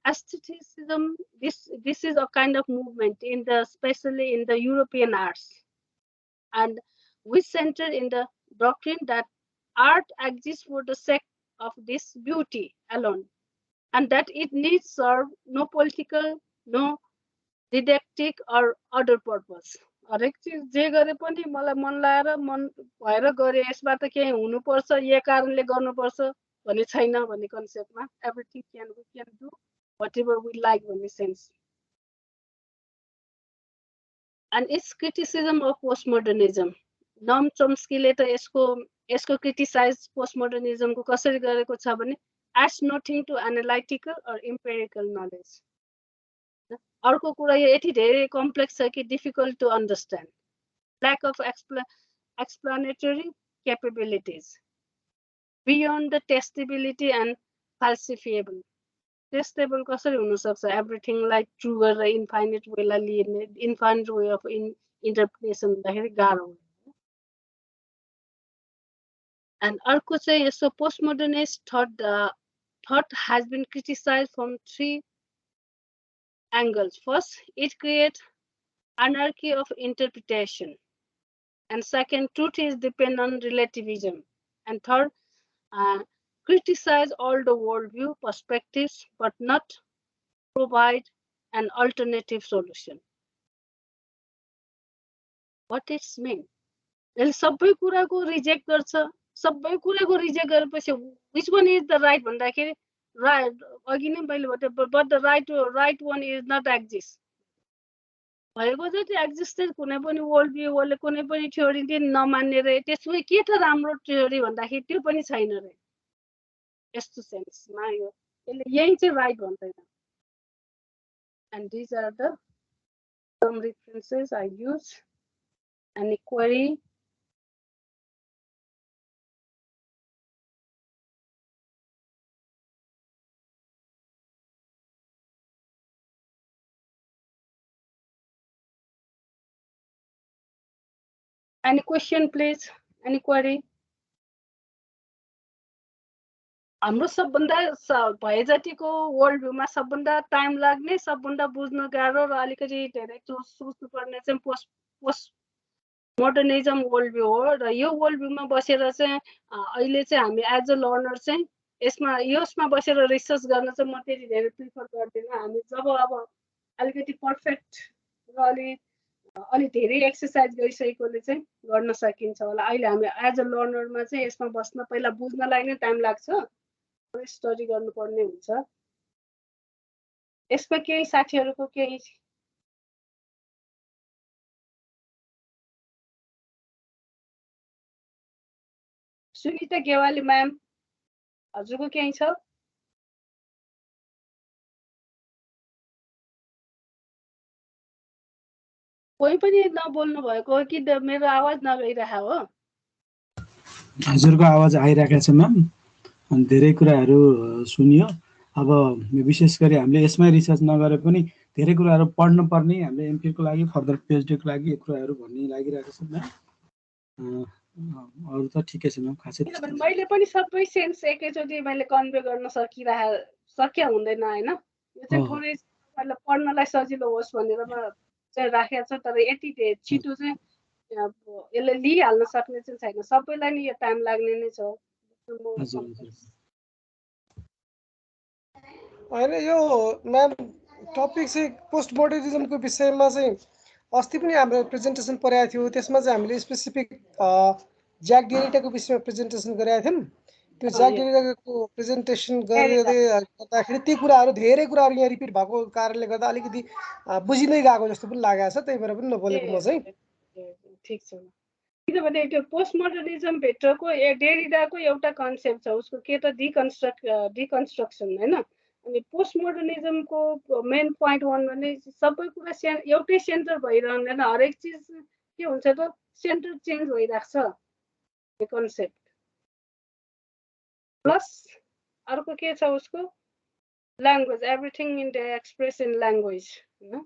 aestheticism, this is a kind of movement especially in the European arts, and we center in the doctrine that art exists for the sake of this beauty alone, and that it needs serve no political, no didactic or other purpose. हरेक चिज जे गरे पनि मलाई मन लागेर मन भएर गरे, यसबाट केही हुनुपर्छ यो कारणले गर्नुपर्छ भन्ने छैन भन्ने कन्सेप्टमा everything we can do whatever we like भन्ने sense. And its criticism of postmodernism, नम चम्स्कीले त यसको क्रिटिसाइज पोस्टमोडर्निजमको कसरी गरेको छ भने adds nothing to analytical or empirical knowledge. अर्को कुरा यो यति धेरै कम्प्लेक्स छ कि difficult to understand. Lack of explanatory capabilities beyond the testability and falsifiable. Testable कसरी हुन सक्छ, एभ्रिथिङ लाइक ट्रु गरेर इन्फाइनाइट वेलाई लिने, इन्फाइनाइट वे अफ इन्टरप्रिटेसन हुँदाखेरि गाह्रो हुन्छ. एन्ड अर्को चाहिँ यसो पोस्टमोडर्निस्ट thought has been criticized from 3 angles. First, it creates anarchy of interpretation, and second, truth is dependent on relativism, and third, criticize all the worldview perspectives but not provide an alternative solution. What it's mean? यसले सबै कुराको reject गर्छ, सबै कुराको reject गरेपछि which one is the right भन्दाखेरि right अघि नै मैले भने but the right one is not exist. भएको जति एक्जिस्टेन्स कुनै पनि वर्ल्ड भ्यूले कुनै पनि थ्योरीले नमान्ने रे, त्यसमै के त राम्रो थ्योरी भन्दाखेरि त्यो पनि छैन रे. यस्तो सेन्समा यसले यही चाहिँ राइट भन्दैन. And these are the some references I use. Any query? Any question, please? Any query? हाम्रो सबभन्दा भए जतिको वर्ल्ड भ्यूमा सबभन्दा टाइम लाग्ने, सबभन्दा बुझ्न गाह्रो र अलिकति धेरै सोच्नु पर्ने चाहिँ पोस्ट मोडर्निजम वर्ल्ड भ्यू हो. र यो वर्ल्ड भ्यूमा बसेर चाहिँ अहिले चाहिँ हामी एज अ लर्नर चाहिँ यसमा बसेर रिसर्च गर्न चाहिँ म त्यति धेरै प्रिफर गर्दिनँ. हामी जब अब अलिकति पर्फेक्ट र अलि धेरै एक्सर्साइज गरिसकेकोले चाहिँ गर्न सकिन्छ होला. अहिले हामी एज अ लर्नरमा चाहिँ यसमा बस्न पहिला बुझ्नलाई नै टाइम लाग्छ, स्टडी गर्नुपर्ने हुन्छ. यसमा केही साथीहरूको केही सुनिता गेवाली म्याम हजुरको केही छ? कोही पनि नबोल्नु भएको हो कि मेरो आवाज नगइरहेको हो? हजुरको आवाज आइरहेको छ म्याम, अनि धेरै कुराहरू सुनियो. अब विशेष गरी हामीले यसमै रिसर्च नगरे पनि धेरै कुराहरू पढ्नु पर्ने, हामीले एमफिलको लागि फर्दर पिएचडीको लागि यो कुराहरू भन्ने लागिरहेको छ म्याम. अरू त ठिकै छ म्याम, खासै मैले पनि सबै सेन्स एकैचोटि मैले कन्भे गर्न सकिया हुँदैन हैन. यो चाहिँ थोरै मतलब पढ्नलाई सजिलो होस् भनेर म चाहिँ राखेको छु, तर यति छिटो चाहिँ यसले लिइहाल्न सक्ने चाहिँ छैन. सबैलाई नि यो टाइम लाग्ने नै छ. होइन यो म्याम टपिक चाहिँ पोस्ट मोडर्निजमको विषयमा चाहिँ अस्ति पनि हाम्रो प्रेजेन्टेसन परेको थियो। त्यसमा चाहिँ हामीले स्पेसिफिक ज्याक डेरिडाको विषयमा प्रेजेन्टेसन गरेका थियौँ। त्यो ज्याक डेरिडाको प्रेजेन्टेसन गर्दाखेरि ती कुराहरू धेरै कुराहरू यहाँ रिपिट भएको कारणले गर्दा अलिकति बुझिँदै गएको जस्तो पनि लागेको छ। त्यही भएर पनि नबोलेको म चाहिँ। ठिक छ। किनभने त्यो पोस्ट मोडर्निजम भित्रको डेरिडाको एउटा कन्सेप्ट छ, उसको के त डिकन्स्ट्रक्सन होइन। अनि पोस्ट मोडर्निजमको मेन पोइन्ट वान भने सबै कुरा एउटै सेन्टर भइरहँदैन, हरेक चिज के हुन्छ त सेन्टर चेन्ज भइरहेको छ यो कन्सेप्ट। प्लस अर्को के छ उसको language, everything in the express in language होइन।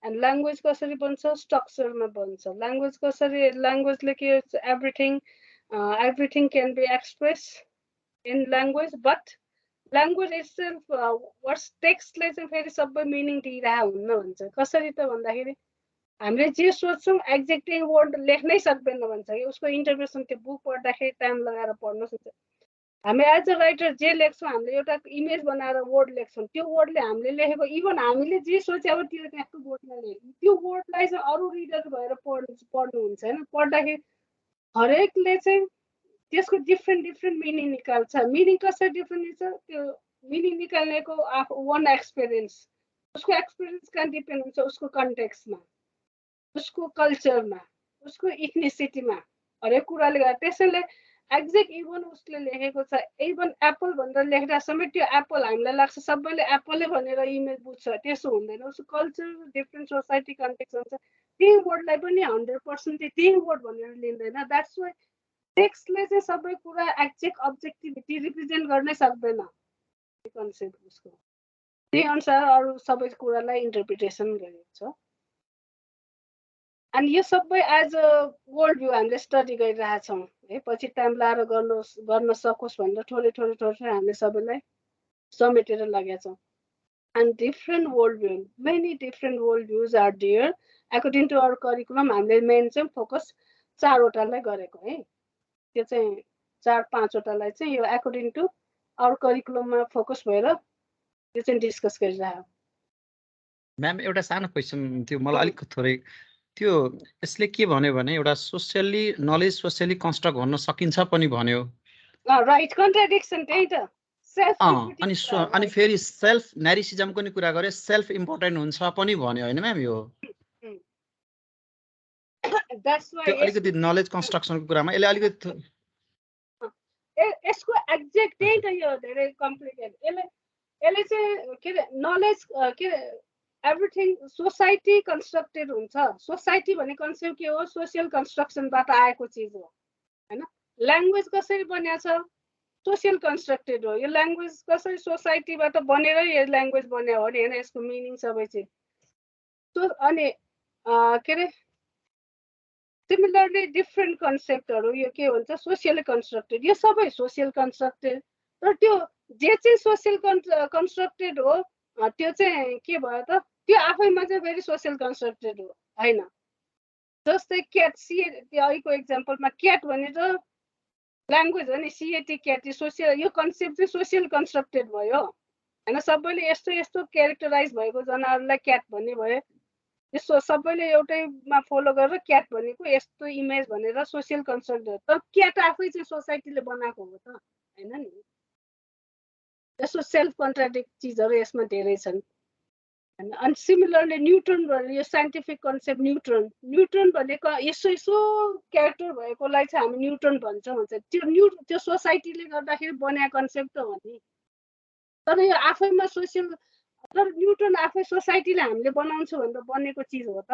एन्ड ल्याङ्ग्वेज कसरी बन्छ, स्ट्रक्चरमा बन्छ। ल्याङ्ग्वेज कसरी, ल्याङ्ग्वेजले के everything can be express in language, but language itself words टेक्स्टले चाहिँ फेरि सबै मिनिङ दिइरहेको हुन्न भन्छ। कसरी त भन्दाखेरि हामीले जे सोच्छौँ एक्ज्याक्टली वर्ड लेख्नै सक्दैन भन्छ कि उसको इन्टरप्रेसन। त्यो बुक पढ्दाखेरि टाइम लगाएर पढ्नु सक्छ। हामी एज अ राइटर जे लेख्छौँ, हामीले एउटा इमेज बनाएर वर्ड लेख्छौँ, त्यो वर्डले हामीले लेखेको इभन हामीले जे सोच्यो अब त्यो त्यहाँको वर्डमा लेख्छौँ, त्यो वर्डलाई चाहिँ अरू रिडर भएर पढ्नुहुन्छ होइन। पढ्दाखेरि हरेकले चाहिँ त्यसको डिफ्रेन्ट मिनिङ निकाल्छ। मिनिङ कसरी डिफ्रेन्ट छ, त्यो मिनिङ निकाल्नेको वान एक्सपिरियन्स, उसको एक्सपिरियन्स कहाँ डिपेन्ड हुन्छ, उसको कन्टेक्स्टमा, उसको कल्चरमा, उसको इथनिसिटीमा, हरेक कुराले गर्दा। त्यसैले एक्ज्याक्ट इभन उसले लेखेको छ, इभन एप्पल भनेर लेख्दा समेत त्यो एप्पल हामीलाई लाग्छ सबैले एप्पलै भनेर इमेज बुझ्छ, त्यसो हुँदैन। उसको कल्चर डिफ्रेन्ट, सोसाइटी कन्टेक्स्ट हुन्छ। त्यही वर्डलाई पनि 100% त्यही वर्ड भनेर लिँदैन। द्याट्स वाइ टेक्स्टले चाहिँ सबै कुरा एक्ज्याक्ट अब्जेक्टिभिटी रिप्रेजेन्ट गर्नै सक्दैन कन्सेप्ट उसको। त्यही अनुसार अरू सबै कुरालाई इन्टरप्रिटेसन गरेको छ। अनि यो सबै एज अ वर्ल्ड भ्यू हामीले स्टडी गरिरहेछौँ है। पछि टाइम लाएर गर्न सकोस् भनेर थोरै हामीले सबैलाई समेटेर लगेका छौँ। And different world view, many different world views are there according to our curriculum. हामीले मेन चाहिँ फोकस 4वटालाई गरेको है। त्यो चाहिँ 4-5वटालाई चाहिँ यो एकोर्डिङ टु आवर करिकुलममा फोकस भएर त्यो चाहिँ डिस्कस गरिरहेको। म्याम एउटा सानो क्वेसन थियो मलाई अलिक थोरै त्यो यसले के भन्यो भने एउटा सोसियली नलेज सोसियली कन्स्ट्रक्ट गर्न सकिन्छ पनि भन्यो। राइट, कन्ट्राडिक्सन त्यही त। अनि फेरि सेल्फ न्यारिसिजमको नि कुरा गर्यो, सेल्फ इम्पोर्टेन्ट हुन्छ पनि भन्यो होइन म्याम। यो अलिकति नलेज कन्स्ट्रक्सनको कुरामा यसले अलिकति यसको एक्ज्याक्ट त्यही त यो धेरै कम्प्लिकेट। यसले चाहिँ के अरे नलेज के अरे एभ्रिथिङ सोसाइटी कन्स्ट्रक्टेड हुन्छ। सोसाइटी भन्ने कन्सेप्ट के हो, सोसियल कन्स्ट्रक्सनबाट आएको चिज हो होइन। ल्याङ्ग्वेज कसरी बनिएको छ, सोसियल कन्स्ट्रक्टेड हो। यो ल्याङ्ग्वेज कसरी सोसाइटीबाट बनेर यो ल्याङ्ग्वेज बन्यो हो नि होइन। यसको मिनिङ सबै चाहिँ अनि के अरे सिमिलरली डिफ्रेन्ट कन्सेप्टहरू यो के भन्छ सोसियल कन्स्ट्रक्टेड। यो सबै सोसियल कन्स्ट्रक्टेड, तर त्यो जे चाहिँ सोसियल कन्स्ट्रक्टेड हो त्यो चाहिँ के भयो त, त्यो आफैमा चाहिँ फेरि सोसियल कन्स्ट्रक्टेड हो होइन। जस्तै क्याट, अहिलेको एक्जाम्पलमा क्याट भने त ल्याङ्ग्वेज हो नि, सिएटी क्याट, सोसियल, यो कन्सेप्ट चाहिँ सोसियल कन्स्ट्रक्टेड भयो होइन। सबैले यस्तो यस्तो क्यारेक्टराइज भएको जनावरलाई क्याट भन्ने भयो। यसो सबैले एउटैमा फलो गरेर क्याट भनेको यस्तो इमेज भनेर सोसियल कन्स्ट्रक्ट हो। तर क्याट आफै चाहिँ सोसाइटीले बनाएको हो त होइन नि। यस्तो सेल्फ कन्ट्राडिक्ट चिजहरू यसमा धेरै छन् होइन। अनि सिमिलरली न्युट्रन भन्ने यो साइन्टिफिक कन्सेप्ट न्युट्रन भनेको यसो क्यारेक्टर भएकोलाई चाहिँ हामी न्युट्रन भन्छ। त्यो सोसाइटीले गर्दाखेरि बनाएको कन्सेप्ट त हो नि। तर यो आफैमा सोसियल, तर न्युट्रन आफै सोसाइटीले हामीले बनाउँछौँ भनेर बनेको चिज हो त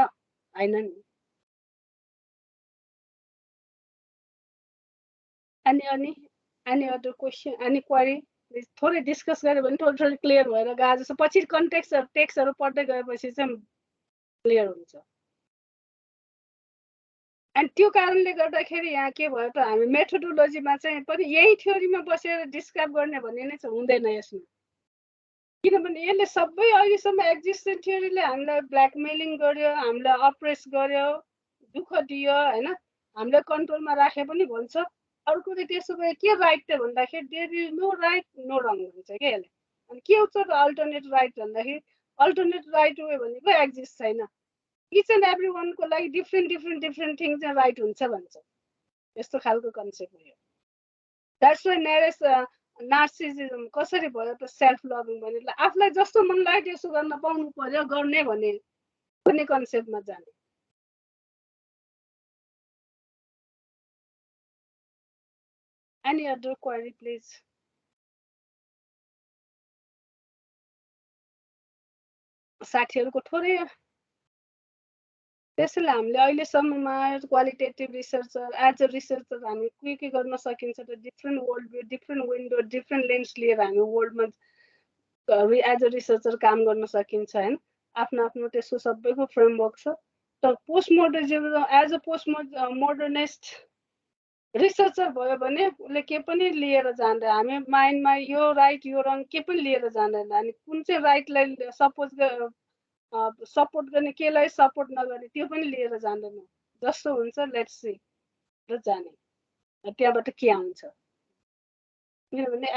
होइन नि। अनि अदर क्वेसन, अनि क्वेरी थोरै डिस्कस गऱ्यो भने थोरै क्लियर भएर गएको जस्तो। पछि टेक्स्टहरू पढ्दै गएपछि चाहिँ क्लियर हुन्छ। अनि त्यो कारणले गर्दाखेरि यहाँ के भयो त, हामी मेथोडोलोजीमा चाहिँ पनि यही थ्योरीमा बसेर डिस्क्राइब गर्ने भन्ने नै हुँदैन यसमा। किनभने यसले सबै अहिलेसम्म एक्जिस्टेन्ट थ्योरीले हामीलाई ब्ल्याकमेलिङ गर्यो, हामीलाई अप्रेस गर्यो, दुःख दियो होइन, हामीलाई कन्ट्रोलमा राखे पनि भन्छ। अर्को चाहिँ त्यसो भए के राइट त भन्दाखेरि there is no right no wrong भन्छ क्या यसले। अनि के हो त अल्टरनेट राइट भन्दाखेरि अल्टरनेट राइट वे भनेको एक्जिस्ट छैन। इच एन्ड एभ्री वानको लागि डिफ्रेन्ट थिङ चाहिँ राइट हुन्छ भन्छ। यस्तो खालको कन्सेप्ट हो यो। द्याट्स वाइ नार्सिसिजम कसरी भयो त सेल्फ लभिङ भने आफूलाई जस्तो मन लाग्यो त्यसो गर्न पाउनु पर्यो गर्ने भन्ने कन्सेप्टमा जाने। Any other query, please? साथीहरूको थोरै त्यसैले हामीले अहिलेसम्ममा qualitative researcher as a researcher हामी के गर्न सकिन्छ त different world view different window different lens लिएर हामी वर्ल्डमा एज अ रिसर्चर काम गर्न सकिन्छ होइन। आफ्नो आफ्नो त्यसको सबैको फ्रेमवर्क छ। तर post modernism as a post modernist researcher भयो भने उसले के पनि लिएर जाँदैन। हामी माइन्डमा यो राइट यो रङ के पनि लिएर जाँदैन। अनि कुन चाहिँ राइटलाई सपोर्ट गर्ने केलाई सपोर्ट नगर्ने त्यो पनि लिएर जाँदैन। जस्तो हुन्छ लेट्स सी र जाने त्यहाँबाट के आउँछ। किनभने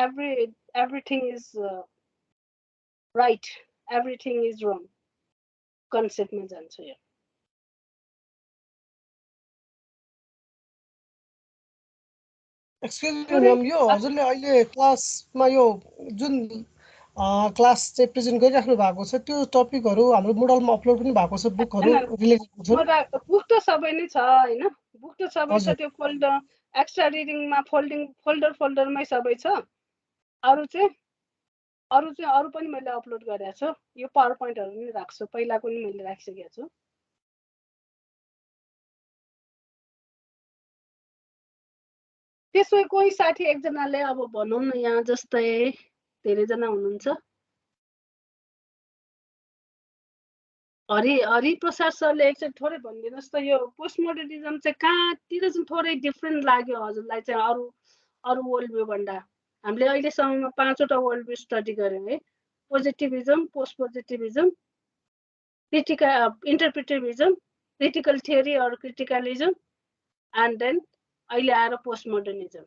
everything is right everything is wrong कन्सेप्टमा जान्छ यो। एक्सक्युज मी म्याम, यो हजुरले अहिले क्लासमा यो जुन क्लास चाहिँ प्रेजेन्ट गरिराख्नु भएको छ त्यो टपिकहरू हाम्रो मोडलमा अपलोड पनि भएको छ, बुकहरू रिलेटेड छ। बुक त सबै नै छ होइन, बुक त सबै छ। त्यो फोल्डर एक्स्ट्रा रिडिङमा फोल्डरमै सबै छ। अरू पनि मैले अपलोड गरेको छु। यो पावर पोइन्टहरू पनि राख्छु, पहिलाको पनि मैले राखिसकेको छु। त्यसो कोही साथी एकजनाले अब भनौँ न यहाँ जस्तै धेरैजना हुनुहुन्छ। हरिप्रसाद सरले एकचोटि थोरै भनिदिनुहोस् त यो पोस्ट मोडर्निज्म चाहिँ कहाँतिर चाहिँ थोरै डिफ्रेन्ट लाग्यो हजुरलाई चाहिँ अरू वर्ल्ड भ्यू भन्दा? हामीले अहिलेसम्म 5वटा वर्ल्ड भ्यू स्टडी गऱ्यौँ है। Positivism, post positivism, interpretivism, critical theory or criticalism and then अहिले आएर पोस्ट मोडर्निज्म।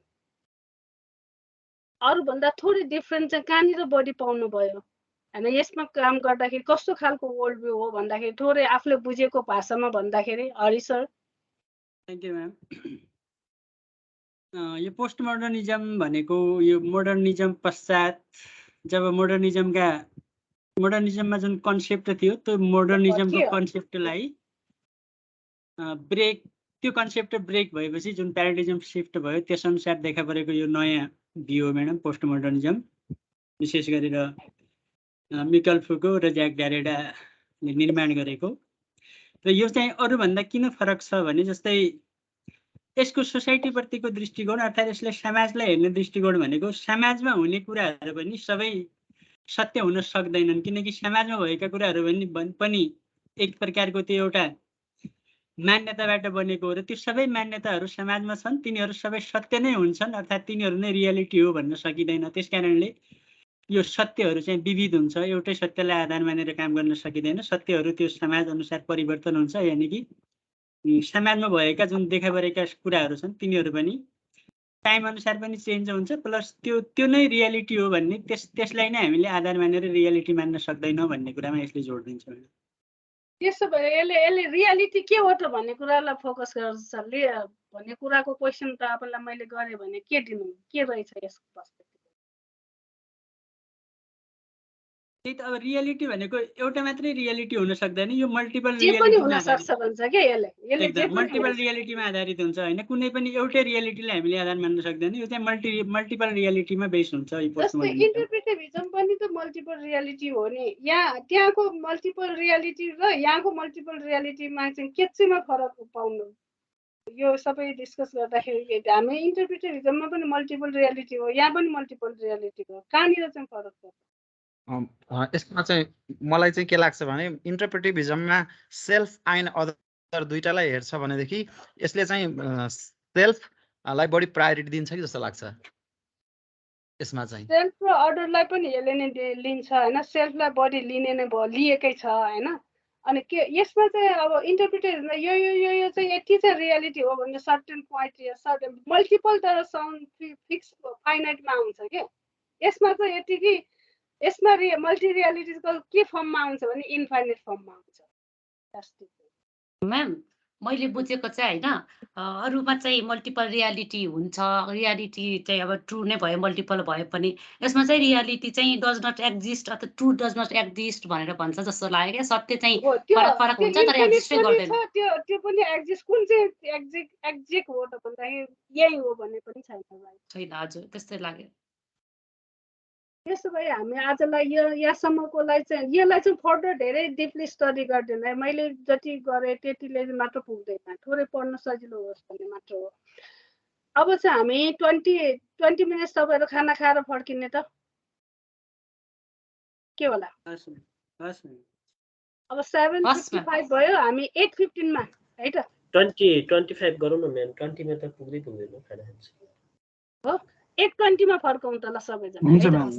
अरूभन्दा थोरै डिफ्रेन्ट चाहिँ कहाँनिर बढी पाउनु भयो होइन? यसमा काम गर्दाखेरि कस्तो खालको वर्ल्ड भ्यू हो भन्दाखेरि थोरै आफूले बुझेको भाषामा भन्दाखेरि। Hari sir. Thank you ma'am. यो पोस्ट मोडर्निज्म भनेको यो मोडर्निज्म पश्चात जब मोडर्निज्ममा जुन कन्सेप्ट थियो त्यो मोडर्निज्मको कन्सेप्टलाई त्यो कन्सेप्ट ब्रेक भएपछि जुन प्याराडिजम सिफ्ट भयो त्यसअनुसार देखा परेको यो नयाँ भ्यू हो म्याडम पोस्ट मोडर्निज्म। विशेष गरेर मिकल फुको र ज्याक डेरिडाले निर्माण गरेको। र यो चाहिँ अरूभन्दा किन फरक छ भने जस्तै यसको सोसाइटीप्रतिको दृष्टिकोण अर्थात् यसले समाजलाई हेर्ने दृष्टिकोण भनेको समाजमा हुने कुराहरू पनि सबै सत्य हुन सक्दैनन्, किनकि समाजमा भएका कुराहरू पनि एक प्रकारको त्यो एउटा मान्यताबाट बनेको हो र त्यो सबै मान्यताहरू समाजमा छन्, तिनीहरू सबै सत्य नै हुन्छन् अर्थात् तिनीहरू नै रियालिटी हो भन्न सकिँदैन। त्यस कारणले यो सत्यहरू चाहिँ विविध हुन्छ, एउटै सत्यलाई आधार मानेर काम गर्न सकिँदैन। सत्यहरू त्यो समाज अनुसार परिवर्तन हुन्छ, यानि कि समाजमा भएका जुन देखा परेका कुराहरू छन् तिनीहरू पनि टाइम अनुसार पनि चेन्ज हुन्छ, प्लस त्यो नै रियालिटी हो भन्ने त्यसलाई नै हामीले आधार मानेर रियालिटी मान्न सक्दैनौँ भन्ने कुरामा यसले जोड दिन्छ। त्यसो भए यसले रियालिटी के हो त भन्ने कुरालाई फोकस गर्छ सरले भन्ने कुराको क्वेसन त आपलाई मैले गरेँ भने के दिनु, के रहेछ यसको पर्सपेक्टिभ? त्यही त अब रियालिटी भनेको एउटा मात्रै रियालिटी हुन सक्दैन, यो मल्टिपल रियालिटीमा सक्छ भन्छ के यसले मल्टिपल रियालिटीमा आधारित हुन्छ होइन। कुनै पनि एउटै रियालिटीलाई हामीले आधार मान्न सक्दैन, यो चाहिँ मल्टिपल रियालिटीमा बेस हुन्छ। जस्तै इन्टरप्रिटिभिजम पनि त मल्टिपल रियालिटी हो नि। त्यहाँको मल्टिपल रियालिटी र यहाँको मल्टिपल रियालिटीमा चाहिँ के चाहिँमा फरक पाउनु? यो सबै डिस्कस गर्दाखेरि हामी इन्टरप्रिटिभिजममा पनि मल्टिपल रियालिटी हो, यहाँ पनि मल्टिपल रियालिटी हो, कहाँनिर चाहिँ फरक पर्छ? यसमा चाहिँ मलाई चाहिँ के लाग्छ भने इन्टरप्रिटिभिजममा सेल्फ एन्ड अदर दुईटालाई हेर्छ भनेदेखि यसले चाहिँ सेल्फलाई बढी प्रायोरिटी दिन्छ कि जस्तो लाग्छ। यसमा चाहिँ सेल्फ र अदरलाई पनि यसले नै लिन्छ होइन, सेल्फलाई बढी लिने नै भयो, लिएकै छ होइन। अनि के यसमा चाहिँ अब इन्टरप्रिटेसनमा यो चाहिँ यति चाहिँ रियालिटी हो भने सर्टेन पोइन्ट या सर्टेन मल्टिपल तर साउन्ड फिक्स फाइनाइटमा आउँछ क्या। यसमा चाहिँ यति कि यसमा मल्टी रियालिटीको के फर्ममा आउँछ भने इन्फाइनाइट फर्ममा आउँछ। म्याम मैले बुझेको चाहिँ होइन अरूमा चाहिँ मल्टिपल रियालिटी हुन्छ, रियालिटी चाहिँ अब ट्रु नै भयो मल्टिपल भयो पनि यसमा चाहिँ रियालिटी चाहिँ डज नट एक्जिस्ट अथवा ट्रु डज नट एक्जिस्ट भनेर भन्छ जस्तो लाग्यो क्या। सत्य चाहिँ फरक फरक हुन्छ तर एक्जिस्टै गर्दैन। त्यो पनि एक्जिस्ट कुन चाहिँ एक्जेक्ट हो त भन्दाखेरि यही हो भन्ने पनि छैन। छैन, हजुर त्यस्तै लाग्यो। त्यसो भए हामी आजलाई यहाँसम्मकोलाई चाहिँ यसलाई चाहिँ फर्दर धेरै डिपली स्टडी गर्दैन। मैले जति गरेँ त्यतिले मात्र पुग्दैन, थोरै पढ्न सजिलो होस् भन्ने मात्र हो। अब चाहिँ हामी 20 मिनट तपाईँहरू खाना खाएर फर्किने त के होला? अब 7:55 भयो, हामी 8:15 मा है त 25 गरौँ न म्याम। 20 मा त पुग्दैन खाना खान्छ हो। 8:20 मा फर्कौँ त ल सबैजना। हुन्छ म्याम।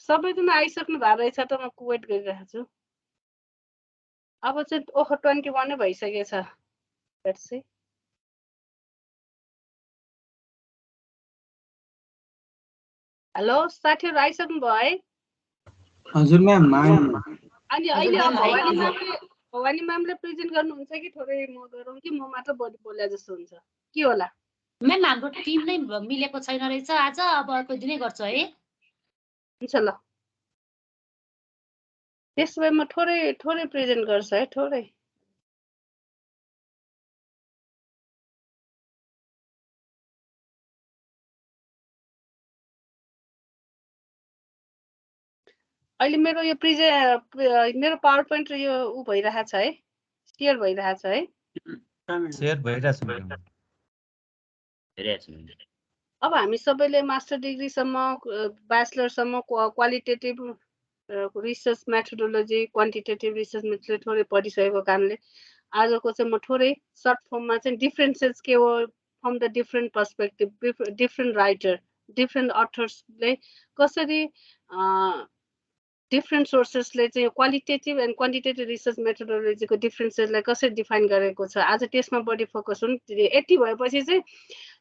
सबैजना आइसक्नु भएको रहेछ त म वेट गरिरहेको छु अब चाहिँ ओहो 21 नै भइसकेछ लेट्स सी हेलो साथीहरु आइसक्नु भयो है हजुर म्याम अनि अहिले भवानी म्यामले प्रेजेन्ट गर्नुहुन्छ कि थोरै म गरौँ कि म मात्र बढी बोले जस्तो हुन्छ के होला म्याम हाम्रो टिम नै मिलेको छैन रहेछ आज अब अर्को दिनै गर्छु है हुन्छ ल त्यसो भए म थोरै प्रेजेन्ट गर्छु है थोरै अहिले मेरो यो मेरो पावर पोइन्ट यो उ भइरहेछ है शेयर भइरहेछ है शेयर भइरहेछ अब हामी सबैले मास्टर डिग्रीसम्म ब्याचलरसम्म qualitative research methodology quantitative research methodology थोरै पढिसकेको कारणले आजको चाहिँ म थोरै सर्ट फर्ममा चाहिँ डिफ्रेन्सेस के हो from the different perspective different writer different अथर्सले कसरी डिफ्रेन्ट सोर्सेसले चाहिँ क्वालिटेटिभ एन्ड क्वान्टिटेटिभ रिसर्च मेथोडोलोजीको डिफ्रेन्सेसलाई कसरी डिफाइन गरेको छ आज त्यसमा बढी फोकस हुन् यति भएपछि चाहिँ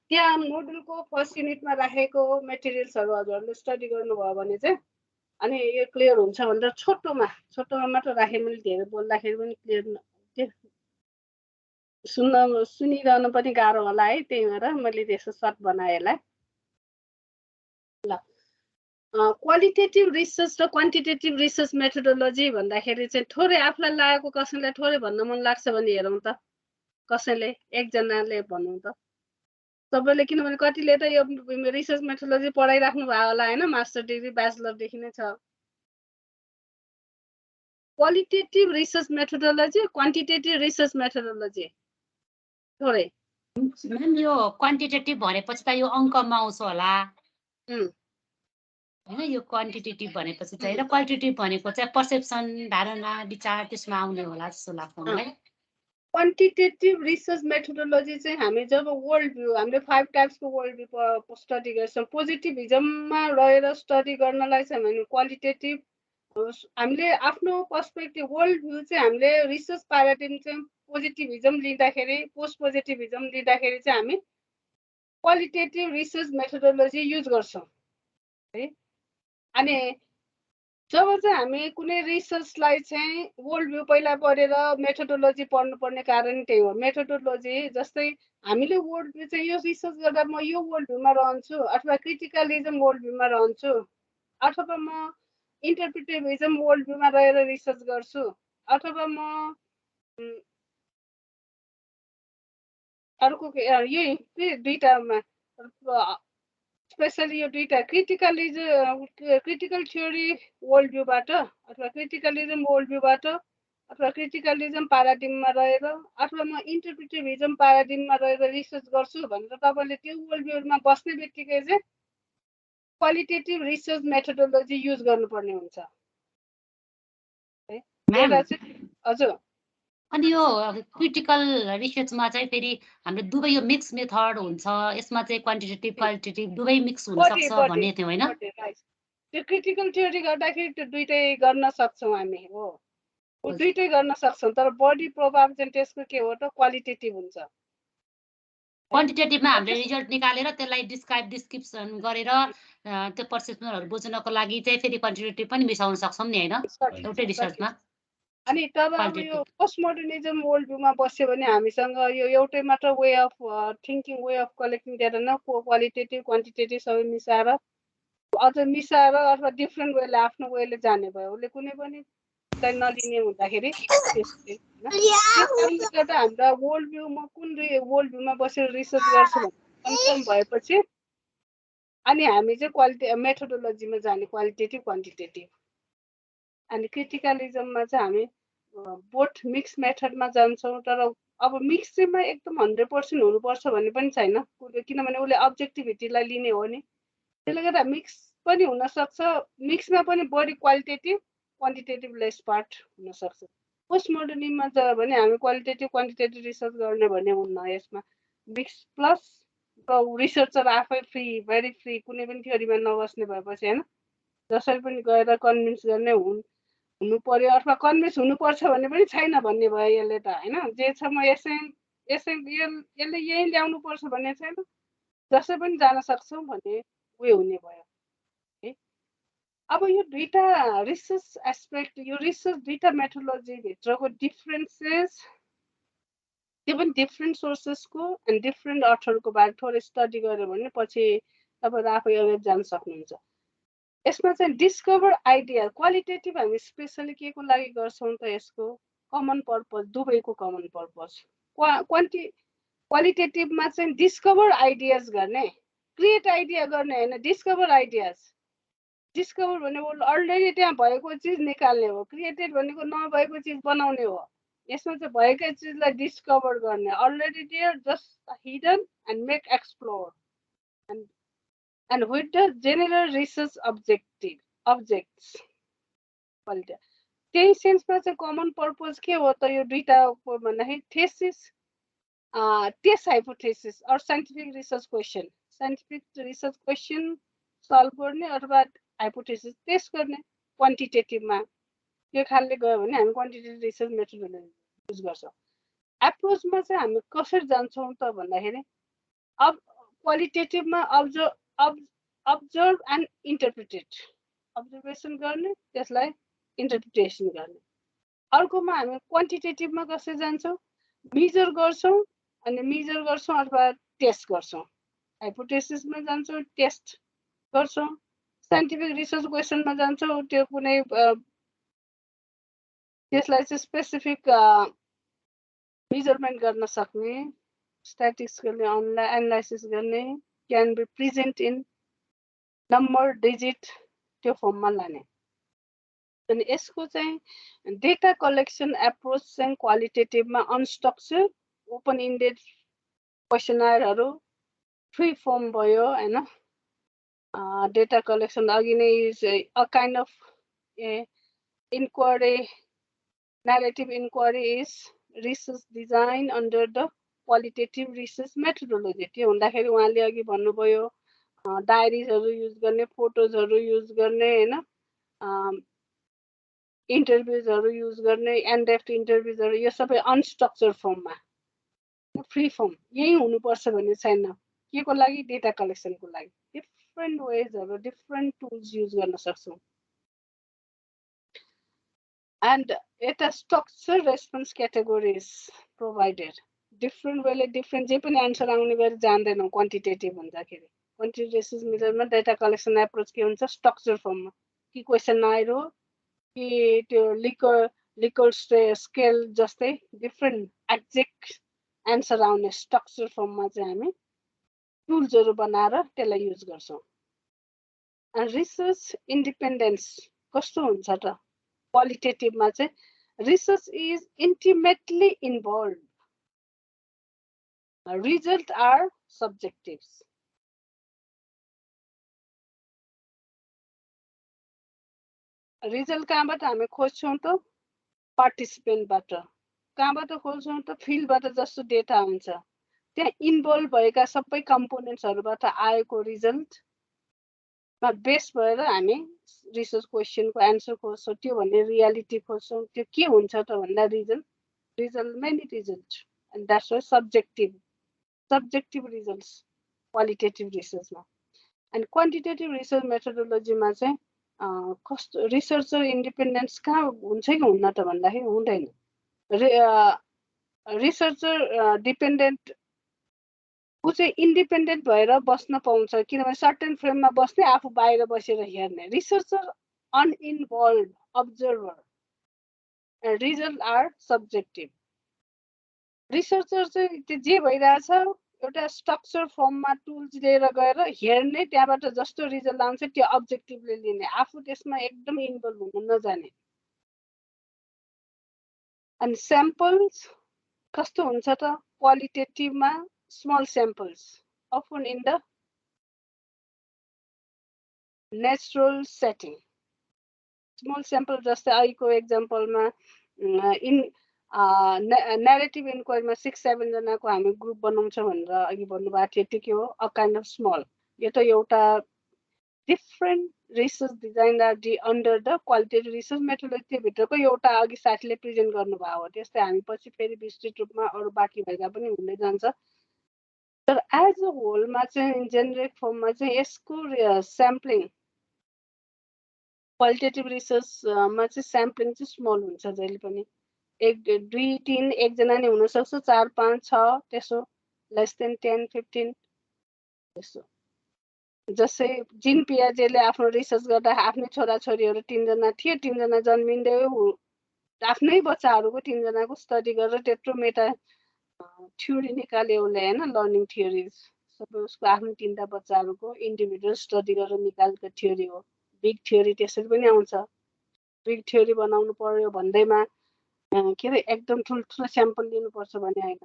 त्यहाँ मोडुलको फर्स्ट युनिटमा राखेको मेटेरियल्सहरू हजुरहरूले स्टडी गर्नुभयो भने चाहिँ अनि यो क्लियर हुन्छ भनेर छोटोमा मात्र राखेँ मैले धेरै बोल्दाखेरि पनि क्लियर सुनिरहनु पनि गाह्रो होला है त्यही भएर मैले त्यसो सर्ट बनाएँ यसलाई ल क्वालिटेटिभ रिसर्च र क्वान्टिटेटिभ रिसर्च मेथोडोलोजी भन्दाखेरि चाहिँ थोरै आफूलाई लागेको कसैलाई थोरै भन्न मन लाग्छ भने हेरौँ त कसैले एकजनाले भनौँ त सबैले किनभने कतिले त यो रिसर्च मेथोडोलोजी पढाइराख्नु भयो होला होइन मास्टर डिग्री ब्याचलरदेखि नै छ qualitative research methodology quantitative research methodology थोरै म्याम यो क्वान्टिटेटिभ भनेपछि त यो अङ्कमा आउँछ होला होइन यो क्वान्टिटेटिभ भनेपछि चाहिँ र क्वालिटेटिभ भनेको चाहिँ पर्सेप्सन धारणा विचार त्यसमा आउने होला जस्तो लाग्छ मलाई क्वान्टिटेटिभ रिसर्च मेथोडोलोजी चाहिँ हामी जब वर्ल्ड भ्यू हामीले 5 टाइप्सको वर्ल्ड भ्यू स्टडी गर्छौँ पोजिटिभिजममा रहेर स्टडी गर्नलाई चाहिँ हामी क्वालिटेटिभ हामीले आफ्नो पर्सपेक्टिभ वर्ल्ड भ्यू चाहिँ हामीले रिसर्च प्याराडिम चाहिँ पोजिटिभिजम लिँदाखेरि पोस्ट पोजिटिभिजम लिँदाखेरि चाहिँ हामी क्वालिटेटिभ रिसर्च मेथोडोलोजी युज गर्छौँ है अनि जब चाहिँ हामी कुनै रिसर्चलाई चाहिँ वर्ल्ड भ्यू पहिला पढेर मेथोडोलोजी पढ्नुपर्ने कारण त्यही हो मेथोडोलोजी जस्तै हामीले वर्ल्ड भ्यू चाहिँ यो रिसर्च गर्दा म यो वर्ल्ड भ्यूमा रहन्छु अथवा क्रिटिकलिजम वर्ल्ड भ्यूमा रहन्छु अथवा म इन्टरप्रिटेभिजम वर्ल्ड भ्यूमा रहेर रिसर्च गर्छु अथवा म अर्को यही दुईटामा स्पेसली यो दुईटा क्रिटिकल थ्योरी वर्ल्ड भ्यूबाट अथवा क्रिटिकलिजम वर्ल्ड भ्यूबाट अथवा क्रिटिकलिजम प्याराडिममा रहेर अथवा म इन्टरप्रिटेभिजम प्याराडिममा रहेर रिसर्च गर्छु भनेर तपाईँले त्यो वर्ल्ड भ्यूमा बस्ने बित्तिकै चाहिँ क्वालिटेटिभ रिसर्च मेथोडोलोजी युज गर्नुपर्ने हुन्छ हजुर अनि यो क्रिटिकल रिसर्चमा चाहिँ फेरि हाम्रो दुवै यो मिक्स मेथड हुन्छ यसमा चाहिँ क्वान्टिटेटिभ क्वालिटेटिभ दुवै मिक्स हुन सक्छ भन्ने थियो हैन त्यो क्रिटिकल थ्योरी गर्दाखेरि त्यो दुईटै गर्न सक्छौँ हामी हो दुईटै गर्न सक्छौँ तर बडी प्रभाव चाहिँ त्यसको के हो त क्वालिटेटिभ हुन्छ क्वान्टिटेटिभमा हामीले रिजल्ट निकालेर त्यसलाई डिस्क्रिप्सन गरेर त्यो पर्सेप्सनहरु बुझ्नको लागि चाहिँ फेरि क्वान्टिटेटिभ पनि मिसाउन सक्छौँ नि हैन एउटै रिसर्चमा अनि तब अब यो पोस्ट मोडर्निजम वर्ल्ड भ्यूमा बस्यो भने हामीसँग यो एउटै मात्र way of thinking way of collecting data न क्वालिटेटिभ क्वान्टिटेटिभ सबै मिसाएर अझ मिसाएर अथवा डिफ्रेन्ट वेले आफ्नो वेले जाने भयो उसले कुनै पनि नलिने हुँदाखेरि त्यसले गर्दा हाम्रा वर्ल्ड भ्यू म कुन वर्ल्ड भ्यूमा बसेर रिसर्च गर्छु भने कन्फर्म भएपछि अनि हामी चाहिँ क्वालिटी मेथोडोलोजीमा जाने क्वालिटेटिभ क्वान्टिटेटिभ अनि क्रिटिकलिजममा चाहिँ हामी बोथ मिक्स मेथडमा जान्छौँ तर अब मिक्स चाहिँमा एकदम 100% हुनुपर्छ भन्ने पनि छैन किनभने उसले अब्जेक्टिभिटीलाई लिने हो नि त्यसले गर्दा मिक्स पनि हुनसक्छ मिक्समा पनि बढी क्वालिटेटिभ क्वान्टिटेटिभ लेस पार्ट हुनसक्छ पोस्ट मोडर्निजममा छ भने हामी क्वालिटेटिभ क्वान्टिटेटिभ रिसर्च गर्ने भन्ने हुन्न यसमा मिक्स प्लस रिसर्चर आफै फ्री भेरी फ्री कुनै पनि थ्योरीमा नबस्ने भएपछि होइन जसरी पनि गएर कन्भिन्स गर्ने हुनु पर्यो अथवा कन्भिन्स हुनुपर्छ भन्ने पनि छैन भन्ने भयो यसले त होइन जे छ म यसले यही ल्याउनु पर्छ भन्ने छैन जसै पनि जान सक्छौँ भन्ने उयो हुने भयो है अब यो दुईटा रिसर्च एस्पेक्ट यो रिसर्च दुईटा मेथोडोलोजी भित्रको डिफरेन्सेस त्यो पनि डिफ्रेन्ट सोर्सेसको एन्ड डिफ्रेन्ट अथरको बारे थोरै स्टडी गर्यो भने पछि तपाईँहरू आफै अवेर जान सक्नुहुन्छ यसमा चाहिँ डिस्कभर आइडिया क्वालिटेटिभ हामी स्पेसली के को लागि गर्छौँ त यसको कमन पर्पज दुवैको कमन पर्पज क्वालिटेटिभमा चाहिँ डिस्कभर आइडियाज गर्ने क्रिएट आइडिया गर्ने होइन डिस्कभर आइडियाज डिस्कभर भनेको अलरेडी त्यहाँ भएको चिज निकाल्ने हो क्रिएटेड भनेको नभएको चिज बनाउने हो यसमा चाहिँ भएकै चिजलाई डिस्कभर गर्ने already there just hidden and make explore and with the general research objects त्यही सेन्समा चाहिँ कमन पर्पज के हो त यो दुईटा भन्दाखेरि thesis test hypothesis or scientific research question solve गर्ने अथवा हाइपोथेसिस टेस्ट गर्ने क्वान्टिटेटिभमा त्यो खालले गयो भने हामी क्वान्टिटेटिभ रिसर्च मेथोडोलोजी युज गर्छौँ एप्रोचमा चाहिँ हामी कसरी जान्छौँ त भन्दाखेरि अब क्वालिटेटिभमा अब्जर्भ एन्ड इन्टरप्रिटेड अब्जर्भेसन गर्ने त्यसलाई इन्टरप्रिटेसन गर्ने अर्कोमा हामी क्वान्टिटेटिभमा कसरी जान्छौँ मेजर गर्छौँ अथवा टेस्ट गर्छौँ हाइपोथेसिसमा जान्छौँ टेस्ट गर्छौँ साइन्टिफिक रिसर्च क्वेसनमा जान्छौँ त्यो कुनै त्यसलाई चाहिँ स्पेसिफिक मेजरमेन्ट गर्न सक्ने स्ट्याटिक्स गर्ने एनालाइसिस गर्ने can be present in number digit त्यो फर्ममा लाने अनि यसको चाहिँ डेटा कलेक्सन एप्रोच चाहिँ क्वालिटेटिभमा अनस्ट्रक्चर ओपन इन्डेड क्वेसनरहरू फ्री फर्म भयो होइन डेटा कलेक्सन अघि नै a kind of inquiry narrative inquiry is research design under the qualitative research methodology त्यो हुँदाखेरि उहाँले अघि भन्नुभयो डायरिजहरू युज गर्ने फोटोजहरू युज गर्ने होइन इन्टरभ्युजहरू युज गर्ने एनडेफ्ट इन्टरभ्युजहरू यो सबै अनस्ट्रक्चर फर्ममा फ्री फर्म यही हुनुपर्छ भन्ने छैन के को लागि डेटा कलेक्सनको लागि डिफ्रेन्ट वेजहरू डिफ्रेन्ट टुल्स युज गर्न सक्छौँ and a structure response categories provided different way different जे पनि आन्सर आउने गरी जान्दैनौँ क्वान्टिटेटिभ हुँदाखेरि क्वान्टिटेटिभ मेजरमा डेटा कलेक्सन एप्रोच के हुन्छ स्ट्रक्चर फर्ममा कि क्वेसन आयो कि त्यो लिकर स्केल जस्तै डिफ्रेन्ट एक्जेक्ट एन्सर आउने स्ट्रक्चर फर्ममा चाहिँ हामी टुल्सहरू बनाएर त्यसलाई युज गर्छौँ रिसर्च इन्डिपेन्डेन्स कस्तो हुन्छ त क्वालिटेटिभमा चाहिँ research is intimately involve result are subjective result कहाँबाट हामी खोज्छौँ त पार्टिसिपेन्टबाट कहाँबाट खोज्छौँ त फिल्डबाट जस्तो डेटा हुन्छ त्यहाँ इन्भल्भ भएका सबै कम्पोनेन्ट्सहरूबाट आएको रिजल्टमा बेस भएर हामी रिसर्च क्वेसनको एन्सर खोज्छौँ त्यो भन्ने रियालिटी खोज्छौँ त्यो के हुन्छ त भन्दा result many result and that's why subjective results qualitative रिसर्चमा एन्ड क्वान्टिटेटिभ रिसर्च मेथोडोलोजीमा चाहिँ कस्तो रिसर्चर इन्डिपेन्डेन्स कहाँ हुन्छ कि हुन्न त भन्दाखेरि हुँदैन रिसर्चर डिपेन्डेन्ट ऊ चाहिँ इन्डिपेन्डेन्ट भएर बस्न पाउँछ किनभने सर्टेन फ्रेममा बस्ने आफू बाहिर बसेर हेर्ने researcher uninvolve observer result are subjective researcher चाहिँ त्यो जे भइरहेछ एउटा स्ट्रक्चर फर्ममा टुल्स लिएर गएर हेर्ने त्यहाँबाट जस्तो रिजल्ट आउँछ त्यो अब्जेक्टिभले लिने आफू त्यसमा एकदम इन्भल्भ हुन नजाने अनि स्याम्पल्स कस्तो हुन्छ त क्वालिटेटिभमा small samples often in the natural setting small sample जस्तै अहिलेको एक्जाम्पलमा नेरेटिभ इन्क्वायरीमा 6-7 जनाको हामी ग्रुप बनाउँछ भनेर अघि भन्नुभएको थियो त्यो के हो अ काइन्ड अफ स्मल यो त एउटा different research design are under the qualitative research methodology त्योभित्रको एउटा अघि साथीले प्रेजेन्ट गर्नुभएको हो त्यस्तै हामी पछि फेरि विस्तृत रूपमा अरू बाँकी भएका पनि हुँदै जान्छ तर एज अ होलमा चाहिँ जेनेरिक फर्ममा चाहिँ यसको स्याम्पलिङ क्वालिटेटिभ रिसर्चमा चाहिँ स्याम्पलिङ चाहिँ स्मल हुन्छ जहिले पनि 1 2 3 एकजना नै हुनसक्छ 4 5 6 त्यसो लेस देन 10 15 त्यसो जस्तै जिन पियाजेले आफ्नो रिसर्च गर्दा आफ्नै छोराछोरीहरू 3 जना थिए 3 जना जन्मिँदै आफ्नै बच्चाहरूको 3 जनाको स्टडी गरेर त्यत्रो मेटा थ्योरी निकाल्यो उसले हैन लर्निङ थ्योरिज सबै उसको आफ्नो 3टा बच्चाहरूको इन्डिभिजुअल स्टडी गरेर निकालेको थ्योरी हो बिग थ्योरी त्यसरी पनि आउँछ बिग थ्योरी बनाउनु पर्यो भन्दैमा के अरे एकदम ठुल्ठुलो स्याम्पल लिनुपर्छ भने हैन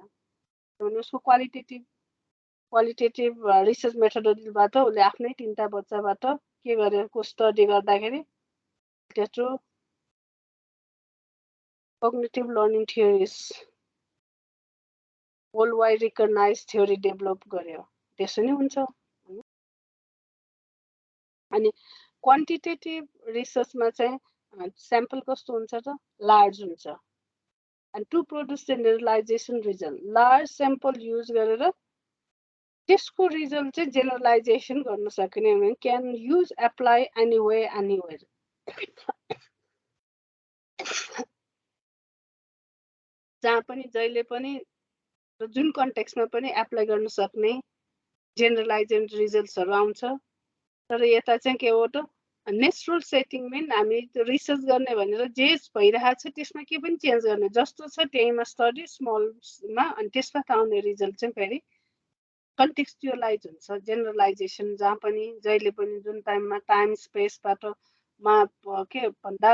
भने उसको क्वालिटेटिभ रिसर्च मेथोडोलोजीबाट उसले आफ्नै 3टा बच्चाबाट के गरेको स्टडी गर्दाखेरि त्यत्रो cognitive learning theories world wide recognize theory develop गर्यो त्यसो नै हुन्छ अनि क्वान्टिटेटिभ रिसर्चमा चाहिँ स्याम्पल कस्तो हुन्छ त लार्ज हुन्छ and to produce generalization result large sample use गरेर त्यसको रिजल्ट चाहिँ जेनरलाइजेसन गर्न सकिने भने can use apply anyway anywhere जहाँ पनि जहिले पनि र जुन कन्टेक्स्टमा पनि एप्लाई गर्न सक्ने जेनरलाइजेसन रिजल्ट्सहरू आउँछ तर यता चाहिँ के हो त नेचुरल सेटिङमा हामी रिसर्च गर्ने भनेर जे भइरहेको छ त्यसमा के पनि चेन्ज गर्ने जस्तो छ त्यहीमा स्टडी स्मलमा अनि त्यसबाट आउने रिजल्ट चाहिँ फेरि कन्टेक्स्चुअलाइज हुन्छ जेनरलाइजेसन जहाँ पनि जहिले पनि जुन टाइममा टाइम स्पेसबाट के भन्दा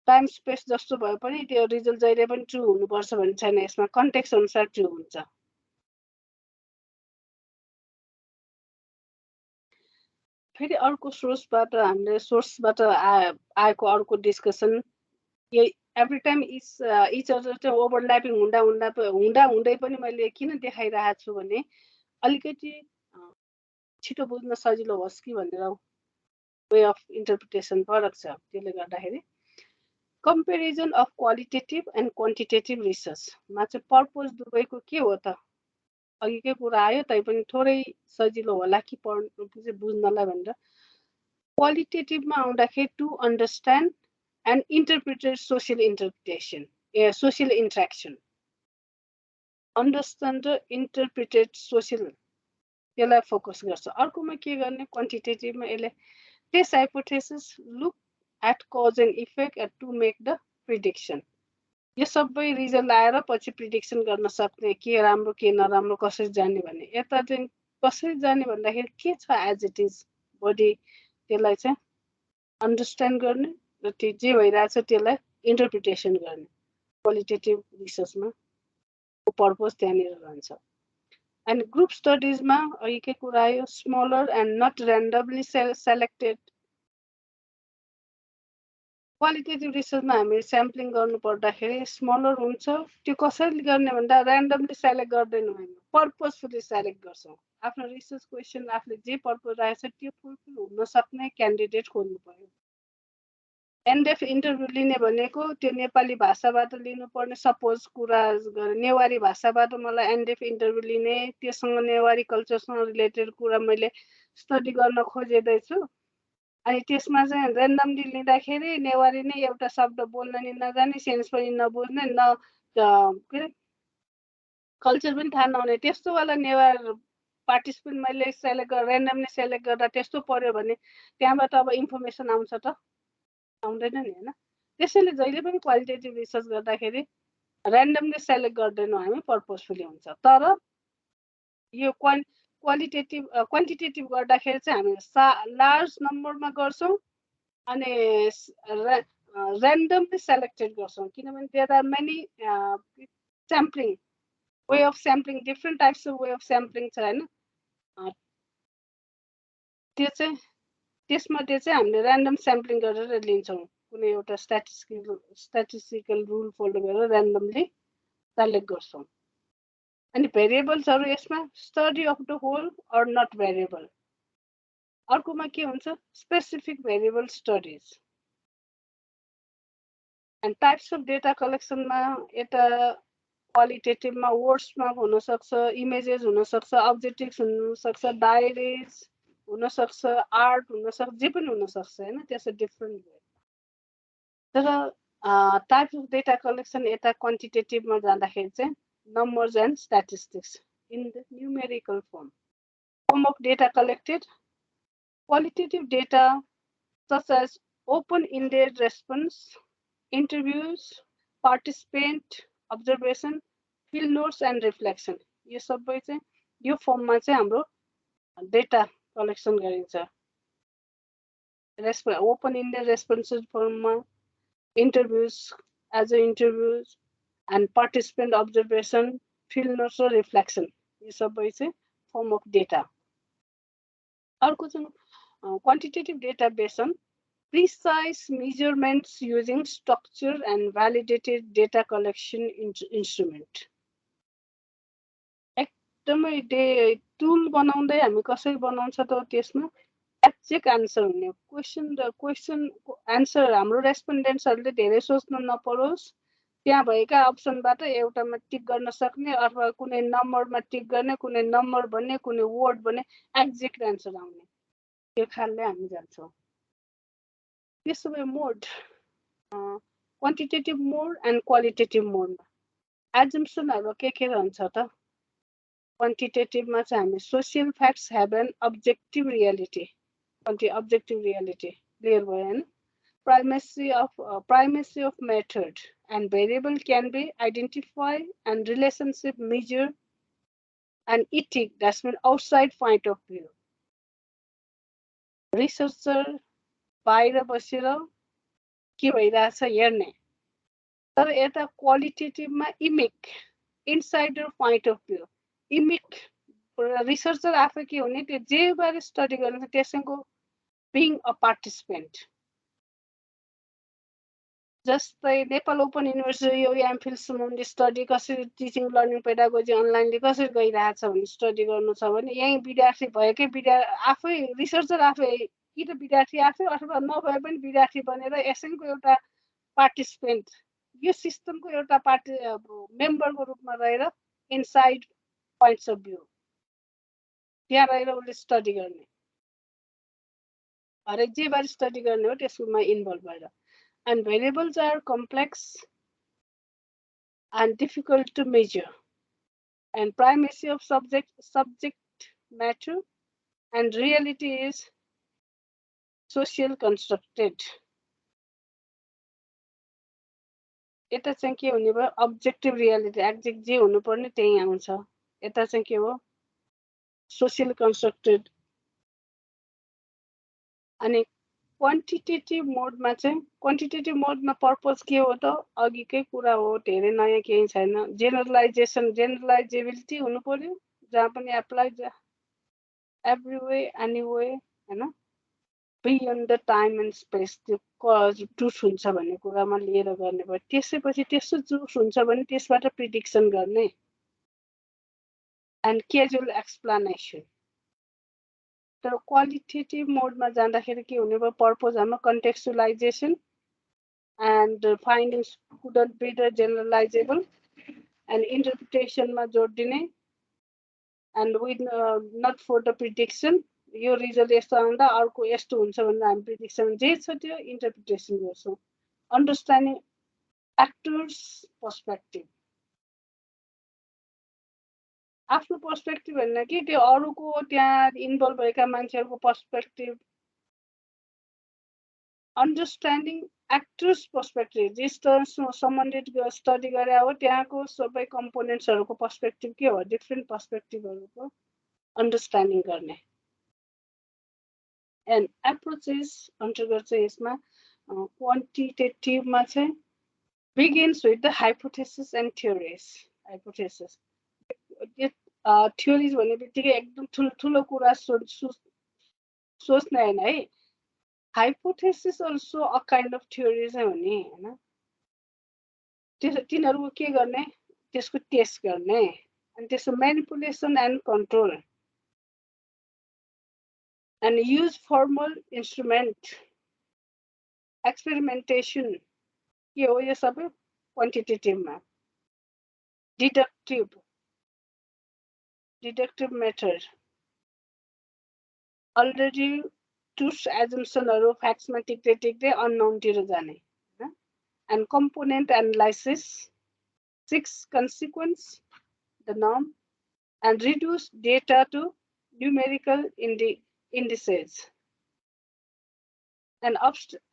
टाइम स्पेस जस्तो भए पनि त्यो रिजल्ट जहिले पनि ट्रु हुनुपर्छ भन्ने छैन यसमा कन्टेक्स्ट अनुसार ट्रु हुन्छ फेरि अर्को सोर्सबाट हामीले सोर्सबाट आएको अर्को डिस्कसन यही एभ्री टाइम इच अदर चाहिँ ओभरल्यापिङ हुँदै पनि मैले किन देखाइरहेको छु भने अलिकति छिटो बुझ्न सजिलो होस् कि भनेर वे अफ इन्टरप्रिटेसन फरक छ त्यसले गर्दाखेरि comparison of qualitative and quantitative रिसर्चमा चाहिँ पर्पज दुवैको के हो त अघिकै कुरा आयो तैपनि थोरै सजिलो होला कि पढ्नु बुझ्नलाई भनेर क्वालिटेटिभमा आउँदाखेरि to understand and interpreted social interpretation social interaction understand र इन्टरप्रिटेड सोसियल त्यसलाई फोकस गर्छ अर्कोमा के गर्ने क्वान्टिटेटिभमा यसले त्यस hypothesis look at cause and effect at to make the prediction यो सबै रिजल्ट आएर पछि प्रिडिक्सन गर्न सक्ने के राम्रो के नराम्रो कसरी जाने भन्ने यता चाहिँ कसरी जाने भन्दाखेरि के छ एज इट इज बडी त्यसलाई चाहिँ अन्डरस्ट्यान्ड गर्ने र त्यो जे भइरहेछ त्यसलाई इन्टरप्रिटेसन गर्ने क्वालिटेटिभ रिसर्चमा पर्पज त्यहाँनिर रहन्छ एन्ड ग्रुप स्टडिजमा अघिकै कुरा आयो smaller and not randomly selected qualitative रिसर्चमा हामी स्याम्पलिङ गर्नु पर्दाखेरि स्मलर हुन्छ त्यो कसरी गर्ने भन्दा ऱ्यान्डमली सेलेक्ट गर्दैनौँ हामी पर्पजफुली सेलेक्ट गर्छौँ आफ्नो रिसर्च क्वेसन आफूले जे पर्पज राखेको छ त्यो फुलफिल हुन सक्ने क्यान्डिडेट खोज्नु पर्यो एनडेफ इन्टरभ्यू लिने भनेको त्यो नेपाली भाषाबाट लिनुपर्ने सपोज कुरा गरे नेवारी भाषाबाट मलाई एनडेफ इन्टरभ्यू लिने त्योसँग नेवारी कल्चरसँग रिलेटेड कुरा मैले स्टडी गर्न खोजिँदैछु अनि त्यसमा चाहिँ ऱ्यान्डमली लिँदाखेरि नेवारी नै एउटा शब्द बोल्न नि नजाने सेन्स पनि नबुझ्ने न के अरे कल्चर पनि थाहा नहुने त्यस्तोवाला नेवार पार्टिसिपेन्ट मैले सेलेक्ट ऱ्यान्डमली सेलेक्ट गर्दा त्यस्तो पर्यो भने त्यहाँबाट अब इन्फर्मेसन आउँछ त आउँदैन नि होइन त्यसैले जहिले पनि क्वालिटेटिभ रिसर्च गर्दाखेरि ऱ्यान्डमली सेलेक्ट गर्दैनौँ हामी पर्पजफुली हुन्छ तर यो क्वान्टिटेटिभ गर्दाखेरि चाहिँ हामी लार्ज नम्बरमा गर्छौँ अनि ऱ्यान्डमली सेलेक्टेड गर्छौँ किनभने there are many sampling way of sampling different types of way of sampling छ होइन त्यो चाहिँ त्यसमध्ये चाहिँ हामीले ऱ्यान्डम स्याम्पलिङ गरेर लिन्छौँ कुनै एउटा स्ट्याटिस्टिकल रुल फलो गरेर ऱ्यान्डमली सेलेक्ट गर्छौँ अनि भेरिएबल्सहरू यसमा study of the whole or not variable अर्कोमा के हुन्छ specific variable studies and types of data कलेक्सनमा यता क्वालिटेटिभमा वर्ड्समा हुनसक्छ, इमेजेस हुनसक्छ, अब्जेक्टिभ्स हुनसक्छ, डायरिज हुनसक्छ, आर्ट हुनसक्छ, जे पनि हुनसक्छ होइन, त्यस डिफ्रेन्ट वे। तर टाइप अफ डेटा कलेक्सन यता क्वान्टिटेटिभमा जाँदाखेरि चाहिँ numbers and statistics in the numerical form. Form of data collected, qualitative data such as open-ended response, interviews, participant observation, field notes and reflection. यो सबै चाहिँ यो फर्ममा चाहिँ हाम्रो डेटा कलेक्सन गरिन्छ। ओपन-ended responses फर्ममा interviews as a interviews and participant observation, field notes or reflection. यो सबै चाहिँ form of data. अर्को चाहिँ quantitative data based on precise measurements using structure and validated data collection instrument. एकदमै टुल बनाउँदै हामी कसरी बनाउँछ त त्यसमा एक्ज्याक्ट आन्सर हुने क्वेसन आन्सर हाम्रो रेस्पोन्डेन्ट्सहरूले धेरै सोच्न नपरोस्, त्यहाँ भएका अप्सनबाट एउटामा टिक गर्न सक्ने अथवा कुनै नम्बरमा टिक गर्ने, कुनै नम्बर भन्ने, कुनै वर्ड भन्ने, एक्ज्याक्ट आन्सर आउने, त्यो खालले हामी जान्छौँ। त्यसो भए mode quantitative mode and qualitative मोडमा एजम्सनहरू के रहन्छ त? क्वान्टिटेटिभमा चाहिँ हामी social facts have an objective reality, objective reality clear भयो हैन? Primacy of method and variable can be identified and relationship measure and ethic, that's mean outside point of view. Researcher बाहिर बसेर के भइरहेछ हेर्ने, तर यता क्वालिटेटिभमा emic insider point of view, emic researcher आफै के हुने त्यो जे बारे स्टडी गर्ने त्यसैको being a participant. जस्तै नेपाल ओपन युनिभर्सिटी यो MPhil सम्बन्धी स्टडी कसरी टिचिङ लर्निङ पेडागोजी अनलाइनले कसरी गइरहेछ भन्ने स्टडी गर्नु छ भने यही विद्यार्थी भएकै आफै रिसर्चर आफै कि त विद्यार्थी आफै अथवा नभए पनि विद्यार्थी बनेर यसैको एउटा पार्टिसिपेन्ट यो सिस्टमको एउटा मेम्बरको रूपमा रहेर इनसाइड पोइन्ट्स अफ भ्यू त्यहाँ रहेर उसले स्टडी गर्ने, हरेक जे बारे स्टडी गर्ने हो त्यसमा इन्भल्भ भएर। And variables are complex and difficult to measure, and primacy of subject matter and reality is social constructed. यता चाहिँ के हुने भयो अब्जेक्टिभ रियालिटी, एक्ज्याक्ट जे हुनुपर्ने त्यही आउँछ। यता चाहिँ के हो सोसियल कन्स्ट्रक्टेड। अनि क्वान्टिटेटिभ मोडमा चाहिँ क्वान्टिटेटिभ मोडमा पर्पज के हो त? अघिकै कुरा हो, धेरै नयाँ केही छैन। जेनरलाइजेबिलिटी हुनु पर्यो, जहाँ पनि apply every way any way होइन, beyond the time and space त्यो ट्रुथ हुन्छ भन्ने कुरामा लिएर गर्ने भयो। त्यसैपछि त्यस्तो ट्रुथ हुन्छ भने त्यसबाट प्रिडिक्सन गर्ने एन्ड क्याजुअल एक्सप्लानेसन। तर क्वालिटेटिभ मोडमा जाँदाखेरि के हुने भयो पर्पज हाम्रो contextualization and findings couldn't be the generalizable and इन्टरप्रिटेसनमा जोड दिने and with not for the prediction, यो रिजल्ट यस्तो आउँदा अर्को यस्तो हुन्छ भनेर हामी प्रिडिक्सन जे छ त्यो इन्टरप्रिटेसन गर्छौँ। अन्डरस्ट्यान्डिङ एक्टर्स पर्सपेक्टिभ, आफ्नो पर्सपेक्टिभ होइन कि त्यो अरूको त्यहाँ इन्भल्भ भएका मान्छेहरूको पर्सपेक्टिभ। अन्डरस्ट्यान्डिङ एक्टर्स पर्सपेक्टिभ, जे सम्बन्धित स्टडी गरे हो त्यहाँको सबै कम्पोनेन्ट्सहरूको पर्सपेक्टिभ के हो, डिफ्रेन्ट पर्सपेक्टिभहरूको अन्डरस्ट्यान्डिङ गर्ने। एन्ड एप्रोचेस अन्तर्गत चाहिँ यसमा क्वान्टिटेटिभमा चाहिँ begins with the hypothesis and theories. Hypothesis theories भन्ने बित्तिकै एकदम ठुलो कुरा सोच्ने होइन है। Hypothesis also a kind of theory चाहिँ हो नि होइन। तिनीहरूको के गर्ने, त्यसको टेस्ट गर्ने अनि त्यसको manipulation and control and use formal instrument experimentation के हो यो सबै क्वान्टिटेटिभमा deductive method already truth assumptionहरु फ्याक्ट्समा टिक्दै टिक्दै अननोनतिर जाने हैन and component analysis 6 consequence the norm and reduce data to numerical indices and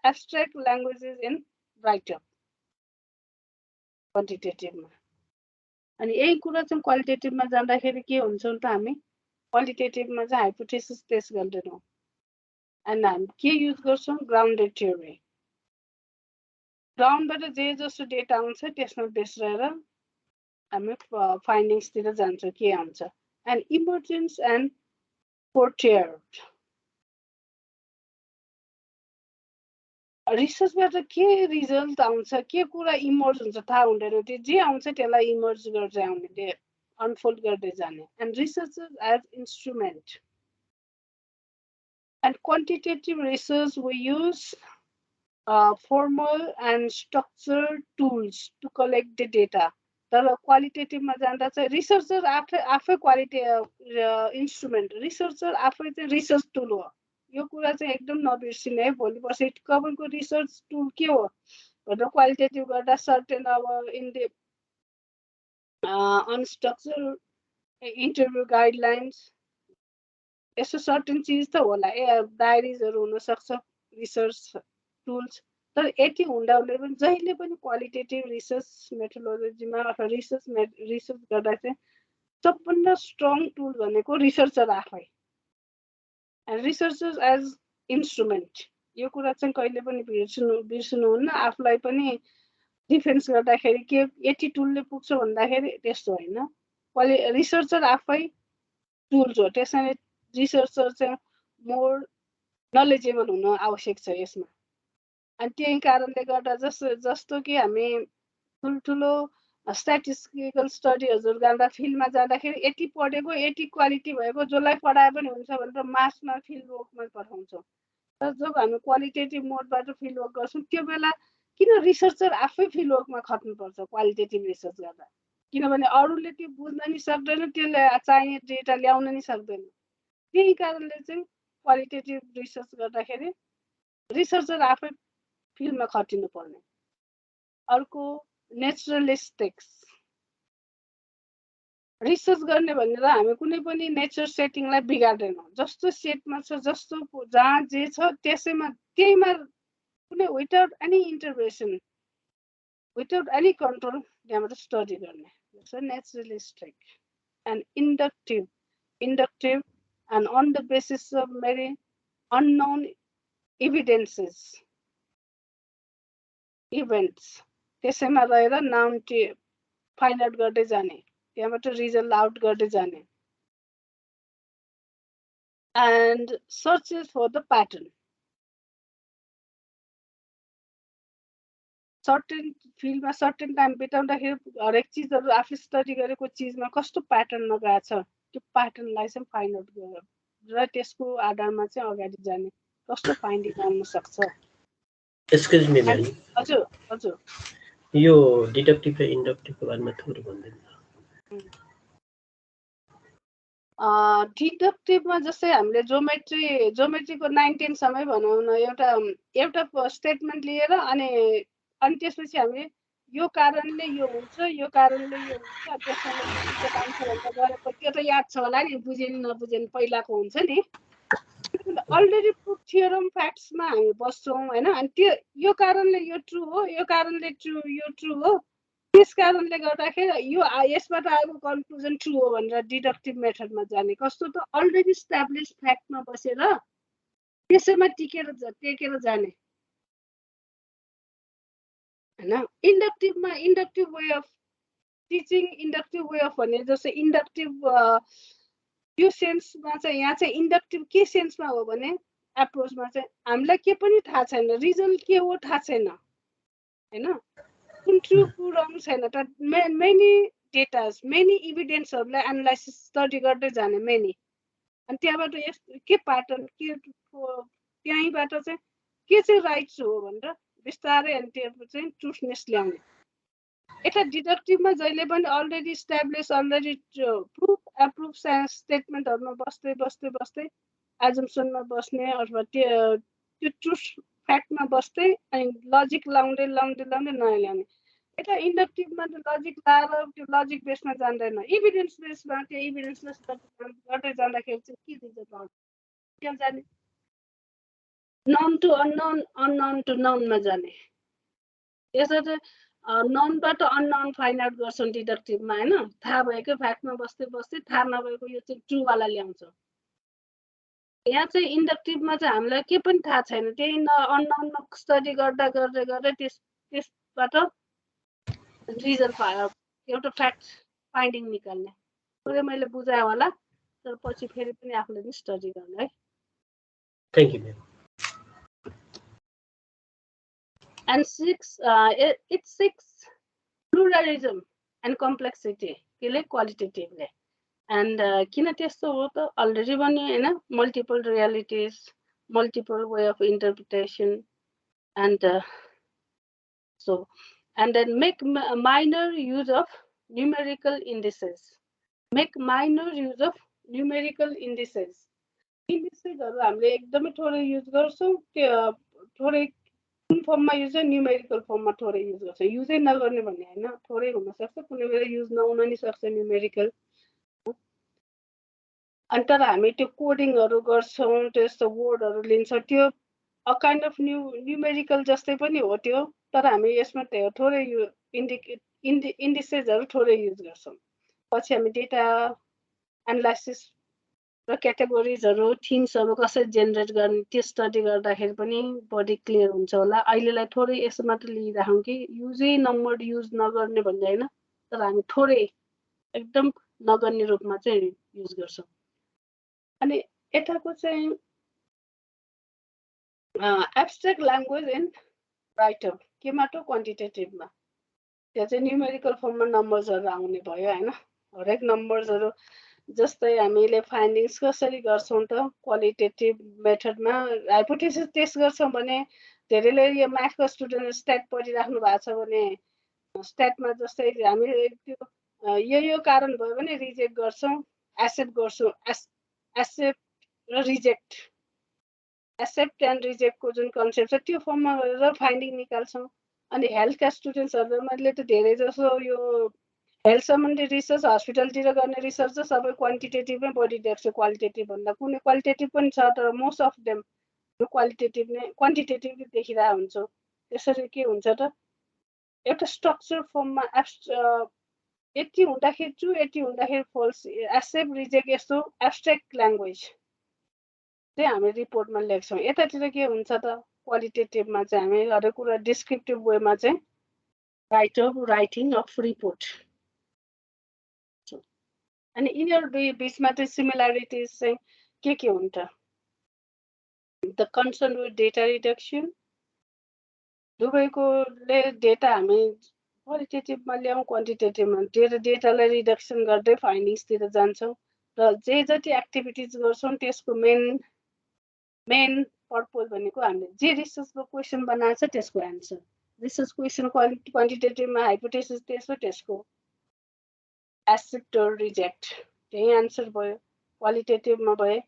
abstract languages in write-up quantitative मा अनि यही कुरा चाहिँ क्वालिटेटिभमा जाँदाखेरि के हुन्छ त हामी क्वालिटेटिभमा चाहिँ हाइपोथेसिस टेस्ट गर्दैनौँ एन्ड हामी के युज गर्छौँ ग्राउन्डेड थ्योरी ग्राउन्डबाट जे जस्तो डेटा आउँछ त्यसमा बेस रहेर हामी फाइन्डिङ्सतिर जान्छौँ के आउँछ एन्ड इमर्जेन्स एन्ड फोरटेयर्ड रिसर्चबाट के रिजल्ट आउँछ के कुरा इमर्ज हुन्छ थाहा हुँदैन त्यो जे आउँछ त्यसलाई इमर्ज गर्दै हामीले अनफोल्ड गर्दै जाने and researchers as instrument and quantitative research we use formal and structured tools to collect the data तर क्वालिटेटिभमा जाँदा चाहिँ रिसर्चर आफै क्वालिटी इन्स्ट्रुमेन्ट रिसर्चर आफै चाहिँ रिसर्च टुल हो यो कुरा चाहिँ एकदम नबिर्सिने है भोलि पर्सि कभरको रिसर्च टुल के हो भनेर क्वालिटेटिभ गर्दा सर्टेन अब in the unstructured interview guidelines यस्तो सर्टेन चिज त होला डायरिजहरू हुनसक्छ रिसर्च टुल्स तर यति हुँदा पनि जहिले पनि क्वालिटेटिभ रिसर्च मेथोडोलोजीमा अथवा रिसर्च गर्दा चाहिँ सबभन्दा स्ट्रङ टुल भनेको रिसर्चर आफै एन्ड रिसर्चर्स एज इन्स्ट्रुमेन्ट यो कुरा चाहिँ कहिले पनि बिर्सनुहुन्न आफूलाई पनि डिफेन्स गर्दाखेरि के यति टुलले पुग्छ भन्दाखेरि त्यस्तो होइन रिसर्चर आफै टुल्स हो त्यसैले रिसर्चर चाहिँ मोर नलेजेबल हुन आवश्यक छ यसमा अनि त्यही कारणले गर्दा जस्तो कि हामी ठुल्ठुलो स्ट्याटिस्टिकल स्टडीहरू गर्दा फिल्डमा जाँदाखेरि यति पढेको यति क्वालिटी भएको जसलाई पढाए पनि हुन्छ भनेर मासमा फिल्ड वर्कमा पठाउँछौँ तर जब हामी क्वालिटेटिभ मोडबाट फिल्ड वर्क गर्छौँ त्यो बेला किन रिसर्चर आफै फिल्ड वर्कमा खट्नुपर्छ क्वालिटेटिभ रिसर्च गर्दा किनभने अरूले त्यो बुझ्न नि सक्दैन त्यसले चाहिने डेटा ल्याउन नि सक्दैन त्यही कारणले चाहिँ क्वालिटेटिभ रिसर्च गर्दाखेरि रिसर्चर आफै फिल्डमा खटिनु पर्ने अर्को नेचरलिस्टिक्स रिसर्च गर्ने भनेर हामी कुनै पनि नेचर सेटिङलाई बिगार्दैनौँ जस्तो सेटमा छ जस्तो जहाँ जे छ त्यहीमा कुनै without any intervention without any control त्यहाँबाट स्टडी गर्ने naturalistic and inductive and on the basis of mere unknown evidences events त्यसैमा रहेर नाम फाइन्ड आउट गर्दै जाने त्यहाँबाट रिजल्ट आउट गर्दै जाने and searches for the pattern certain फिल्डमा सर्टेन टाइम बिताउँदाखेरि हरेक चिजहरू आफू स्टडी गरेको चिजमा कस्तो प्याटर्नमा गएको छ त्यो प्याटर्नलाई चाहिँ फाइन्ड आउट गरेर र त्यसको आधारमा चाहिँ अगाडि जाने कस्तो फाइन्डिङ आउन सक्छ एक्सक्युज मी म्याम हजुर हजुर यो डिडक्टिभ र इन्डक्टिभको बारेमा थोरै भन्दैन डिडक्टिभमा जस्तै हामीले जोमेट्रीको 9-10 समय भनौँ न एउटा स्टेटमेन्ट लिएर अनि त्यसपछि हामीले यो कारणले यो हुन्छ यो कारणले यो हुन्छ त्यसमा आउँछ भनेर गरेको त्यो त याद छ होला नि बुझे नि नबुझे नि पहिलाको हुन्छ नि अलरेडी प्रुफ थियोरम फ्याक्ट्समा हामी बस्छौँ होइन अनि त्यो यो कारणले यो ट्रु हो यो कारणले यो ट्रु हो त्यस कारणले गर्दाखेरि यो यसबाट आएको कन्क्लुजन ट्रु हो भनेर डिडक्टिभ मेथडमा जाने कस्तो त अलरेडी इस्टाब्लिस फ्याक्टमा बसेर त्यसैमा टेकेर जाने होइन inductive way of teaching inductive way of भने जस्तै इन्डक्टिभ त्यो सेन्समा चाहिँ यहाँ चाहिँ इन्डक्टिभ के सेन्समा हो भने एप्रोचमा चाहिँ हामीलाई के पनि थाहा छैन रिजल्ट के हो थाहा छैन होइन कुन ट्रु कुन रङ छैन त मेनी डेटाज मेनी इभिडेन्सहरूलाई एनालाइसिस स्टडी गर्दै जाने मेनी अनि त्यहाँबाट के प्याटर्न के त्यहीँबाट चाहिँ के चाहिँ राइट्स हो भनेर बिस्तारै अनि त्यो चाहिँ ट्रुथनेस ल्याउने। यता डिडक्टिभमा जहिले पनि already establish already proof approve स्टेटमेन्टहरूमा बस्दै बस्दै बस्दै एजम्सनमा बस्ने अथवा त्यो ट्रुथ फ्याक्टमा बस्दै अनि लजिक लाउँदै लाउँदै लाउँदै नयाँ ल्याउने। यता इन्डक्टिभमा त लजिक लाएर त्यो लजिक बेसमा जान्दैन, इभिडेन्स बेसमा त्यो इभिडेन्स बेस गर्दै जाँदाखेरि चाहिँ के दिन्छ त्यहाँ जाने, known to unknown unknown to ननमा जाने। यसो चाहिँ ननबाट अननोन फाइन्ड आउट गर्छौँ डिडक्टिभमा होइन, थाहा भएको फ्याक्टमा बस्दै बस्दै थाहा नभएको यो चाहिँ ट्रुवाला ल्याउँछ। यहाँ चाहिँ इन्डक्टिभमा चाहिँ हामीलाई के पनि थाहा छैन, त्यही अननोनमा स्टडी गर्दा गर्दै गर्दै त्यसबाट रिजन एउटा फ्याक्ट फाइन्डिङ निकाल्ने। पुरै मैले बुझाएँ होला, तर पछि फेरि पनि आफूले पनि स्टडी गर्ने है। Thank you, ma'am. And it seeks pluralism and complexity qualitatively. And किन त्यस्तो हो त अलरेडी पनि हैन, multiple realities, multiple way of interpretation, and so and then make minor use of numerical indices. Make minor use of numerical indices. इन्डिसेसहरू हामीले एकदमै थोरै use गर्छौँ, त्यो थोरै कुन फर्ममा युज गर्छ, न्युमेरिकल फर्ममा थोरै युज गर्छ। युजै नगर्ने भन्ने होइन, थोरै हुनसक्छ, कुनै बेला युज नहुन नि सक्छ न्युमेरिकल। अनि तर हामी त्यो कोडिङहरू गर्छौँ, त्यस्तो वर्डहरू लिन्छौँ, त्यो अ काइन्ड अफ न्युमेरिकल जस्तै पनि हो त्यो, तर हामी यसमा थोरै इन्डिसेसहरू थोरै युज गर्छौँ। पछि हामी डेटा एनालाइसिस र क्याटेगोरिजहरू थिम्सहरू कसरी जेनेरेट गर्ने त्यो स्टडी गर्दाखेरि पनि बढी क्लियर हुन्छ होला। अहिलेलाई थोरै यसो मात्र लिइराखौँ कि युजै नम्बर युज नगर्ने भन्ने होइन, तर हामी थोरै एकदम नगर्ने रूपमा चाहिँ युज गर्छौँ। अनि यताको चाहिँ एब्स्ट्र्याक्ट ल्याङ्ग्वेज इन राइटअप केमा त क्वान्टिटेटिभमा, त्यहाँ चाहिँ न्युमेरिकल फर्ममा नम्बर्सहरू आउने भयो होइन। हरेक नम्बर्सहरू जस्तै हामीले फाइन्डिङ्स कसरी गर्छौँ त क्वालिटेटिभ मेथडमा हाइपोथेसिस टेस्ट गर्छौँ भने धेरैले यो म्याथको स्टुडेन्ट स्ट्याट पढिराख्नु भएको छ भने स्ट्याटमा जस्तै हामी त्यो यो कारण भयो भने रिजेक्ट गर्छौँ, एक्सेप्ट गर्छौँ, एक्सेप्ट र रिजेक्ट, एक्सेप्ट एन्ड रिजेक्टको जुन कन्सेप्ट छ त्यो फर्ममा गरेर फाइन्डिङ निकाल्छौँ। अनि हेल्थका स्टुडेन्ट्सहरू मैले त धेरै जसो यो हेल्थ सम्बन्धी रिसर्च हस्पिटलतिर गर्ने रिसर्च चाहिँ सबै क्वान्टिटेटिभमै बढी देख्छु क्वालिटेटिभ भन्दा। कुनै क्वालिटेटिभ पनि छ तर मोस्ट अफ देम क्वालिटेटिभ नै क्वान्टिटेटिभ देखिरहेको हुन्छौँ। त्यसरी के हुन्छ त एउटा स्ट्रक्चर फर्ममा यति हुँदाखेरि ट्रु यति हुँदाखेरि फल्स, एक्सेप्ट रिजेक्ट यस्तो एब्स्ट्र्याक्ट ल्याङ्ग्वेज चाहिँ हामी रिपोर्टमा लेख्छौँ। यतातिर के हुन्छ त क्वालिटेटिभमा चाहिँ हामी हरेक कुरा डिस्क्रिप्टिभ वेमा चाहिँ राइटिङ अफ रिपोर्ट। अनि यिनीहरू बिचमा चाहिँ सिमिल्यारिटिज चाहिँ के हुन्छ the concern with data reduction, दुवैकोले डेटा हामी क्वालिटेटिभमा ल्याउँ क्वान्टिटेटिभमा डेटालाई रिडक्सन गर्दै फाइन्डिङ्सतिर जान्छौँ र जे जति एक्टिभिटिज गर्छौँ त्यसको मेन पर्पज भनेको हामीले जे रिसर्चको क्वेसन बनाएको छ त्यसको एन्सर। रिसर्च क्वेसन क्वान्टिटेटिभमा हाइपोथेसिस टेस्ट हो, त्यसको एक्सेप्ट र रिजेक्ट त्यही एन्सर भयो। क्वालिटेटिभमा भए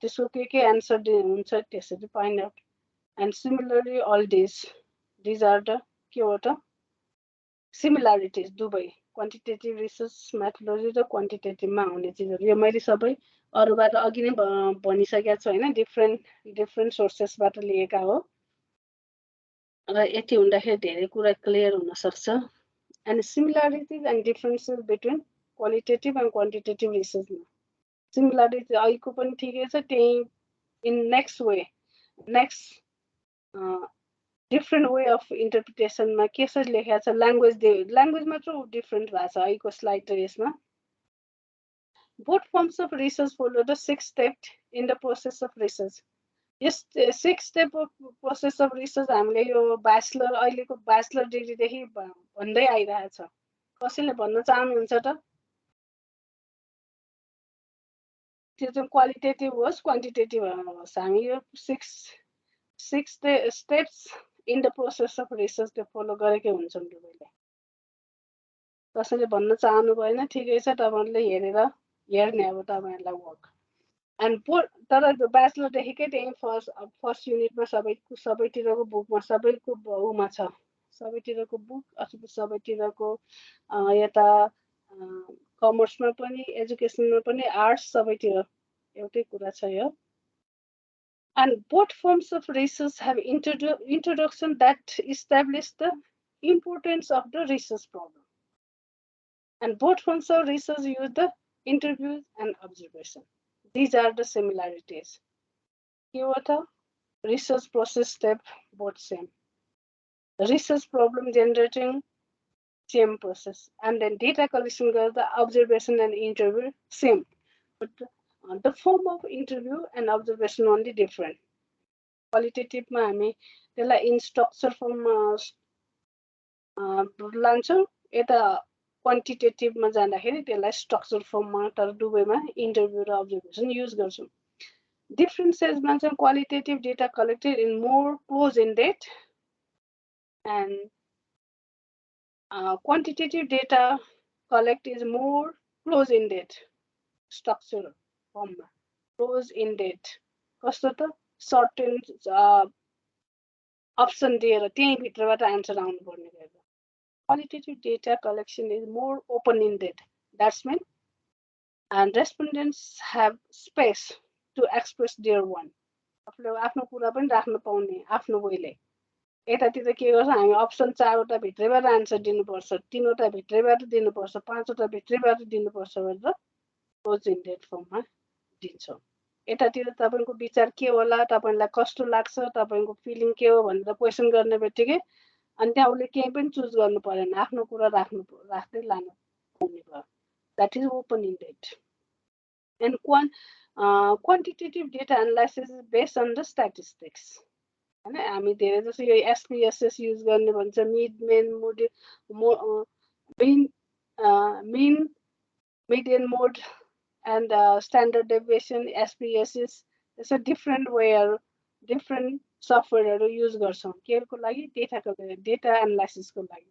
त्यसको के एन्सर हुन्छ त्यसरी find out. And similarly all these are the के हो त सिमिल्यारिटिज दुवै क्वान्टिटेटिभ रिसर्च मेथोडोलोजी र क्वान्टिटेटिभमा आउने चिजहरू। यो मैले सबै अरूबाट अघि नै भनिसकेको छु होइन, डिफ्रेन्ट सोर्सेसबाट लिएका हो र यति हुँदाखेरि धेरै कुरा क्लियर हुनसक्छ। And similarities and differences between qualitative and quantitative रिसर्चमा सिमिल्यारिटी अहिलेको पनि ठिकै छ, त्यही in next different way of इन्टरप्रिटेसनमा कसरी लेखेको छ ल्याङ्ग्वेज मात्र डिफ्रेन्ट भएको छ अहिलेको स्लाइड र यसमा। Both forms of research follow the 6 step in the process of research. यस 6 step of process of research हामीले यो अहिलेको ब्याचलर डिग्रीदेखि भन्दै आइरहेको छ। कसैले भन्न चाहनुहुन्छ त त्यो चाहिँ क्वालिटेटिभ होस् क्वान्टिटेटिभ होस् हामी यो six steps in the process of रिसर्चले फलो गरेकै हुन्छौँ दुवैले। कसैले भन्न चाहनु भएन ठिकै छ, तपाईँहरूले हेर्ने अब तपाईँहरूलाई वर्क एन्ड तर ब्याचलरदेखिकै त्यही फर्स्ट युनिटमा सबैतिरको बुकमा सबैको उमा छ, सबैतिरको बुक अथवा सबैतिरको यता कमर्समा पनि एजुकेसनमा पनि आर्ट्स सबैतिर एउटै कुरा छ यो। And both forms of research have introduction that establish the importance of the research problem. And both forms of research use the interviews and observation. These are the similarities. Here the research process step both same. Research problem generating same process, and then data collection goes the observation and interview same, but the form of interview and observation only different. क्वालिटेटिभमा हामी त्यसलाई in structure फर्ममा लान्छौँ, यता क्वान्टिटेटिभमा जाँदाखेरि त्यसलाई structure फर्ममा तर दुवैमा इन्टरभ्यू र अब्जर्भेसन युज गर्छौँ। डिफ्रेन्सेसमा चाहिँ qualitative data collected in more close indeed and quantitative data collect is more close indeed structure फर्ममा। क्लोज इन्डेड कस्तो त सर्टेन अप्सन दिएर त्यही भित्रबाट आन्सर आउनु पर्ने गरेर। Qualitative data collection is more open ended, that's mean and respondents have space to express their one. आफूले आफ्नो कुरा पनि राख्न पाउने आफ्नो वेले। यतातिर के गर्छ हामी अप्सन 4वटा भित्रैबाट आन्सर दिनुपर्छ, 3वटा भित्रैबाट दिनुपर्छ, 5वटा भित्रैबाट दिनुपर्छ भनेर क्लोज इन्डेड फर्ममा दिन्छौँ। यतातिर तपाईँको विचार के होला, तपाईँलाई कस्तो लाग्छ, तपाईँको फिलिङ के हो भनेर क्वेसन गर्ने बित्तिकै अनि त्यहाँ उसले केही पनि चुज गर्नु परेन, आफ्नो कुरा राख्दै लानु पाउने भयो। That is open ended. And quantitative data analysis is based on the statistics होइन। हामी धेरै जस्तो यो एसपीएसएस युज गर्ने भन्छ, mean median mode and standard deviation SPSS is a different way or different software use गर्छौं के को लागि डेटा एनालाइसिस को लागि।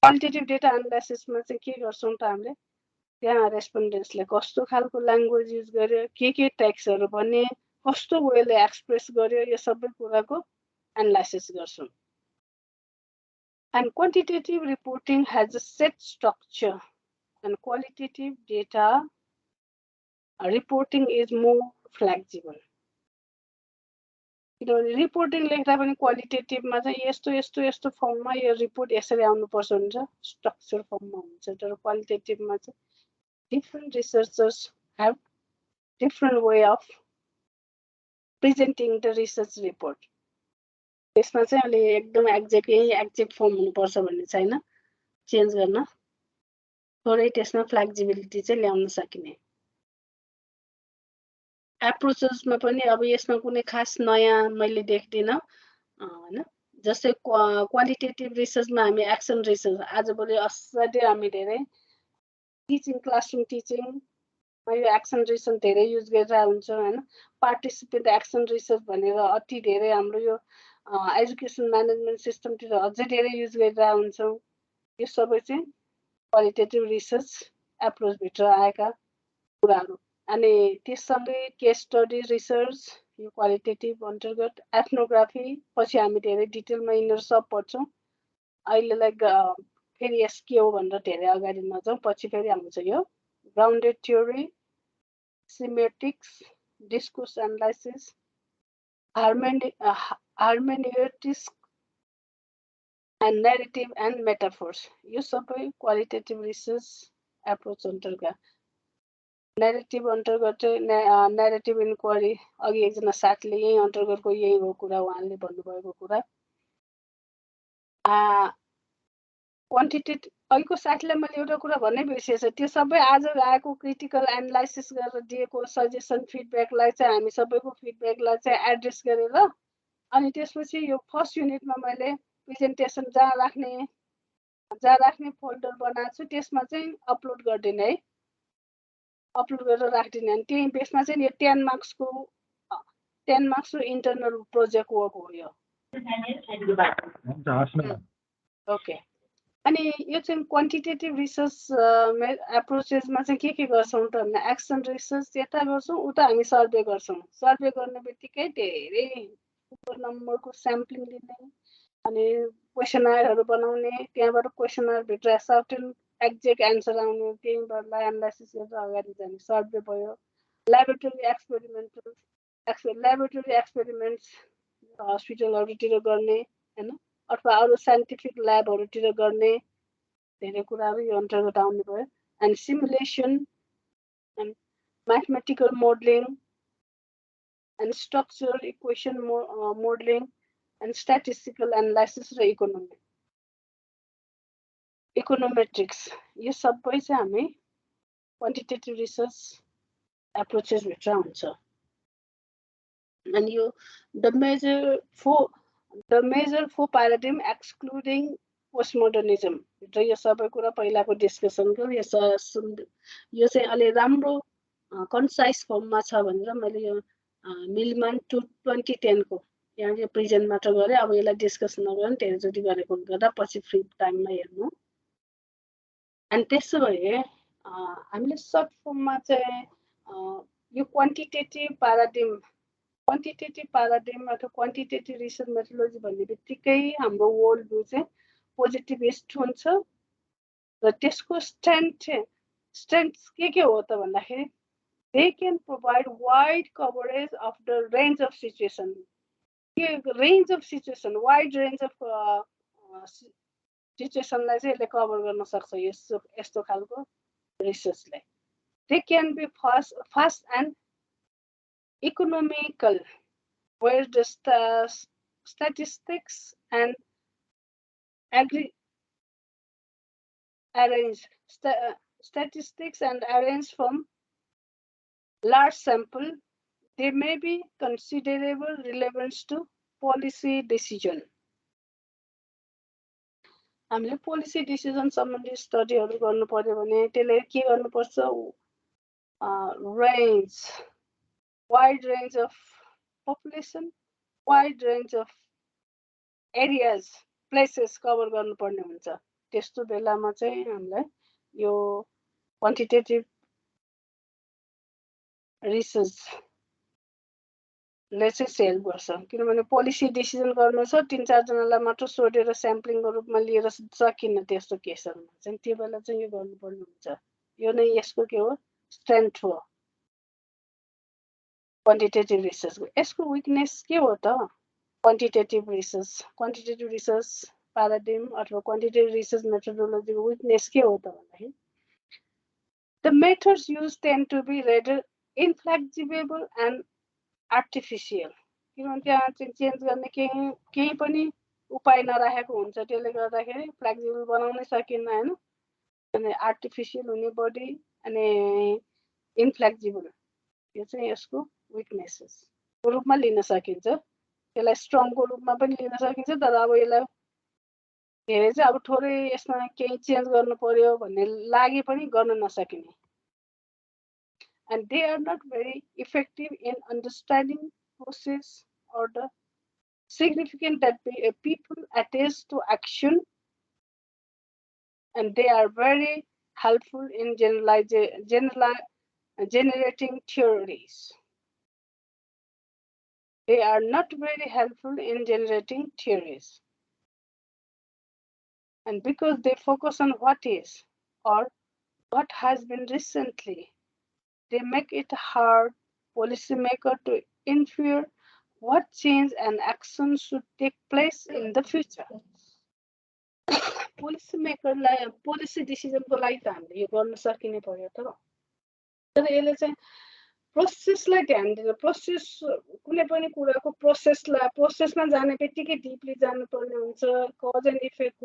क्वालिटेटिभ डेटा एनालाइसिस मा चाहिँ के गर्छौं त हामीले त्यहाँ रेस्पोन्डेन्ट्सले कस्तो खालको ल्याङ्ग्वेज युज गर्यो, के टेक्स्टहरु भन्ने, कस्तो वेले एक्सप्रेस गर्यो, यो सबै कुराको एनालाइसिस गर्छौं। And quantitative reporting has a set structure and qualitative data reporting is more flexible. किनभने रिपोर्टिङ लेख्दा पनि क्वालिटेटिभमा चाहिँ यस्तो फर्ममा यो रिपोर्ट यसरी आउनुपर्छ हुन्छ, स्ट्रक्चर फर्ममा हुन्छ। तर क्वालिटेटिभमा चाहिँ different researchers have different way of presenting the research report. त्यसमा चाहिँ अलि एकदम एक्ज्याक्ट फर्म हुनुपर्छ भन्ने छैन, चेन्ज गर्न थोरै त्यसमा फ्लेक्सिबिलिटी चाहिँ ल्याउन सकिने। एप्रोचेसमा पनि अब यसमा कुनै खास नयाँ मैले देख्दिनँ हैन। जस्तै क्वालिटेटिभ रिसर्चमा हामी एक्सन रिसर्च आजभोलि असाध्यै हामी धेरै टिचिङ क्लासरुम टिचिङ यो एक्सन रिसर्च धेरै युज गरिरहेको हुन्छ हैन। पार्टिसिपेन्ट एक्सन रिसर्च भनेर अति धेरै हाम्रो यो एजुकेसन म्यानेजमेन्ट सिस्टमतिर अझै धेरै युज गरिरहेको हुन्छौँ। यो सबै चाहिँ क्वालिटेटिभ रिसर्च एप्रोच भित्र आएका कुराहरू। अनि त्यससँगै केस स्टडी रिसर्च यो क्वालिटेटिभ अन्तर्गत, एथनोग्राफी पछि हामी धेरै डिटेलमा यिनीहरू सब पढ्छौँ। अहिलेलाई फेरि यस के हो भनेर धेरै अगाडि नजाउँ, पछि फेरि आउँछ यो grounded theory, semiotics, discourse analysis, hermeneutics and narrative and metaphors यो सबै क्वालिटेटिभ रिसर्च एप्रोच अन्तर्गत। नरेटिभ अन्तर्गत नरेटिभ इन्क्वायरी अघि एकजना साथीले यही अन्तर्गतको यही हो कुरा उहाँले भन्नुभएको कुरा। क्वान्टिटेटिभ अघिको साथीलाई मैले एउटा कुरा भन्नै बिर्सेछ, त्यो सबै आज आएको क्रिटिकल एनालाइसिस गरेर दिएको सजेसन फिडब्याकलाई चाहिँ हामी सबैको फिडब्याकलाई चाहिँ एड्रेस गरेर अनि त्यसपछि यो फर्स्ट युनिटमा मैले प्रेजेन्टेसन जहाँ राख्ने फोल्डर बनाएको छु त्यसमा चाहिँ अपलोड गरिदिने है। अपलोड गरेर राखिदिने अनि त्यही बेसमा चाहिँ यो 10 मार्क्सको इन्टरनल प्रोजेक्ट वर्क हो यो। ओके, अनि यो चाहिँ क्वान्टिटेटिभ रिसर्च एप्रोचेसमा चाहिँ के गर्छौँ त भन्दा एक्सन रिसर्च यता गर्छौँ, उता हामी सर्वे गर्छौँ। सर्वे गर्ने बित्तिकै धेरै नम्बरको स्याम्पलिङ लिने अनि क्वेसनरहरू बनाउने, त्यहाँबाट क्वेसनरभित्र सर्टेन एक्ज्याक्ट एन्सर आउने, त्यहीँबाट एनालाइसिस गरेर अगाडि जाने। सर्वे भयो, ल्याबोरेटरी एक्सपेरिमेन्ट्स हस्पिटलहरूतिर गर्ने होइन, अथवा अरू साइन्टिफिक ल्याबहरूतिर गर्ने धेरै कुराहरू यो अन्तर्गत आउने भयो। And simulation and mathematical modelling and structural equation modelling and statistical analysis र इकोनोमेट्रिक्स, यो सबै चाहिँ हामी क्वान्टिटेटिभ रिसर्च एप्रोचेसभित्र हुन्छ। अनि यो the major four paradigm excluding post modernism भित्र यो सबै कुरा पहिलाको डिस्कसनको यो चाहिँ अलि राम्रो कन्साइज फर्ममा छ भनेर मैले यो मिलमान 2010 को यहाँ यो प्रेजेन्ट मात्र गरेँ। अब यसलाई डिस्कस नगरौँ, धेरैचोटि गरेको गर्दा पछि फ्री टाइममा हेर्नु। अनि त्यसो भए हामीले सर्ट फर्ममा चाहिँ यो क्वान्टिटेटिभ प्याराडिम अथवा क्वान्टिटेटिभ रिसर्च मेथोडोलोजी भन्ने बित्तिकै हाम्रो वर्ल्ड भ्यू चाहिँ पोजिटिभिस्ट हुन्छ र त्यसको स्ट्रेन्थ के हो त भन्दाखेरि they can provide wide coverage of the range of situation. Range of situation, wide range of सिचुएसनलाई चाहिँ यसले कभर गर्न सक्छ यस्तो खालको रिसर्चले। They can be fast and economical, where the statistics and arrange from large sample, there may be considerable relevance to policy decision. हामीले policy decision सम्बन्धी स्टडीहरू गर्नु पर्यो भने त्यसले के गर्नुपर्छ, wide range of population, wide range of areas, places cover गर्नुपर्ने हुन्छ। त्यस्तो बेलामा चाहिँ हामीलाई यो क्वान्टिटेटिभ रिसर्चले चाहिँ हेल्प गर्छ। किनभने पोलिसी डिसिजन गर्नु छ, 3-4 जनालाई मात्र सोधेर स्याम्पलिङको रूपमा लिएर सकिन्न त्यस्तो केसहरूमा चाहिँ, त्यो बेला चाहिँ यो गर्नुपर्ने हुन्छ। यो नै यसको के हो, स्ट्रेन्थ हो क्वान्टिटेटिभ रिसर्चको। यसको विकनेस के हो त? क्वान्टिटेटिभ रिसर्च प्याराडिम अथवा क्वान्टिटेटिभ रिसर्च मेथोडोलोजीको विकनेस के हो त भन्दाखेरि the methods use tend to be rather inflexible and artificial. किनभने त्यहाँ चाहिँ चेन्ज गर्ने केही पनि उपाय नराखेको हुन्छ, त्यसले गर्दाखेरि फ्लेक्जिबल बनाउनै सकिन्न होइन। अनि आर्टिफिसियल हुने बडी अनि इन्फ्लेक्जिबल, यो चाहिँ यसको विकनेसेसको रूपमा लिन सकिन्छ। यसलाई स्ट्रङको रूपमा पनि लिन सकिन्छ, तर अब यसलाई धेरै चाहिँ अब थोरै यसमा केही चेन्ज गर्नु पर्यो भन्ने लागि पनि गर्न नसकिने। And they are not very effective in understanding process or the significant that people attach to action, and they are very helpful in generating theories. They are not very helpful in generating theories. And because they focus on what is or what has been recently, they make it hard policymaker to infer what change and action should take place in the future. पोलिसीमेकरलाई policy डिसिजनको लागि त हामीले यो गर्न सकिने पर्यो तर यसले चाहिँ प्रोसेसलाई ध्यान दिनु। प्रोसेस कुनै पनि कुराको प्रोसेसमा जाने बित्तिकै डिपली जानुपर्ने हुन्छ, कज एन्ड इफेक्ट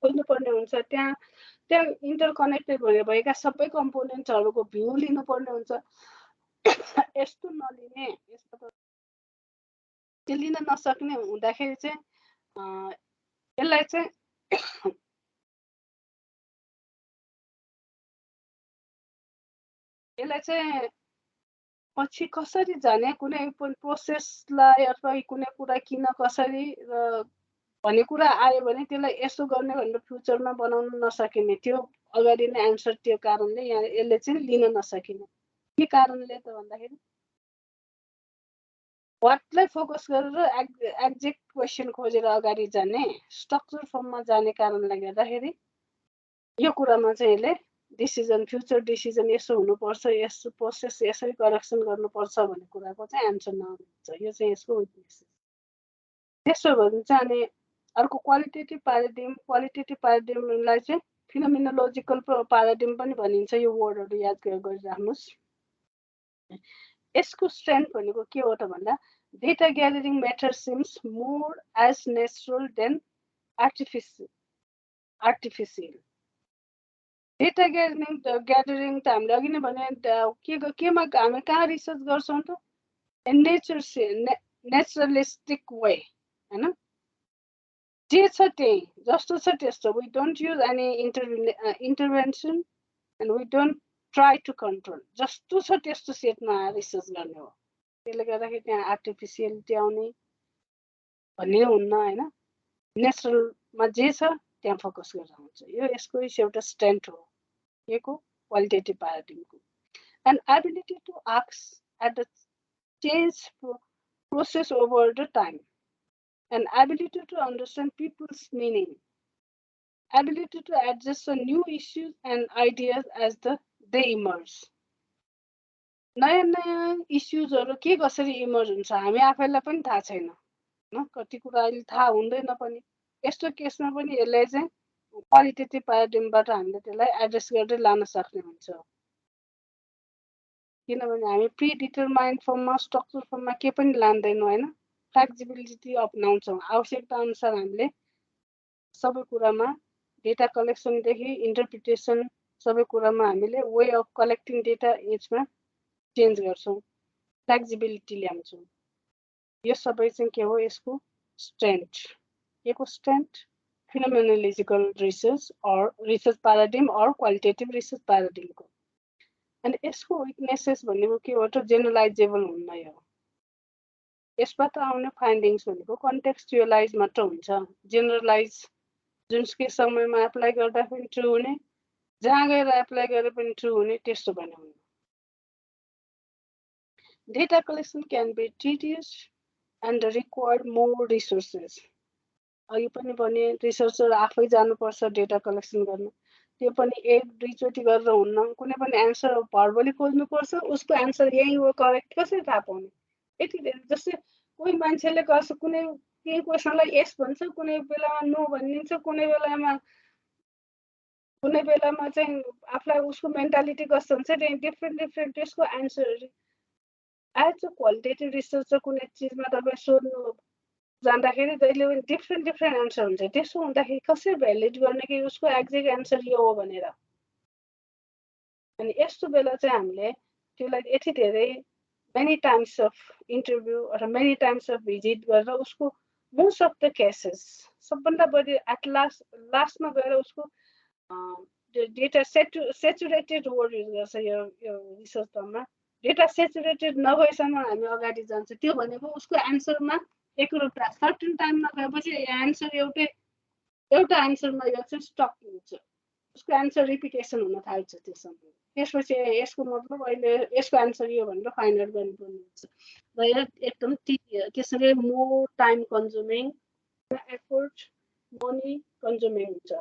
खोज्नुपर्ने हुन्छ। त्यहाँ इन्टरकनेक्टेड भएका सबै कम्पोनेन्ट्सहरूको भ्यू लिनुपर्ने हुन्छ। यस्तो नलिने, त्यो लिन नसक्ने हुँदाखेरि चाहिँ यसलाई चाहिँ यसलाई चाहिँ पछि कसरी जाने कुनै पनि प्रोसेसलाई अथवा कुनै कुरा किन कसरी भन्ने कुरा आयो भने त्यसलाई यसो गर्ने भनेर फ्युचरमा बनाउन नसकिने त्यो अगाडि नै एन्सर त्यो कारणले यहाँ यसले चाहिँ लिन नसकिने के कारणले त भन्दाखेरि वाटलाई फोकस गरेर एक्जेक्ट क्वेसन खोजेर अगाडि जाने स्ट्रक्चर फर्ममा जाने कारणले गर्दाखेरि यो कुरामा चाहिँ यसले डिसिजन फ्युचर डिसिजन यसो हुनुपर्छ यसो प्रोसेस यसरी करेक्सन गर्नुपर्छ भन्ने कुराको चाहिँ एन्सर नहुन्छ यो चाहिँ यसको विकनेस त्यसो भने चाहिँ अनि अर्को क्वालिटेटिभ प्याराडिमलाई चाहिँ फिनोमिनोलोजिकल प्याराडिम पनि भनिन्छ यो वर्डहरू याद गरिराख्नुहोस् यसको स्ट्रेन्थ भनेको के हो त भन्दा data gathering method seems more as natural than artificial data gathering त हामीले अघि नै भने केमा हामी कहाँ रिसर्च गर्छौँ त नेचुरलिस्टिक वे होइन जे छ त्यही जस्तो छ त्यस्तो we don't use any intervention and we don't try to control जस्तो छ त्यस्तो सेटमा रिसर्च गर्ने हो त्यसले गर्दाखेरि त्यहाँ आर्टिफिसियलिटी आउने भन्ने हुन्न होइन नेचुरलमा जे छ त्यहाँ फोकस गरेर हुन्छ यो यसको एउटा स्ट्रेन्थ हो के को क्वालिटेटिभ प्याराडिमको and ability to ask at the change process over the time and ability to understand people's meaning, ability to adjust to new issues and ideas as they emerge. नयाँ इस्युजहरू के कसरी इमर्ज हुन्छ हामी आफैलाई पनि थाहा छैन होइन कति कुरा अहिले थाहा हुँदैन पनि यस्तो केसमा पनि यसलाई चाहिँ क्वालिटेटिभ प्याराडिमबाट हामीले त्यसलाई एड्रेस गर्दै लान सक्ने हुन्छ किनभने हामी प्रि डिटरमाइन्ड फर्ममा स्ट्रक्चर फर्ममा के पनि लाँदैनौँ होइन फ्लेक्सिबिलिटी अपनाउँछौँ आवश्यकता अनुसार हामीले सबै कुरामा डेटा कलेक्सनदेखि इन्टरप्रिटेसन सबै कुरामा हामीले वे अफ कलेक्टिङ डेटा एजमा चेन्ज गर्छौँ फ्लेक्सिबिलिटी ल्याउँछौँ यो सबै चाहिँ के हो यसको स्ट्रेन्थ के को strength phenomenological research paradigm or qualitative research प्याराडिमको अनि यसको विकनेसेस भनेको के हो त जेनरलाइजेबल हुन्न यो यसबाट आउने फाइन्डिङ्स भनेको कन्टेक्सचुअलाइज मात्र हुन्छ जेनरलाइज जुनसुकै समयमा एप्लाई गर्दा पनि ट्रु हुने जहाँ गएर एप्लाई गरे पनि ट्रु हुने त्यस्तो भने हुन्न data collection can be tedious and required more resources अघि पनि भने रिसर्चर आफै जानुपर्छ डेटा कलेक्सन गर्न त्यो पनि एक दुईचोटि गरेर हुन्न कुनै पनि एन्सर भर्बली खोज्नुपर्छ उसको एन्सर यही हो करेक्ट कसरी थाहा पाउने यति धेरै जस्तै कोही मान्छेले कुनै केही क्वेसनलाई यस भन्छ कुनै बेलामा नो भनिदिन्छ कुनै बेलामा चाहिँ आफूलाई उसको मेन्टालिटी कस्तो हुन्छ त्यही डिफ्रेन्ट त्यसको एन्सरहरू एज अ क्वालिटेटिभ रिसर्चर कुनै चिजमा तपाईँ सोध्नु जाँदाखेरि जहिले पनि डिफ्रेन्ट एन्सर हुन्छ त्यसो हुँदाखेरि कसरी भ्यालिड गर्ने कि उसको एक्ज्याक्ट एन्सर यो हो भनेर अनि यस्तो बेला चाहिँ हामीले त्यसलाई यति धेरै मेनी टाइम्स अफ इन्टरभ्यू अथवा मेनी टाइम्स अफ भिजिट गरेर उसको मोस्ट अफ द केसेस सबभन्दा बढी एट लास्टमा गएर उसको डेटा सेचुरेटेड वर्ड युज गर्छ यो रिसर्च टर्ममा डेटा सेचुरेटेड नभएसम्म हामी अगाडि जान्छ त्यो भनेको उसको एन्सरमा एकरूपता सर्टेन टाइममा गएपछि एन्सर एउटा एन्सरमा यो चाहिँ स्टक हुन्छ उसको एन्सर रिपिटेसन हुन थाल्छ त्यसमा त्यसपछि यसको मतलब अहिले यसको एन्सर यो भनेर फाइन्ड आउट गर्नुपर्ने हुन्छ र यो एकदम त्यसरी more time consuming effort money consuming हुन्छ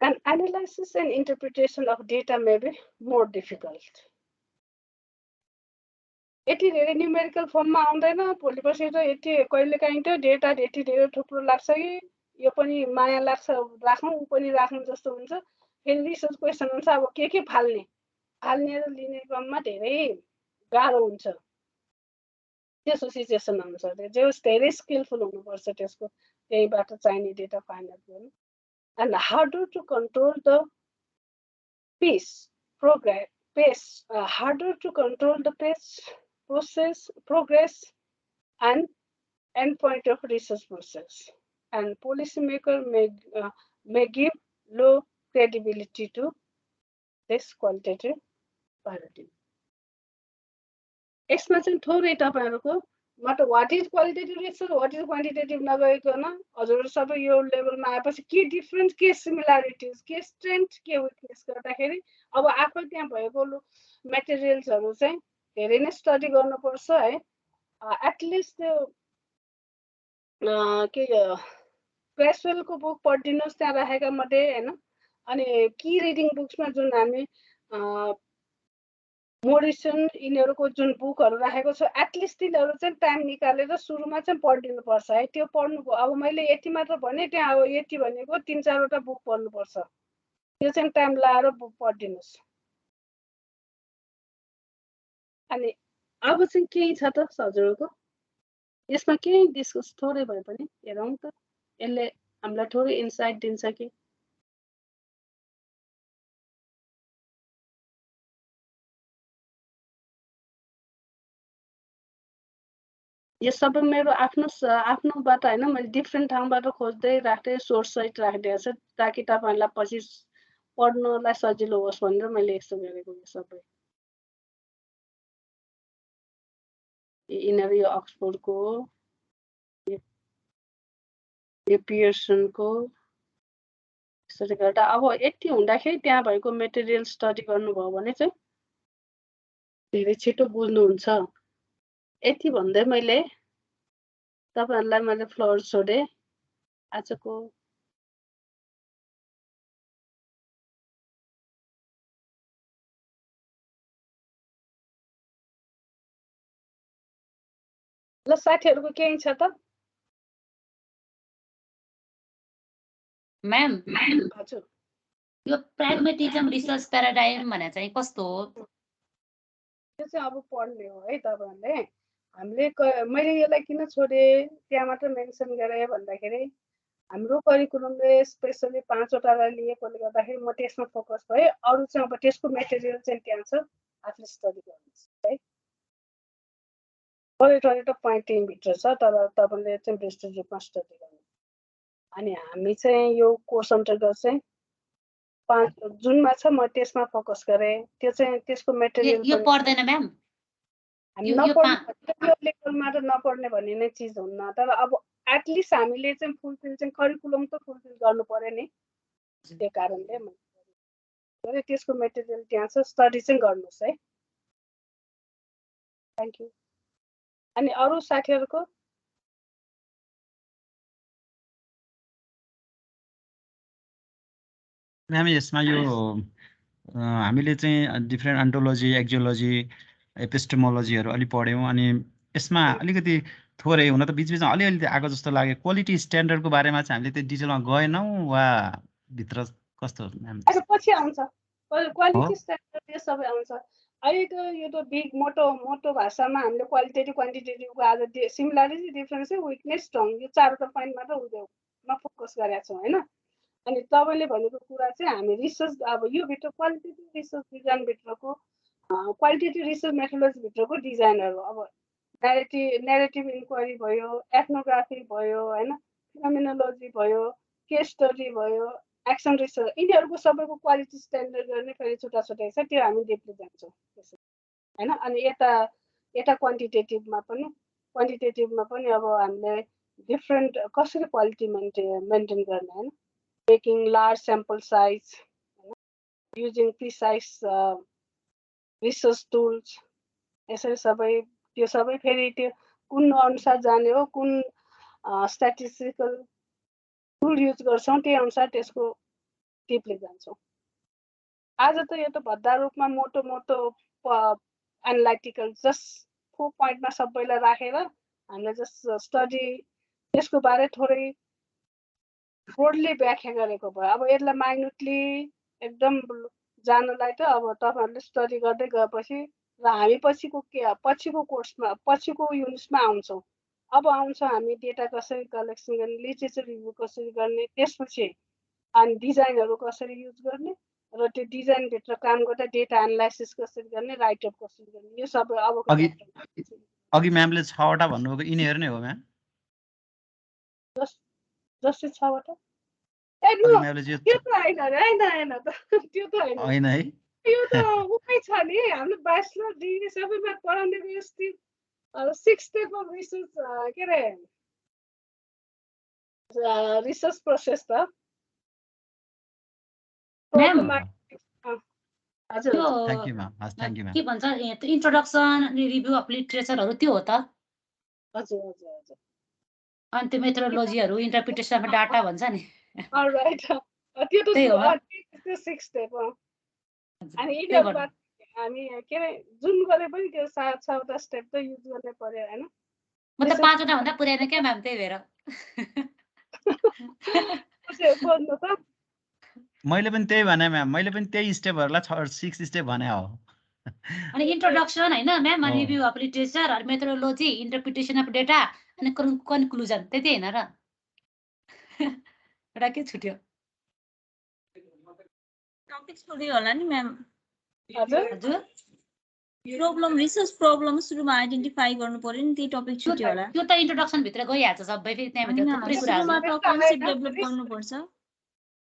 and analysis and interpretation of data may be more difficult यति धेरै न्युमेरिकल फर्ममा आउँदैन भोलि पर्सि त यति कहिलेकाहीँ त डेटा यति धेरै थुप्रो लाग्छ कि यो पनि माया लाग्छ राखौँ ऊ पनि राख्नु जस्तो हुन्छ फेरि रिसर्च क्वेसन हुन्छ अब के फाल्ने र लिने क्रममा धेरै गाह्रो हुन्छ त्यस्तो सिचुएसन हुन्छ जो धेरै स्किलफुल हुनुपर्छ त्यसको त्यहीबाट चाहिने डेटा फाइन्ड आउट गर्नु and harder to control the harder to control the pace, progress, and endpoint of research process. And policymaker may give low credibility to this qualitative paradigm. यसमा चाहिँ थोरै तपाईहरुको मतलब what is qualitative research what is quantitative नगइकन हजुरहरु सबै यो लेभलमा आएपछि के डिफरेन्स के सिमिलरिटिज के स्ट्रेन्थ के विकनेस गर्दाखेरि अब आफै त्यहाँ भएको मेटेरियल्सहरु चाहिँ धेरै नै स्टडी गर्नुपर्छ है एटलिस्ट के क्रेसवेलको बुक पढिदिनुस् त्यहाँ राखेका मध्ये हैन अनि की रिडिङ बुक्समा जुन हामी मोरिसन यिनीहरूको जुन बुकहरू राखेको छ एटलिस्ट तिनीहरू चाहिँ टाइम निकालेर सुरुमा चाहिँ पढिदिनुपर्छ है त्यो पढ्नु अब मैले यति मात्र भने त्यहाँ अब यति भनेको 3-4 वटा बुक पढ्नुपर्छ त्यो चाहिँ टाइम लाएर बुक पढिदिनुस् अनि अब चाहिँ केही छ त हजुरको यसमा केही डिस्कस थोरै भए पनि हेरौँ त यसले हामीलाई थोरै इन्साइट दिन्छ कि यो सबै मेरो आफ्नोबाट हैन मैले डिफ्रेन्ट ठाउँबाट खोज्दै राख्दै सोर्स सहित राखिदिएको छु ताकि तपाईहरुलाई पछि पढ्नलाई सजिलो होस् भनेर मैले यस्तो गरेको यो सबै यिनीहरू यो अक्सफोर्डको यो पियर्सनको यसरी गर्दा अब यति हुँदाखेरि त्यहाँ भएको मेटेरियल स्टडी गर्नुभयो भने चाहिँ धेरै छिटो बुझ्नुहुन्छ यति भन्दै मैले तपाईहरुलाई मैले फ्लोर छोडे आजको ल साथीहरुको केही छ त म्याम हजुर यो प्राग्मेटिजम रिसर्च प्याराडाइम भने चाहिँ कस्तो हो त्यो चाहिँ अब पढ्ने हो है तपाईहरुले हामीले मैले यसलाई किन छोडे त्यहाँ मात्र मेन्सन गरे भन्दाखेरि हाम्रो करिकुलमले स्पेशली 5 वटालाई लिएकोले गर्दाखेरि म त्यसमा फोकस भए अरु चाहिँ अब त्यसको मेटेरियल चाहिँ त्यहाँ छ आफूले स्टडी गर्नुस् है करिकुलर पोइन्ट टिम भित्र छ तर तपाईले चाहिँ विस्तृत रूपमा स्टडी गर्नु अनि हामी चाहिँ यो कोर्स अन्तर्गत चाहिँ 5 जुनमा छ म त्यसमा फोकस गरे त्यो चाहिँ त्यसको मेटेरियल यो पढ्दैन म्याम हामी नपढ्ने लेभलमा त नपढ्ने भन्ने नै चिज हुन्न तर अब एटलिस्ट हामीले चाहिँ फुलफिल चाहिँ करिकुलम त फुलफिल गर्नु पर्यो नि त्यो कारणले मैले त्यसको मेटेरियल त्यहाँ छ स्टडी चाहिँ गर्नुस् है थ्यांक यू अनि अरु साथीहरुको म्याम यसमा यो हामीले चाहिँ डिफ्रेन्ट एन्टोलोजी एक्जियोलोजी एपिस्टेमोलोजीहरू अलि पढ्यौँ अनि यसमा अलिकति थोरै हुन त बीचबीचमा अलिअलि आएको जस्तो लाग्यो क्वालिटी स्ट्यान्डर्डको बारेमा चाहिँ हामीले त्यो डिटेलमा गएनौँ वा भित्र कस्तो म्याम पछि आउँछ क्वालिटी स्ट्यान्डर्ड यो सबै आउँछ अहिले त यो त बिग मोटो भाषामा हामीले क्वालिटेटिभ क्वान्टिटेटिभको आज सिमिलरिटी डिफरेन्स विकनेस स्ट्रङ यो 4वटा पोइन्ट मात्र उद्योगमा फोकस गरेका छौँ हैन अनि तपाईले भनेको कुरा चाहिँ हामी रिसर्च अब यो भित्र क्वालिटेटिभ रिसर्च डिजाइन भित्रको क्वालिटेटिभ रिसर्च मेथोडोलोजी भित्रको डिजाइनहरु अब नेरेटिभ इन्क्वायरी भयो एथनोग्राफी भयो हैन फिनोमेनोलोजी भयो केस स्टडी भयो एक्सन रिसर्च यिनीहरूको सबैको क्वालिटी स्ट्यान्डर्ड गर्ने फेरि छुट्टा छुट्टै छ त्यो हामी डिपली जान्छौँ हैन अनि यता क्वान्टिटेटिभमा पनि अब हामीले डिफरेन्ट कसरी क्वालिटी मेन्टेन गर्ने हैन taking large sample size using precise research tools यसरी सबै त्यो सबै फेरि त्यो कुन अनुसार जाने हो कुन स्ट्याटिस्टिकल टुल युज गर्छौँ त्यही अनुसार त्यसको टिपले जान्छौँ आज त यो त भद्दा रूपमा मोटो एनालाइटिकल जस्ट 4 पोइन्टमा सबैलाई राखेर हामीले जस्ट स्टडी त्यसको बारे थोरै ब्रोडली व्याख्या गरेको भयो अब यसलाई माइन्युटली एकदम जानलाई त अब तपाईहरुले स्टडी गर्दै गएपछि र हामी पछिको कोर्समा पछिको युनिट्समा आउँछौँ अब आउँछ हामी डेटा कसरी कलेक्सन गर्ने लिटरेचर रिभ्यू कसरी गर्ने त्यसपछि अनि डिजाइनहरु कसरी युज गर्ने र त्यो डिजाइन भित्र काम गर्दा डेटा एनालाइसिस कसरी गर्ने राइट अप कसरी गर्ने यो सबै अब अघि म्यामले 6 वटा भन्नुभएको यिनीहरु नै हो म्याम जस्तै 6 वटा अघि म्यामले त्यो त हैन त त्यो त हैन हैन है यो त उपाय छ नि हाम्रो ब्याचलर डिग्री सबैमा पढाउने व्यवस्थित 6 स्टेप अफ रिसर्च के अरे रिसर्च प्रोसेस त म्याम हजुर त्यो thank you ma'am thank you के भन्छ इन्ट्रोडक्सन रिभ्यू अफ लिटरेचरहरू त्यो हो त हजुर हजुर हजुर अनि त्यो मेथोडोलोजीहरू इन्टरप्रिटेसन अफ डाटा भन्छ नि अलराइट त्यो त त्यही हो त्यो 6 स्टेप हो अनि त्यही यिनीहरूमा गर्नु हामी के अरे जुन गरे पनि त्यो 7-6वटा स्टेप त युज गर्नै पर्यो हैन म त 5वटा भन्दा पुर्याएन क्या म्याम त्यही भएर खोज्नु त मैले पनि त्यही भने म्याम मैले पनि त्यही स्टेपहरूलाई 6 स्टेप भने हो अनि इन्ट्रोडक्सन होइन म्याम हो। Review of literature methodology interpretation of data अनि कन्क्लुजन त्यति होइन र एउटा के छुट्यो टपिक छोड्यो होला नि म्याम हजुर हजुर प्रब्लम रिसर्च प्रब्लम सुरुमा आइडेन्टिफाई गर्नु पर्यो नि त्यही टपिक छुट्यो होला त्यो त इन्ट्रोडक्सन भित्र गइहाल्छ सबै फेरि त्यहाँभित्र थुप्रै कुराहरू सुरुमा त कन्सेप्ट डेभलप गर्नुपर्छ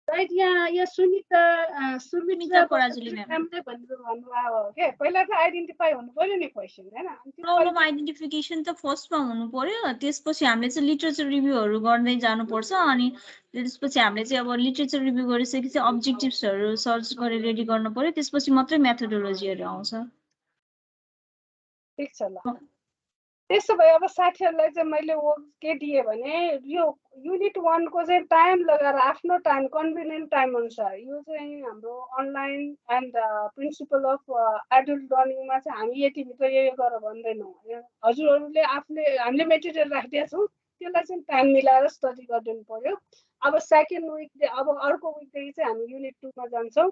राइट यहाँ सुनिता पराजुली म्याम भन्नुभयो हो के पहिला त आइडेन्टिफाई हुनु पर्यो नि क्वेसन हैन प्रब्लम आइडेन्टिफिकेसन त फर्स्टमा हुनु पर्यो त्यसपछि हामीले चाहिँ लिटरेचर रिभ्यूहरू गर्दै जानुपर्छ अनि त्यसपछि हामीले चाहिँ अब लिटरेचर रिभ्यू गरिसकेपछि अब्जेक्टिभ्सहरू सर्च गरेर रेडी गर्नु पर्यो त्यसपछि मात्रै मेथोडोलोजीहरू आउँछ ठिक छ ल त्यसो भए अब साथीहरूलाई चाहिँ मैले के दिएँ भने यो युनिट 1 को चाहिँ टाइम लगाएर आफ्नो टाइम कन्भिनियन्ट टाइम अनुसार यो चाहिँ हाम्रो online and principle of adult लर्निङमा चाहिँ हामी यतिभित्र यो गर भन्दैनौँ हजुरहरूले हामीले मेटेरियल राखिदिएका छौँ त्यसलाई चाहिँ टाइम मिलाएर स्टडी गरिदिनु पर्यो अब सेकेन्ड विक अब अर्को विकदेखि चाहिँ हामी युनिट 2 मा जान्छौँ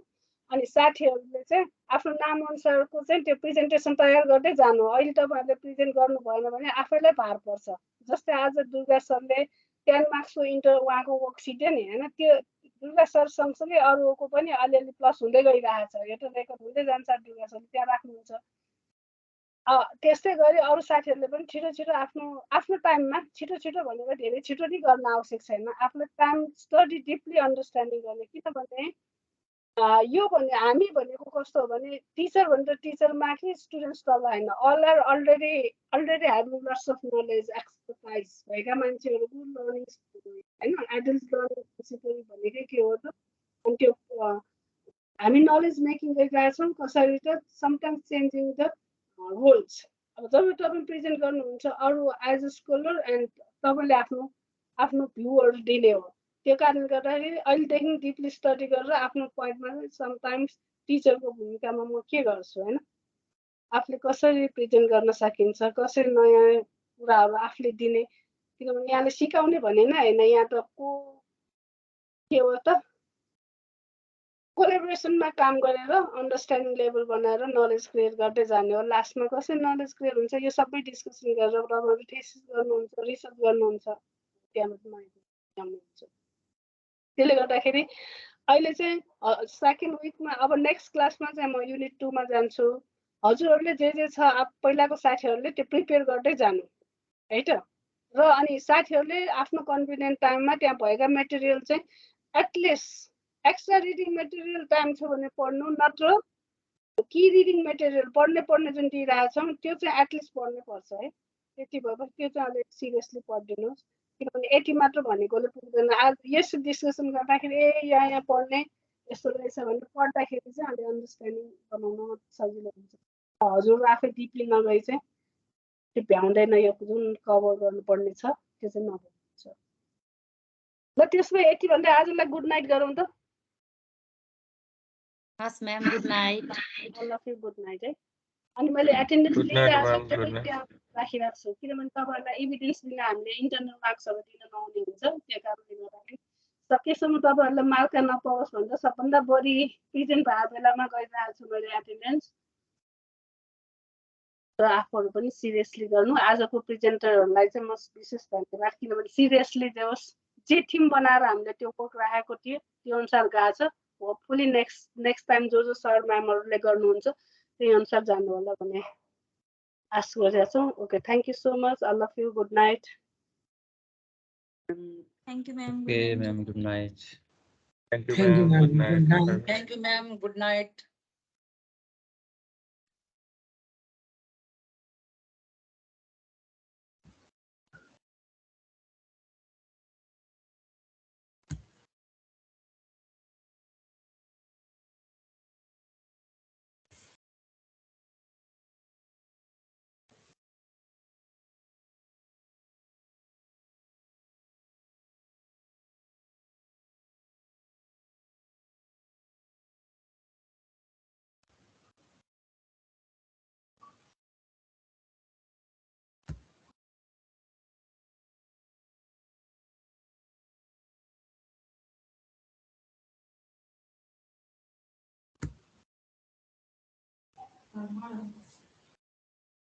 अनि साथीहरूले चाहिँ आफ्नो नाम अनुसारको चाहिँ त्यो प्रेजेन्टेसन तयार गर्दै जानु अहिले तपाईँहरूले प्रेजेन्ट गर्नु भएन भने आफैलाई भार पर्छ जस्तै आज दुर्गा सरले 10 मार्क्सको उहाँको वर्कसिट नि होइन त्यो दुर्गा सर सँगसँगै अरूको पनि अलिअलि प्लस हुँदै गइरहेको छ यो त रेकर्ड हुँदै जान्छ दुर्गा सरले त्यहाँ राख्नुहुन्छ त्यस्तै गरी अरू साथीहरूले पनि छिटो छिटो आफ्नो टाइममा छिटो छिटो भनेर धेरै छिटो नै गर्न आवश्यक छैन आफूले टाइम स्टडी डिपली अन्डरस्ट्यान्डिङ गर्ने किनभने यो भने हामी भनेको कस्तो हो भने टिचर भनेर टिचर माथि स्टुडेन्ट्स तल होइन already having lots of knowledge expertise भएका मान्छेहरूको लर्निङ होइन एडल्ट लर्निङ प्रिन्सिपल भनेकै के हो त अनि त्यो हामी नलेज मेकिङ गरिरहेका छौँ कसरी त समटाइम्स चेन्जिङ द रोल्स अब जब तपाईँ प्रेजेन्ट गर्नुहुन्छ अरू एज अ स्कलर एन्ड तपाईँले आफ्नो भ्यूहरू दिने हो त्यो कारणले गर्दाखेरि अहिलेदेखि डिपली स्टडी गरेर आफ्नो पोइन्टमा समटाइम्स टिचरको भूमिकामा म के गर्छु होइन आफूले कसरी प्रेजेन्ट गर्न सकिन्छ कसरी नयाँ कुराहरू आफूले दिने किनभने यहाँले सिकाउने भनेन होइन यहाँ त के हो त कोलेबोरेसनमा काम गरेर अन्डरस्ट्यान्डिङ लेभल बनाएर नलेज क्रिएट गर्दै जाने हो लास्टमा कसरी नलेज क्रिएट हुन्छ यो सबै डिस्कसन गरेर तपाईँहरूले थेसिस गर्नुहुन्छ रिसर्च गर्नुहुन्छ त्यहाँबाट त्यसले गर्दाखेरि अहिले चाहिँ सेकेन्ड विकमा अब नेक्स्ट क्लासमा चाहिँ म युनिट 2 मा जान्छु हजुरहरूले जे छ पहिलाको साथीहरूले त्यो प्रिपेयर गर्दै जानु है त र अनि साथीहरूले आफ्नो कन्भिनियन्ट टाइममा त्यहाँ भएका मेटेरियल चाहिँ at least extra reading material time छ भने पढ्नु नत्र कि रिडिङ मेटेरियल पढ्ने जुन दिइरहेछौँ त्यो चाहिँ एटलिस्ट पढ्नै पर्छ है त्यति भएपछि त्यो चाहिँ अलिक सिरियसली पढिदिनुहोस् किनभने 80 मात्र भनेकोले पुग्दैन आज यस डिस्कसन गर्दाखेरि यहाँ पढ्ने यस्तो रहेछ भने पढ्दाखेरि चाहिँ अलि अन्डरस्ट्यान्डिङ बनाउन सजिलो हुन्छ हजुर आफै डिपली नगई चाहिँ त्यो भ्याउँदैन यो जुन कभर गर्नुपर्ने छ त्यो चाहिँ नभ्याउँछ ल त्यसमा यति भन्दै आजलाई गुड नाइट गरौँ त हस् ma'am good night good night है अनि मैले एटेन्डेन्स लिइरहेको छु त्यहाँ राखिरहेको छु किनभने तपाईँहरूलाई इभिडेन्स दिन हामीले इन्टरनल मार्क्सहरू दिन नहुने हुन्छ त्यो कारणले गर्दाखेरि सकेसम्म तपाईँहरूलाई मार्क नपाओस् भनेर सबभन्दा बढी प्रेजेन्ट भएको बेलामा गरिरहेको छु मैले एटेन्डेन्स र आफूहरू पनि सिरियसली गर्नु आजको प्रेजेन्टरहरूलाई चाहिँ म विशेष धन्यवाद किनभने सिरियसली जे थिम बनाएर हामीले त्यो वर्क राखेको थियो त्यो अनुसार गएको छ होपफुली नेक्स्ट टाइम जो सर म्यामहरूले गर्नुहुन्छ त्यही अनुसार जानु होला भन्ने आश गरेका छौँ okay thank you so much I love you good night thank you ma'am okay ma'am good night thank you ma'am good night Thank you, ma'am. Good night.